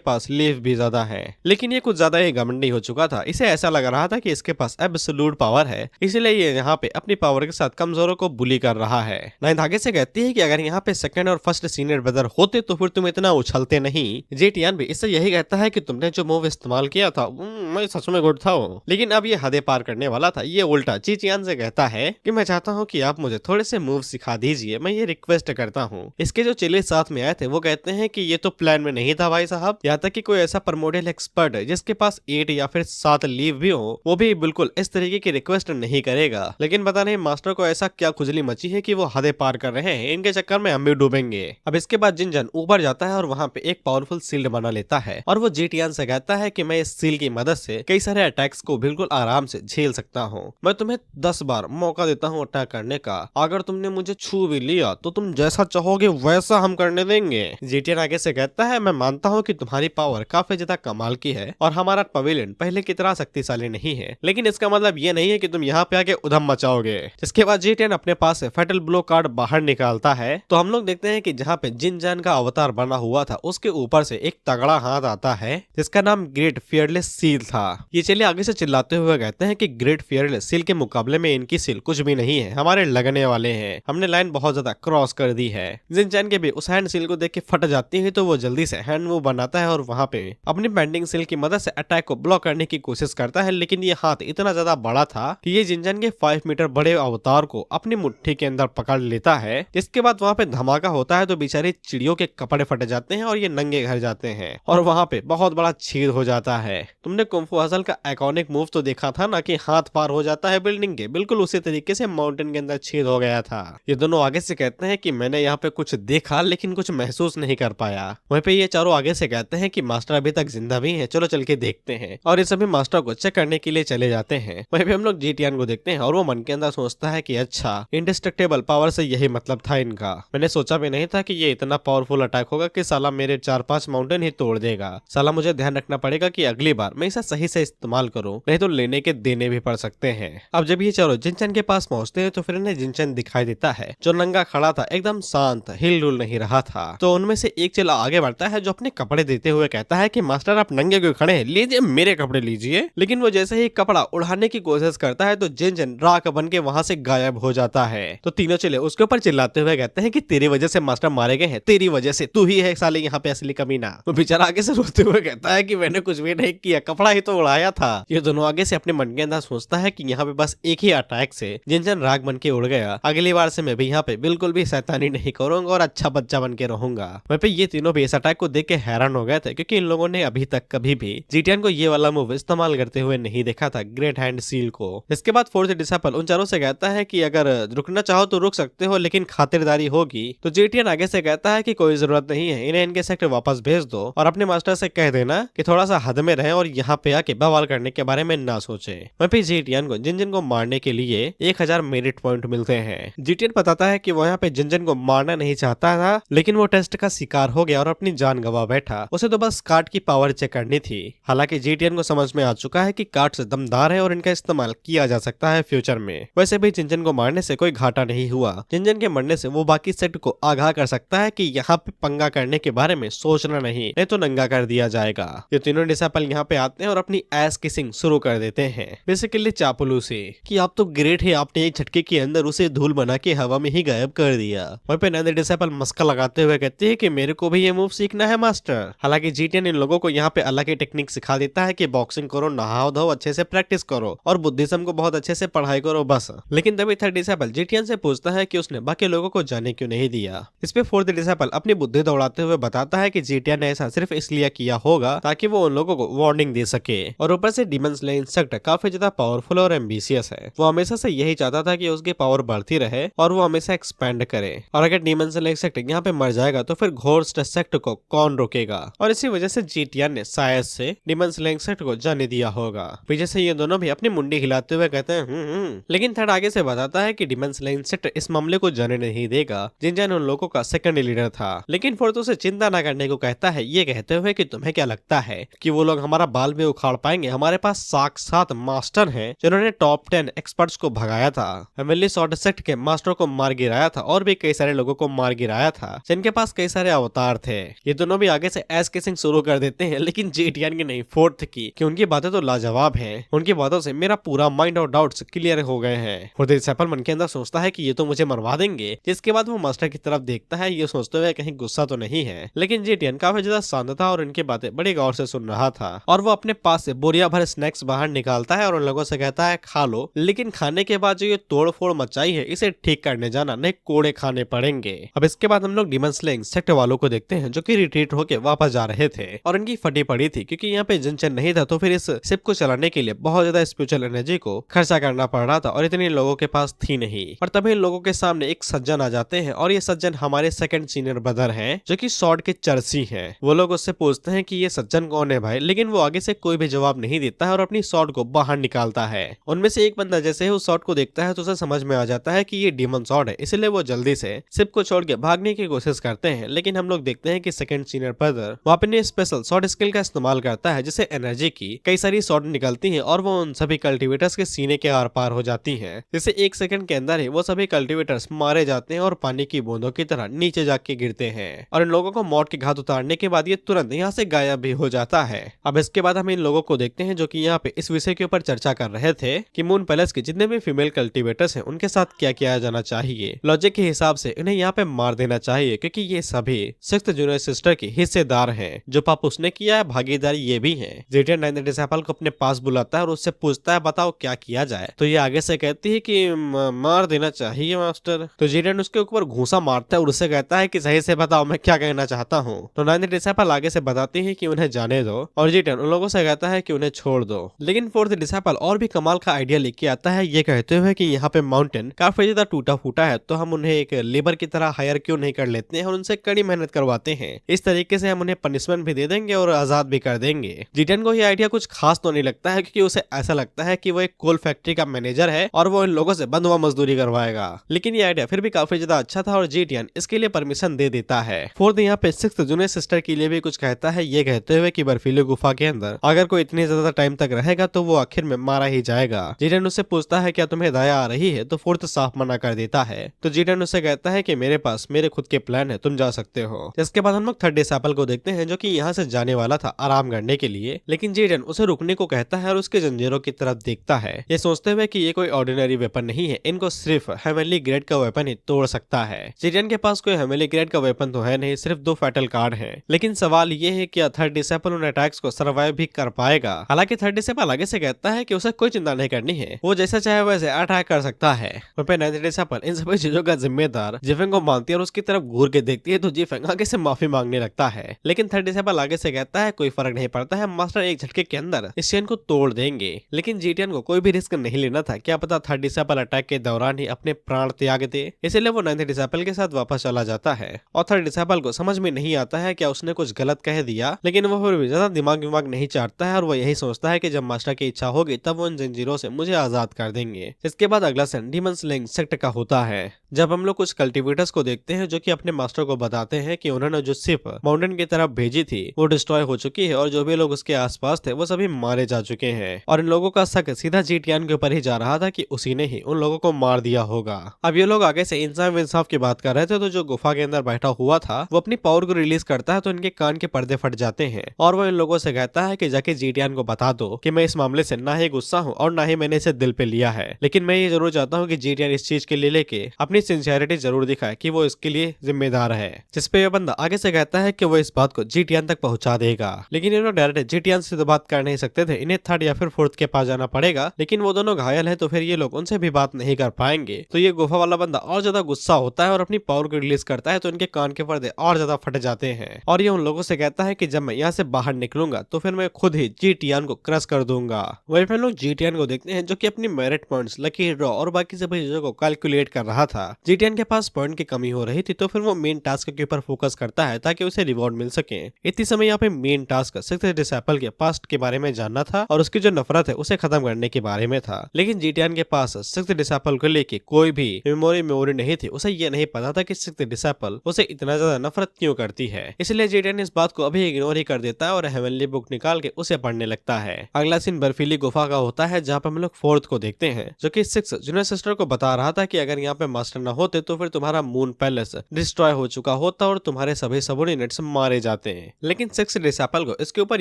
पास लीव भी ज्यादा है। लेकिन ये कुछ ज्यादा ही घमंडी हो चुका था, इसे ऐसा लग रहा था कि इसके पास एब्सोल्यूट पावर है, इसलिए ये यहाँ पे अपनी पावर के साथ कमजोरों को बुली कर रहा है। नाइन्थ आगे से कहती है कि अगर यहाँ पे सेकंड और फर्स्ट सीनियर ब्रदर होते तो फिर तुम इतना उछलते नहीं। जेटियान भी इससे यही कहता है कि तुमने जो मूव इस्तेमाल किया था मैं सच में गुड था, लेकिन अब ये हदें पार करने वाला था। ये उल्टा चीचियान से कहता है कि मैं चाहता हूँ कि आप मुझे थोड़े से मूव सिखा दीजिए, मैं ये रिक्वेस्ट करता हूँ। इसके जो चेले साथ में आए थे वो कहते हैं कि ये तो प्लान में नहीं था भाई साहब, यहाँ तक कि कोई ऐसा प्रमोडियल एक्सपर्ट है जिसके पास 8 या फिर 7 लीव भी हो, वो भी बिल्कुल इस तरीके की रिक्वेस्ट नहीं करेगा। लेकिन पता नहीं मास्टर को ऐसा क्या खुजली मची है कि वो हदें पार कर रहे हैं, इनके चक्कर में हम भी डूबेंगे। अब इसके बाद जिनचैन ऊपर जाता है और वहाँ पे एक पावरफुल शील्ड बना लेता है और वो जेटियान से कहता है कि मैं इस शील्ड की मदद से कई सारे अटैक्स को बिल्कुल आराम से झेल सकता हूँ। मैं तुम्हें 10 बार मौका देता हूँ अटैक करने का, अगर तुमने मुझे छू भी लिया तो तुम जैसा चाहोगे वैसा हम करने देंगे। जेटियान आगे से कहता है मैं मानता हूँ कि तुम्हारी पावर काफी ज्यादा कमाल की है और हमारा पवेलियन पहले की तरह शक्तिशाली नहीं है, लेकिन इसका मतलब ये नहीं है कि तुम यहाँ पे आके उधम मचाओगे। इसके बाद जेटियान अपने पास से फेटल ब्लो कार्ड बाहर निकालता है तो हम लोग देखते हैं कि जहाँ पे जिनचैन का अवतार बना हुआ था उसके ऊपर से एक तगड़ा हाथ आता है जिसका नाम ग्रेट फियरलेस सील था। ये चलिए आगे से चिल्लाते हुए कहते हैं कि ग्रेट फियरलेस सील के मुकाबले में इनकी सील कुछ भी नहीं है, हमारे लगने वाले हैं, हमने लाइन बहुत ज्यादा क्रॉस कर दी है। जिनचैन के भी उस हैंड सील को देख के फट जाती है तो वो जल्दी से हैंड मूव बनाता है और वहाँ पे अपनी पेंडिंग सील की मदद से अटैक को ब्लॉक करने की कोशिश करता है, लेकिन ये हाथ इतना ज्यादा बड़ा था कि ये जिनचैन के 5 मीटर बड़े अवतार को अपनी मुट्ठी के अंदर पकड़ लेता है। इसके बाद वहाँ पे धमाका होता है तो बेचारे चिड़ियों के कपड़े फट जाते हैं और ये नंगे घर जाते हैं और वहाँ पे बहुत बड़ा छेद हो जाता है। तुमने कुंफू हसल का आइकॉनिक मूव तो देखा था ना कि हाथ पार हो जाता है बिल्डिंग के, बिल्कुल उसी तरीके से माउंटेन के अंदर छेद हो गया था। ये दोनों आगे से कहते हैं कि मैंने यहाँ पे कुछ देखा लेकिन कुछ महसूस नहीं कर पाया। वहीं पे ये चारों आगे से कहते हैं कि मास्टर अभी तक जिंदा भी है, चलो चल के देखते हैं, और ये सभी मास्टर को चेक करने के लिए चले जाते हैं। वहीं पे हम लोग जेटियान को देखते हैं और वो मन के अंदर सोचता है कि अच्छा इंडिस्ट्रक्टेबल पावर से यही मतलब था इनका, मैंने सोचा भी नहीं था कि ये इतना पावरफुल अटैक होगा कि साला मेरे 4-5 माउंटेन ही तोड़ देगा। साला मुझे ध्यान रखना पड़ेगा कि अगली बार मैं इसे सही से इस्तेमाल करूं, नहीं तो लेने के देने भी पड़ सकते हैं। अब जब ये चारों जिनचैन के पास पहुंचते हैं तो फिर इन्हें जिनचैन दिखाई देता है जो नंगा खड़ा था, एकदम शांत, हिल डुल नहीं रहा था। तो उनमें से एक चेला आगे बढ़ता है जो अपने कपड़े देते हुए कहता है कि मास्टर आप नंगे क्यों खड़े हैं, लीजिए मेरे कपड़े लीजिए। लेकिन वो जैसे ही कपड़ा उड़ाने की कोशिश करता है तो जिनचैन राख बन के वहां से गायब हो जाता है। तो तीनों चेले उसके ऊपर चिल्लाते हुए कहते हैं कि तेरी वजह से मास्टर मारे गए हैं, तेरी वजह से, तू ही है साले यहाँ पे असली कमीना। वो बेचारा आगे से रोते हुए कहता है कि मैंने कुछ भी नहीं किया, कपड़ा ही तो उड़ाया था। ये दोनों आगे से अपने मन के अंदर सोचता है कि यहाँ पे बस एक ही अटैक से जिनचैन राग बन के उड़ गया, अगली बार से मैं भी यहाँ पे बिल्कुल भी शैतानी नहीं करूंगा और अच्छा बच्चा बन के रहूंगा। वहीं पे ये तीनों भी इस अटैक को देख के हैरान हो गए थे क्योंकि इन लोगों ने अभी तक कभी भी जेटियान को ये वाला मूव इस्तेमाल करते हुए नहीं देखा था, ग्रेट हैंड सील को। इसके बाद फोर्थ डिसेपल उन चारों से कहता है कि अगर रुकना चाहो तो रुक सकते हो, लेकिन खातिरदारी समझदारी होगी। तो जेटियन आगे से कहता है कि कोई जरूरत नहीं है, इन्हें इनके सेक्टर वापस भेज दो और अपने मास्टर से कह देना कि थोड़ा सा हद में रहे और यहाँ पे आके बवाल करने के बारे में ना सोचे। वहीं पे जेटियन को जिनजिन को मारने के लिए 1000 मेरिट पॉइंट मिलते हैं। जेटियन बताता है कि वो यहाँ पे जिनजिन को मारना नहीं चाहता था, लेकिन वो टेस्ट का शिकार हो गया और अपनी जान गंवा बैठा। उसे तो बस कार्ड की पावर चेक करनी थी। हालांकि जेटियन को समझ में आ चुका है कि कार्ड से दमदार है और इनका इस्तेमाल किया जा सकता है फ्यूचर में। वैसे भी जिनजिन को मारने से कोई घाटा नहीं हुआ। जिनजिन के मरने से वो बाकी सेट को आगाह कर सकता है कि यहाँ पे पंगा करने के बारे में सोचना नहीं तो नंगा कर दिया जाएगा। ये तीनों डिसाइपल यहाँ पे आते हैं और अपनी एस किसिंग शुरू कर देते हैं, बेसिकली चापलूसी कि आप तो ग्रेट है, आपने एक झटके के अंदर उसे धूल बना के हवा में ही गायब कर दिया। वहीं पे नए डिसाइपल मस्का लगाते हुए कहते हैं कि मेरे को भी ये मूव सीखना है मास्टर। हालांकि जेटियन इन लोगों को यहाँ पे अलग ही टेक्निक सिखा देता है कि बॉक्सिंग करो, नहाओ धो, अच्छे से प्रैक्टिस करो और बुद्धिज्म को बहुत अच्छे से पढ़ाई करो बस। लेकिन तभी थर्ड डिसाइपल जेटियन से पूछता है कि उसने बाकी लोगों को जाने क्यों नहीं दिया। इस पे फोर्थ डिसाइपल अपनी बुद्धि दौड़ाते हुए बताता है कि जेटियन ने ऐसा सिर्फ इसलिए किया होगा ताकि वो उन लोगों को वार्निंग दे सके। और ऊपर से डीमन स्लेयर इंसेक्ट काफी ज्यादा पावरफुल और एम्बिशियस है। वो हमेशा से यही चाहता था कि उसकी पावर बढ़ती रहे और वो हमेशा एक्सपेंड करे। और अगर डीमन स्लेयर इंसेक्ट यहाँ पे मर जाएगा तो फिर घोस्ट इंसेक्ट को कौन रोकेगा। और इसी वजह से जेटियन ने शायद से डीमन स्लेयर इंसेक्ट को जाने दिया होगा। पीछे से ये दोनों भी अपनी मुंडी हिलाते हुए कहते हैं लेकिन थर्ड आगे से बताता है कि डीमन स्लेयर इंसेक्ट इस मामले को जाने नहीं देगा। जिनजन उन लोगों का सेकंड लीडर था। लेकिन फोर्थ उसे चिंता न करने को कहता है, ये कहते हुए कि तुम्हें क्या लगता है कि वो लोग हमारा बाल भी उखाड़ पाएंगे। हमारे पास साक्षात मास्टर हैं जिन्होंने टॉप 10 एक्सपर्ट्स को भगाया था, हेवनली स्वॉर्ड सेक्ट के मास्टर को मार गिराया था और भी कई सारे लोगों को मार गिराया था जिनके पास कई सारे अवतार थे। ये दोनों भी आगे से एस किसिंग शुरू कर देते हैं, लेकिन जेटियन की नहीं फोर्थ की, कि उनकी बातें तो लाजवाब हैं। उनकी बातों से मेरा पूरा माइंड और डाउट्स क्लियर हो गए हैं। फोर्थ डिसाइपल मन के अंदर सोचता है कि ये तो मुझे मरवा देंगे। जिसके बाद वो मास्टर की तरफ देखता है, ये सोचते हुए कहीं गुस्सा तो नहीं है। लेकिन जेटियन काफी ज्यादा शांत था और इनकी बातें बड़ी गौर से सुन रहा था। और वो अपने पास से बोरिया भर स्नैक्स बाहर निकालता है और उन लोगों से कहता है खा लो, लेकिन खाने के बाद जो ये तोड़ फोड़ मचाई है इसे ठीक करने जाना, नहीं कोड़े खाने पड़ेंगे। अब इसके बाद हम लोग डीमन स्लेयर इंसेक्ट वालों को देखते हैं जो कि रिट्रीट होके वापस जा रहे थे और इनकी फटी पड़ी थी क्योंकि यहाँ पे जिनचन नहीं था। तो फिर इस शिप को चलाने के लिए बहुत ज्यादा स्पिरिचुअल एनर्जी को खर्चा करना पड़ रहा था और इतने लोगों के पास थी नहीं। और तभी इन लोगों के सामने एक सज्जन आ जाते हैं और ये सज्जन हमारे सेकंड सीनियर ब्रदर हैं जो कि स्वॉर्ड के चर्सी हैं। वो लोग उससे पूछते हैं कि ये सज्जन कौन है भाई, लेकिन वो आगे से कोई भी जवाब नहीं देता है और अपनी स्वॉर्ड को बाहर निकालता है। उनमें से एक बंदा जैसे ही उस स्वॉर्ड को देखता है तो उसे समझ में आ जाता है कि ये डीमन स्वॉर्ड है, इसलिए वो जल्दी से शिप को छोड़ के भागने की कोशिश करते हैं। लेकिन हम लोग देखते हैं कि सेकंड सीनियर ब्रदर वो अपने स्पेशल स्वॉर्ड स्किल का इस्तेमाल करता है जिससे एनर्जी की कई सारी स्वॉर्ड निकलती है और वो उन सभी कल्टिवेटर्स के सीने के आर पार हो जाती है। जिससे एक सेकंड के अंदर ही वो सभी कल्टिवेटर्स मारे जाते हैं और पानी की बूंदों की तरह नीचे जाके गिरते हैं। और इन लोगों को मौत के घात उतारने के बाद ये तुरंत यहाँ से गायब भी हो जाता है। अब इसके बाद हम इन लोगों को देखते हैं जो कि यहाँ पे इस विषय के ऊपर चर्चा कर रहे थे कि मून पैलेस के जितने भी फीमेल कल्टिवेटर्स हैं उनके साथ क्या किया जाना चाहिए। लॉजिक के हिसाब से इन्हें यहाँ पे मार देना चाहिए क्योंकि ये सभी 6th जूनियर सिस्टर के हिस्सेदार हैं। जो पाप उसने किया है भागीदारी ये भी है। जेटियन 9th डिसाइपल को अपने पास बुलाता है और उससे पूछता है बताओ क्या किया जाए। तो ये आगे से कहती है कि मार देना चाहिए मास्टर। तो जेटियन उसके ऊपर घूसा मारता है और उससे कहता है कि सही से बताओ मैं क्या कहना चाहता हूँ। तो 9th डिसाइपल आगे से बताती है कि उन्हें जाने दो और जेटियन उन लोगों से कहता है कि उन्हें छोड़ दो। लेकिन 4th डिसाइपल और भी कमाल का आइडिया लेके आता है, ये कहते हुए कि यहाँ पे माउंटेन काफी ज्यादा टूटा फूटा है तो हम उन्हें एक लेबर की तरह हायर क्यों नहीं कर लेते हैं और उनसे कड़ी मेहनत करवाते हैं। इस तरीके से हम उन्हें पनिशमेंट भी दे देंगे और आजाद भी कर देंगे। जेटियन को ये आइडिया कुछ खास तो नहीं लगता है क्योंकि उसे ऐसा लगता है कि वो एक कोल फैक्ट्री का मैनेजर है और वो इन लोगों से बंधुआ मजदूरी करवाएगा। लेकिन ये आइडिया फिर भी काफी ज्यादा अच्छा था और जेटियन इसके लिए परमिशन दे देता है। 4th यहाँ पे 6th जूनियर सिस्टर के लिए भी कुछ कहता है, ये कहते हुए कि बर्फीली गुफा के अंदर अगर कोई इतनी ज्यादा टाइम तक रहेगा तो वो आखिर में मारा ही जाएगा। जेटियन उससे पूछता है क्या तुम्हें दया आ रही है, तो 4th साफ मना कर देता है। तो जेटियन उससे कहता है कि मेरे पास मेरे खुद के प्लान है, तुम जा सकते हो। इसके बाद हम लोग 3rd डिसाइपल को देखते हैं जो कि यहाँ से जाने वाला था आराम करने के लिए, लेकिन जेटियन उसे रुकने को कहता है और उसके जंजीरों की तरफ देखता है, ये सोचते हुए कि ये कोई ऑर्डिनरी वेपन नहीं है, इनको सिर्फ हेवनली ग्रेड का वेपन ही तोड़ सकता है। जेटियन के पास कोई हेवनली ग्रेड का वेपन तो है नहीं, सिर्फ 2 फैटल कार्ड हैं। लेकिन सवाल ये है कि 3rd डिसाइपल उन अटैक्स को सर्वाइव भी कर पाएगा। हालांकि 3rd डिसाइपल आगे से कहता है कि उसे कोई चिंता नहीं करनी है, वो जैसा चाहे वैसे अटैक कर सकता है। 9th डिसाइपल इन सभी चीजों का जिम्मेदार जिफेंग को मानती है और उसकी तरफ घूर के देखती है तो जिफेंग आगे से माफी मांगने लगता है। लेकिन 3rd डिसाइपल आगे से कहता है कोई फर्क नहीं पड़ता है, मास्टर एक झटके के अंदर इस चेन को तोड़ देंगे। लेकिन जेटियन को कोई भी रिस्क नहीं लेना था, क्या पता 3rd डिसाइपल अटैक के दौरान ही अपने प्राण त्याग दे। इसलिए वो नाइन्थ डिसाइपल के साथ वापस चला जाता है और थर्ड डिसाइपल को समझ में नहीं आता है क्या उसने कुछ गलत कह दिया, लेकिन वो फिर भी ज्यादा दिमाग नहीं चाटता है और वो यही सोचता है कि जब मास्टर की इच्छा होगी तब वो उन जंजीरों से मुझे आजाद कर देंगे। इसके बाद अगला सीन डीमन स्लेइंग सेक्ट का होता है, जब हम लोग कुछ कल्टिवेटर्स को देखते हैं जो कि अपने मास्टर को बताते हैं कि उन्होंने जो शिप माउंटेन की तरफ भेजी थी वो डिस्ट्रॉय हो चुकी है और जो भी लोग उसके आसपास थे वो सभी मारे जा चुके हैं और इन लोगों का शक सीधा जीटीएन के ऊपर ही जा रहा था कि उसी ने ही उन लोगों को मार दिया होगा। अब ये लोग आगे से इंसाफ इंसाफ की बात कर रहे थे तो जो गुफा के अंदर बैठा हुआ था वो अपनी पावर को रिलीज करता है तो इनके कान के पर्दे फट जाते हैं और वो इन लोगों से कहता है कि जाके जीटीएन को बता दो कि मैं इस मामले से ना ही गुस्सा हूँ और ना ही मैंने इसे दिल पे लिया है, लेकिन मैं ये जरूर चाहता हूँ कि जीटीएन इस चीज के लिए लेके अपनी सिंसियरिटी जरूर दिखाए कि वो इसके लिए जिम्मेदार है। जिसपे ये बंदा आगे से कहता है कि वो इस बात को जीटीएन तक पहुंचा देगा, लेकिन ये लोग डायरेक्ट जीटीएन से तो बात कर नहीं सकते थे, इन्हें थर्ड या फिर फोर्थ के पास जाना पड़ेगा, लेकिन वो दोनों घायल है तो फिर ये लोग उनसे भी बात नहीं कर पाएंगे। तो ये गुफा वाला बंदा और ज्यादा गुस्सा होता है और अपनी पावर को रिलीज करता है तो इनके कान के पर्दे और ज्यादा फट जाते हैं और ये उन लोगों से कहता है कि जब मैं यहाँ से बाहर निकलूंगा तो फिर मैं खुद ही जीटीएन को क्रश कर दूंगा। वही फिर लोग जीटीएन को देखते हैं जो कि अपनी मेरिट पॉइंट्स, लकी ड्रॉ और बाकी सभी चीजों को कैलकुलेट कर रहा था। जीटीएन के पास पॉइंट की कमी हो रही थी तो फिर वो मेन टास्क के ऊपर फोकस करता है ताकि उसे रिवॉर्ड मिल सके। इतनी समय यहाँ पे मेन टास्क सिक्स्थ डिसाइपल के पास्ट के बारे में जानना था और उसकी जो नफरत है उसे खत्म करने के बारे में था, लेकिन जीटीएन के पास सिक्स्थ डिसाइपल को लेके कोई भी मेमोरी नहीं थी। उसे ये नहीं पता था कि सिक्स्थ डिसाइपल उसे इतना ज्यादा नफरत क्यों करती है, इसलिए जीटीएन इस बात को अभी इग्नोर ही कर देता है और हेवनली बुक निकाल के उसे पढ़ने लगता है। अगला सीन बर्फीली गुफा का होता है जहाँ पे हम लोग फोर्थ को देखते हैं जो कि सिक्स जूनियर सिस्टर को बता रहा था कि अगर यहाँ पे मास्टर न होते तो फिर तुम्हारा मून पैलेस डिस्ट्रॉय हो चुका होता और तुम्हारे सभी सबोर्डिनेट्स मारे जाते हैं, लेकिन सिक्स डिसाइपल को इसके ऊपर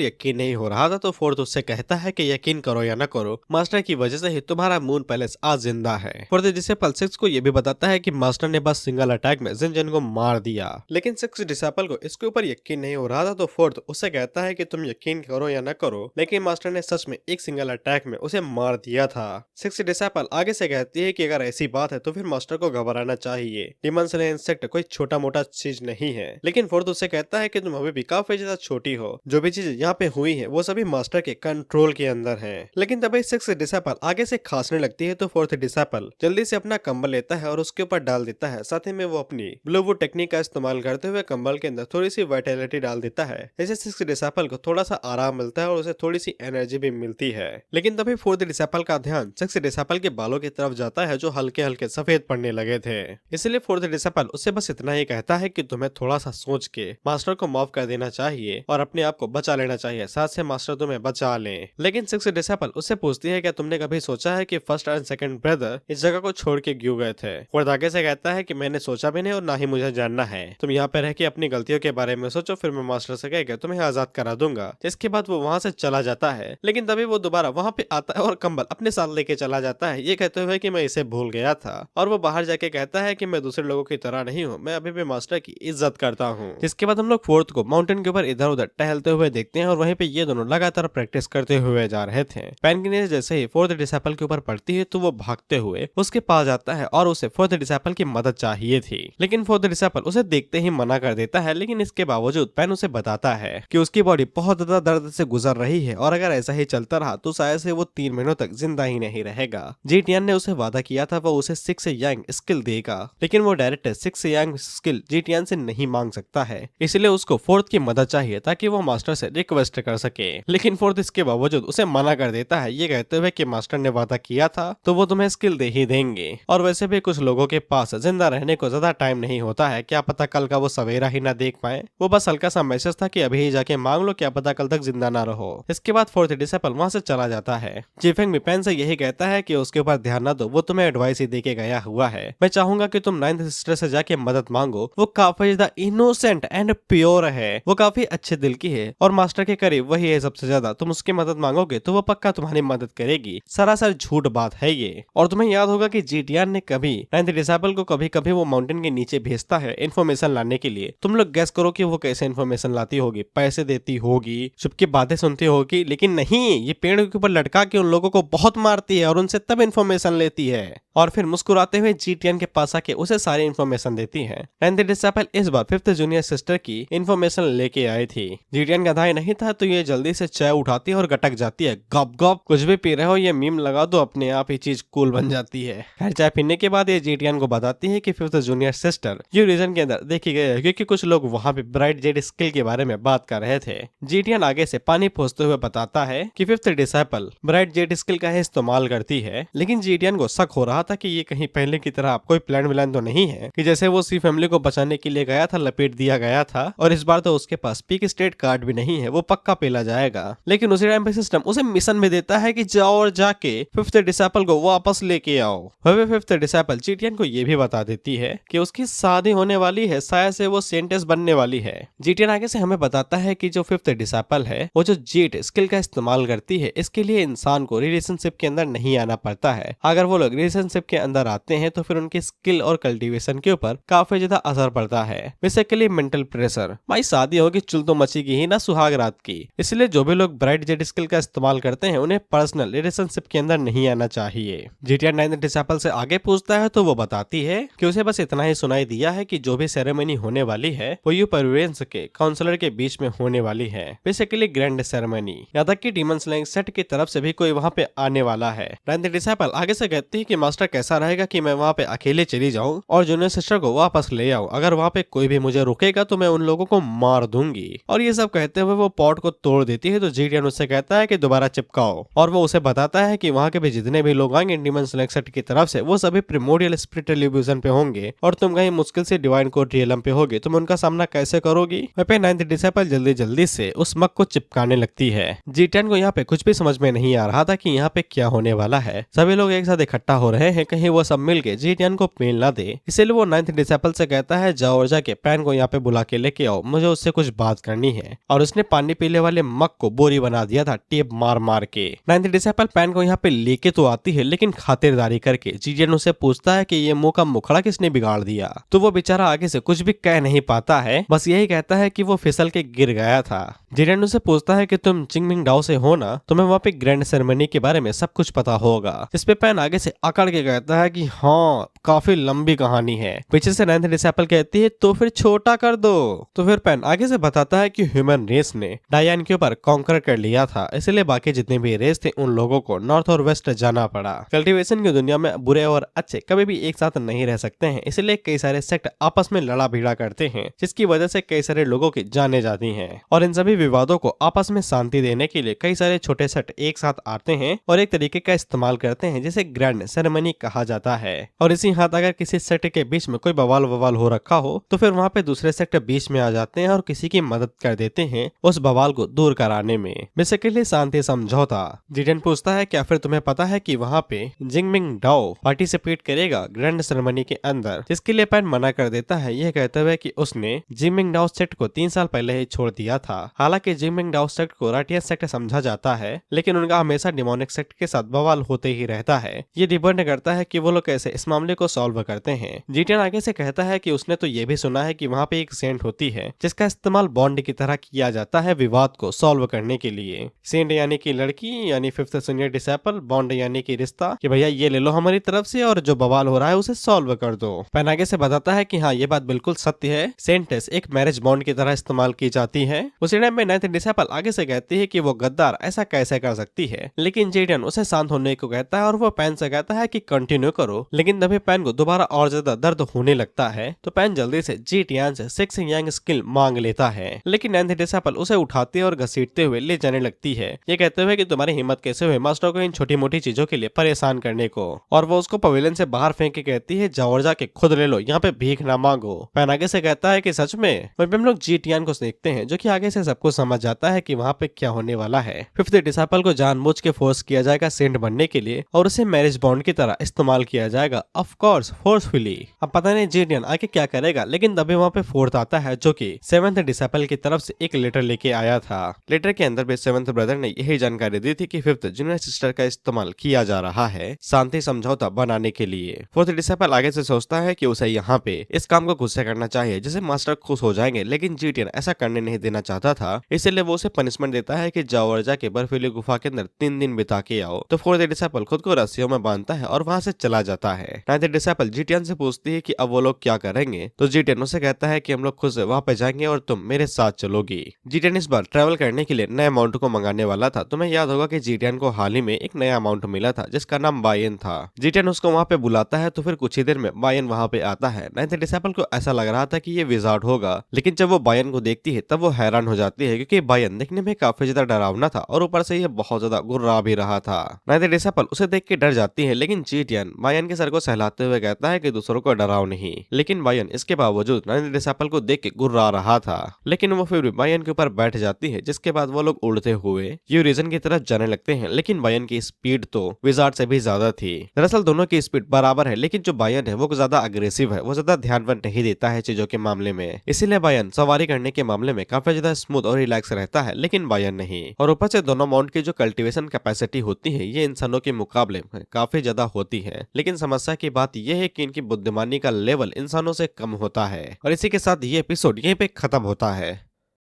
यकीन नहीं हो रहा था तो फोर्थ उससे कहता है कि यकीन करो या न करो मास्टर की वजह से ही तुम्हारा मून पैलेस आज जिंदा है। फोर्थ डिसाइपल सिक्स को यह भी बताता है कि मास्टर ने बस सिंगल अटैक में जिन को मार दिया, लेकिन सिक्स डिसाइपल को इसके ऊपर यकीन नहीं हो रहा था तो फोर्थ उससे कहता है कि तुम यकीन करो या न करो लेकिन मास्टर ने सच में एक सिंगल अटैक में उसे मार दिया था। सिक्स डिसाइपल आगे से कहती है कि अगर ऐसी बात है तो फिर मास्टर को घबराना चाहिए, डीमन स्लेयर इंसेक्ट कोई छोटा मोटा चीज नहीं है, लेकिन फोर्थ उससे कहता है कि तुम अभी भी काफी ज्यादा छोटी हो, जो भी चीज यहाँ पे हुई है वो सभी मास्टर के कंट्रोल के अंदर है। लेकिन तभी सिक्स डिसाइपल आगे से खांसने लगती है तो फोर्थ डिसाइपल जल्दी से अपना कंबल लेता है और उसके ऊपर डाल देता है, साथ ही में वो अपनी ब्लूवुड टेक्निक का इस्तेमाल करते हुए कंबल के अंदर थोड़ी सी वाइटलिटी डाल देता है, जैसे सिक्स डिसाइपल को थोड़ा सा आराम मिलता है और उसे थोड़ी सी एनर्जी भी मिलती है। लेकिन तभी फोर्थ डिसाइपल का ध्यान सिक्स डिसाइपल के बालों की तरफ जाता है जो हल्के हल्के सफेद पड़ने लगे थे, इसलिए फोर्थ डिसाइपल उससे बस इतना ही कहता है कि तुम्हें थोड़ा सा सोच के मास्टर को माफ कर देना चाहिए और अपने आप को बचा लेना चाहिए, साथ से मास्टर तुम्हें बचा ले। लेकिन सिक्स डिसाइपल उससे पूछती है क्या तुमने कभी सोचा है कि फर्स्ट एंड सेकंड ब्रदर इस जगह को छोड़ के क्यों गए थे। फोर्थ आगे से कहता है कि मैंने सोचा भी नहीं और ना ही मुझे जानना है, तुम यहाँ पे रह के अपनी गलतियों के बारे में सोचो, फिर मैं मास्टर से कहकर तुम्हें आजाद करा दूंगा। जिसके बाद वो वहाँ से चला जाता है, लेकिन तभी वो दोबारा वहाँ पे आता है और कंबल अपने साथ लेके चला जाता है, ये कहते हुए कि मैं इसे भूल गया था, और वो बाहर जाके कहता है कि मैं दूसरे लोगों की तरह नहीं हूँ, मैं अभी भी मास्टर की इज्जत करता हूँ। जिसके बाद हम लोग फोर्थ को माउंटेन के ऊपर इधर उधर टहलते हुए देखते हैं और वहीं पे ये दोनों लगातार प्रैक्टिस करते हुए जा रहे थे। पेन की नजर जैसे ही फोर्थ डिसाइपल के ऊपर पड़ती है तो वो भागते हुए उसके पास जाता है और उसे फोर्थ डिसाइपल की मदद चाहिए थी, लेकिन फोर्थ डिसाइपल उसे देखते ही मना कर देता है। लेकिन इसके बावजूद पेन उसे बताता है कि उसकी बॉडी बहुत ज्यादा दर्द से गुजर रही है और अगर ऐसा ही चलता रहा तो शायद से वो 3 महीनों तक जिंदा ही नहीं रहेगा। जीटीएन ने उसे वादा किया था वो उसे 6 यांग स्किल देगा, लेकिन वो डायरेक्ट 6 यांग स्किल जीटीएन से नहीं मांग सकता है, इसलिए उसको फोर्थ की मदद चाहिए ताकि वो मास्टर से रिक्वेस्ट कर सके। लेकिन फोर्थ इसके बावजूद उसे मना कर देता है, ये कहते हुए कि मास्टर ने वादा किया था तो वो तुम्हें स्किल दे ही देंगे, और वैसे भी कुछ लोगों के पास जिंदा रहने को ज्यादा टाइम नहीं होता है, क्या पता कल का वो सवेरा ही ना देख पाए। वो बस हल्का सा मैसेज था कि अभी ही जाके मांग लो, क्या पता कल तक जिंदा ना रहो। इसके बाद फोर्थ डिसाइपल वहाँ से चला जाता है। जीफेंग भी पेन से यही कहता है कि उसके ऊपर ध्यान न दो, वो तुम्हें एडवाइस ही देके गया हुआ है, मैं चाहूंगा कि तुम नाइन्थ सिस्टर से जाके मदद मांगो, वो काफी ज्यादा इनोसेंट एंड प्योर है, वो काफी अच्छे दिल की है और मास्टर के करीब वही है सबसे ज्यादा, तुम उसकी मदद मांगोगे तो वो पक्का तुम्हारी मदद करेगी। सरासर झूठ बात है ये। और तुम्हें याद होगा कि जीटीएन ने कभी नाइन्थ डिसाइपल को कभी कभी वो माउंटेन के नीचे भेजता है इन्फॉर्मेशन लाने के लिए। तुम लोग गैस करो कि वो कैसे इन्फॉर्मेशन लाती होगी, पैसे देती होगी, चुपके बातें सुनती होगी, लेकिन नहीं, ये पेड़ के ऊपर लटका के उन लोगों को बहुत मारती है और उनसे तब इन्फॉर्मेशन लेती है और फिर मुस्कुराते हुए जीटीएन के पास आके उसे सारी इन्फॉर्मेशन देती है। नाइन्थ डिसाइपल इस बार 5th जूनियर सिस्टर की इन्फॉर्मेशन लेके आई थी। जीटीएन का धाई नहीं था तो ये जल्दी से चाय उठाती है और गटक जाती है, गप गप कुछ भी पी रहे हो ये मीम लगा दो, अपने आप ही चीज कूल बन जाती है। खैर चाय पीने के बाद ये जीटीएन को बताती बताती है कि फिफ्थ जूनियर सिस्टर ये रीजन के अंदर देखी गई है क्योंकि कुछ लोग वहाँ पे ब्राइट जेड स्किल के बारे में बात कर रहे थे। जीटीएन आगे से पानी पूछते हुए बताता है कि fifth disciple bright Z skill का ही इस्तेमाल करती है, लेकिन जीटीएन को शक हो रहा था कि ये कहीं पहले की तरह कोई प्लान विलान तो नहीं है कि जैसे वो सी फैमिली को बचाने के लिए गया था लपेट दिया गया था और इस बार तो उसके पास पीक स्टेट कार्ड भी नहीं है, वो पक्का पेला जाएगा। लेकिन उसी टाइम पे सिस्टम उसे मिशन में देता है कि जाओ और जाके फिफ्थ डिसाइपल को वापस लेके आओ। वह फिफ्थ डिसाइपल जीटीएन को ये भी बता देती है कि उसकी शादी होने वाली है, शायद से वो सेंटेस बनने वाली है। जीटीएन आगे से हमें बताता है कि जो फिफ्थ डिसाइपल है वो जो जेट स्किल का इस्तेमाल करती है, इसके लिए इंसान को रिलेशनशिप के अंदर नहीं आना पड़ता है। अगर वो लोग रिलेशनशिप के अंदर आते हैं तो फिर उनकी स्किल और कल्टीवेशन के ऊपर काफी ज्यादा असर पड़ता है। Basically mental pressure. भाई शादी होगी चुल तो मचेगी ही ना सुहाग रात की, इसलिए जो भी लोग ब्राइट जेट स्किल का इस्तेमाल करते हैं उन्हें पर्सनल रिलेशनशिप के अंदर नहीं आना चाहिए। जीटीएन 9 डिसाइपल से आगे पूछता है तो वो बताती है कि उसे बस इतना ही सुनाई दिया है कि जो भी सेरेमनी होने वाली है वो यूपरवेंस के काउंसलर के बीच में होने वाली है, बेसिकली ग्रैंड सेरेमनी। यहाँ तक कि डीमन स्लेइंग सेट की तरफ से भी कोई वहाँ पे आने वाला है। 9 डिसाइपल आगे से कहती है कि मास्टर कैसा रहेगा कि मैं वहाँ पे अकेले चली जाऊँ और जूनियर सिस्टर को वापस ले आऊँ, अगर वहाँ पे कोई भी मुझे रुकेगा तो मैं उन लोगों को मार दूंगी। और ये सब कहते हुए वो पॉट को तोड़ देती है तो जीटीएन उससे कहता है कि दोबारा चिपकाओ और वो उसे बताता है कि वहाँ के भी जितने भी लोग आएंगे डीमन स्लेइंग सेट की तरफ से वो सभी प्रिमोडियल स्पिरिचुअल इल्यूजन पे होंगे और तुम कहीं मुश्किल से डिवाइन कोड रियलम पे होगे, तुम उनका सामना कैसे करोगी। वहाँ पे 9th डिसाइपल जल्दी जल्दी से उस मग को चिपकाने लगती है। जीटीएन को यहाँ पे कुछ भी समझ में नहीं आ रहा था कि यहाँ पे क्या होने वाला है। सभी लोग एक साथ इकट्ठा हो रहे हैं, कहीं वो सब मिलके जीटीएन को पेल ना दे, इसलिए वो 9th डिसाइपल से कहता है जाओ और जाके पैन को यहाँ पे बुला के लेके आओ, मुझे उससे कुछ बात करनी है। और उसने पानी पीने वाले मग को बोरी बना दिया था टेप मार मार के। 9th डिसाइपल पैन को यहाँ पे लेके तो आती है लेकिन खातिरदारी करके जीटीएन उससे पूछता है कि ये मुंह का मुखड़ा किसने बिगाड़ दिया, तो वो बेचारा आगे से कुछ भी कह नहीं पाता है, बस यही कहता है कि वो फिसल के गिर गया था। जीटीएन उससे पूछता है कि तुम चिंगमिंग डाओ से हो ना, तुम्हें वहाँ पे ग्रैंड सेरेमनी के बारे में सब कुछ पता होगा। इस पे पैन आगे से अकड़ के कहता है कि हाँ काफी लंबी कहानी है। पीछे से 9th डिसाइपल कहती है तो फिर छोटा कर दो। तो फिर पैन आगे से बताता है कि ह्यूमन रेस ने डायन के ऊपर कॉन्कर कर लिया था, इसलिए बाकी जितने भी रेस थे उन लोगों को नॉर्थ और वेस्ट जाना पड़ा। कल्टीवेशन की दुनिया में बुरे और अच्छे कभी भी एक साथ नहीं रह सकते हैं, इसलिए कई सारे सेक्ट आपस में लड़ा भिड़ा करते हैं, जिसकी वजह से कई सारे लोगों की जाने जाती हैं। और इन सभी विवादों को आपस में शांति देने के लिए कई सारे छोटे सेट एक साथ आते हैं और एक तरीके का इस्तेमाल करते हैं जिसे ग्रैंड सेरेमनी कहा जाता है। और इसी हाथ अगर किसी सेट के बीच में कोई बवाल ववाल हो रखा हो तो फिर वहाँ पे दूसरे सेट बीच में आ जाते हैं और किसी की मदद कर देते हैं उस बवाल को दूर कराने में, बेसिकली शांति समझौता। जीटीएन पूछता है क्या फिर तुम्हें पता है कि वहाँ पे जिंगमिंग डाओ पार्टिसिपेट करेगा ग्रैंड सेरेमनी के अंदर, जिसके लिए पैन मना कर देता है, यह कहते हुए कि उसने जिंगमिंग डाओ सेक्ट को 3 साल पहले ही छोड़ दिया था। हालांकि जिंगमिंग डाओ सेक्ट को राटियन सेक्ट समझा जाता है, लेकिन उनका हमेशा डिमोनिक सेक्ट के साथ बवाल होते ही रहता है। ये डिपेंड करता है कि वो लोग कैसे इस मामले को सॉल्व करते हैं। जीटीएन आगे से कहता है कि उसने तो ये भी सुना है कि वहाँ पे एक सेंट होती है जिसका इस्तेमाल बॉन्ड की तरह किया जाता है विवाद को सॉल्व करने के लिए। सेंट यानी कि लड़की यानी फिफ्थ सीनियर डिसाइपल, बॉन्ड यानी कि रिश्ता कि भैया ये ले लो हमारी तरफ से और जो बवाल हो रहा है उसे सॉल्व कर दो। पैन आगे से बताता है कि हाँ ये बात बिल्कुल सत्य है, सेंटेस एक मैरिज बॉन्ड की तरह इस्तेमाल की जाती है। उसी टाइम में 9th डिसाइपल आगे से कहती है कि वो गद्दार ऐसा कैसे कर सकती है, लेकिन जीटीएन उसे शांत होने को कहता है और वो पैन से कहता है कि कंटिन्यू करो। लेकिन तभी पैन को दोबारा और ज्यादा दर्द होने लगता है तो पैन जल्दी से जीटीएन से 6 यांग स्किल मांग लेता है, लेकिन 9th डिसाइपल उसे उठाते और घसीटते हुए ले जाने लगती है, ये कहते हुए कि तुम्हारी हिम्मत कैसे हुई मास्टर को इन छोटी मोटी चीजों के लिए परेशान करने को। और वो उसको पवेलियन से बाहर फेंक के कहती है जाओ और जाके खुद ले लो, यहाँ पे भीख ना मांगो। पैन आगे से कहता है कि सच में। वहीं हम लोग जीटीएन को देखते हैं जो कि आगे से सबको समझ जाता है कि वहाँ पे क्या होने वाला है। फिफ्थ डिसाइपल को जानबूझ के फोर्स किया जाएगा सेंट बनने के लिए और उसे मैरिज बॉन्ड की तरह इस्तेमाल किया जाएगा, ऑफ कोर्स फोर्सफुली। अब पता नहीं जीटीएन आगे क्या करेगा, लेकिन तभी वहाँ पे फोर्थ आता है जो कि 7th डिसाइपल की तरफ से एक लेटर लेके आया था। लेटर के अंदर भी 7th ब्रदर ने यही जानकारी दी थी कि 5th जूनियर सिस्टर का इस्तेमाल किया जा रहा है शांति समझौता बनाने के लिए। 4th डिसाइपल आगे से सोचता है कि उसे यहाँ पे इस काम को खुद से करना चाहिए जिससे मास्टर खुश हो जाएंगे, लेकिन जीटीएन ऐसा करने नहीं देना चाहता था, इसलिए वो उसे पनिशमेंट देता है कि जाओ और जाके बर्फीली गुफा के अंदर 3 दिन बिता के आओ। तो 4th डिसाइपल खुद को रस्सियों में बांधता है और वहाँ से चला जाता है। 9th डिसाइपल जीटीएन से पूछती है कि अब वो लोग क्या करेंगे, तो जीटीएन उसे कहता है कि हम लोग खुद से वहाँ पे जाएंगे और तुम मेरे साथ चलोगी। जीटीएन इस बार ट्रैवल करने के लिए नए अमाउंट को मंगाने वाला था। तुम्हें याद होगा कि जीटीएन को हाल ही में एक नया अमाउंट मिला था जिसका नाम बायन था। जीटीएन उसको वहाँ पे बुलाता है तो फिर कुछ कुछ ही देर में बायन वहाँ पे आता है। नाइन्थ डिसेबल को ऐसा लग रहा था कि ये विजार्ड होगा, लेकिन जब वो बायन को देखती है तब वो हैरान हो जाती है, क्योंकि बायन देखने में काफी ज्यादा डरावना था और ऊपर से ये बहुत ज्यादा गुर्रा भी रहा था। नाइन्थ डिसेबल उसे देख के डर जाती है, लेकिन जीटियन बायन के सर को सहलाते हुए कहता है कि दूसरों को डराओ नहीं। लेकिन बायन इसके बावजूद नाइन्थ डिसेबल को देख के गुर्रा रहा था, लेकिन वो फिर भी बायन के ऊपर बैठ जाती है, जिसके बाद वो लोग उड़ते हुए यूरिजन की तरफ जाने लगते हैं। लेकिन बायन की स्पीड तो विजार्ड से भी ज्यादा थी। दरअसल दोनों की स्पीड बराबर है, लेकिन जो बायन है वो ज्यादा अग्रेसिव है, वो ज्यादा ध्यान नहीं देता है चीजों के मामले में। इसीलिए बायन सवारी करने के मामले में काफी ज्यादा स्मूथ और रिलैक्स रहता है, लेकिन बायन नहीं। और ऊपर से दोनों माउंट की जो कल्टीवेशन कैपेसिटी होती है ये इंसानों के मुकाबले काफी ज्यादा होती है। लेकिन समस्या की बात यह है कि इनकी बुद्धिमानी का लेवल इंसानों से कम होता है। और इसी के साथ ये एपिसोड यहीं पे खत्म होता है।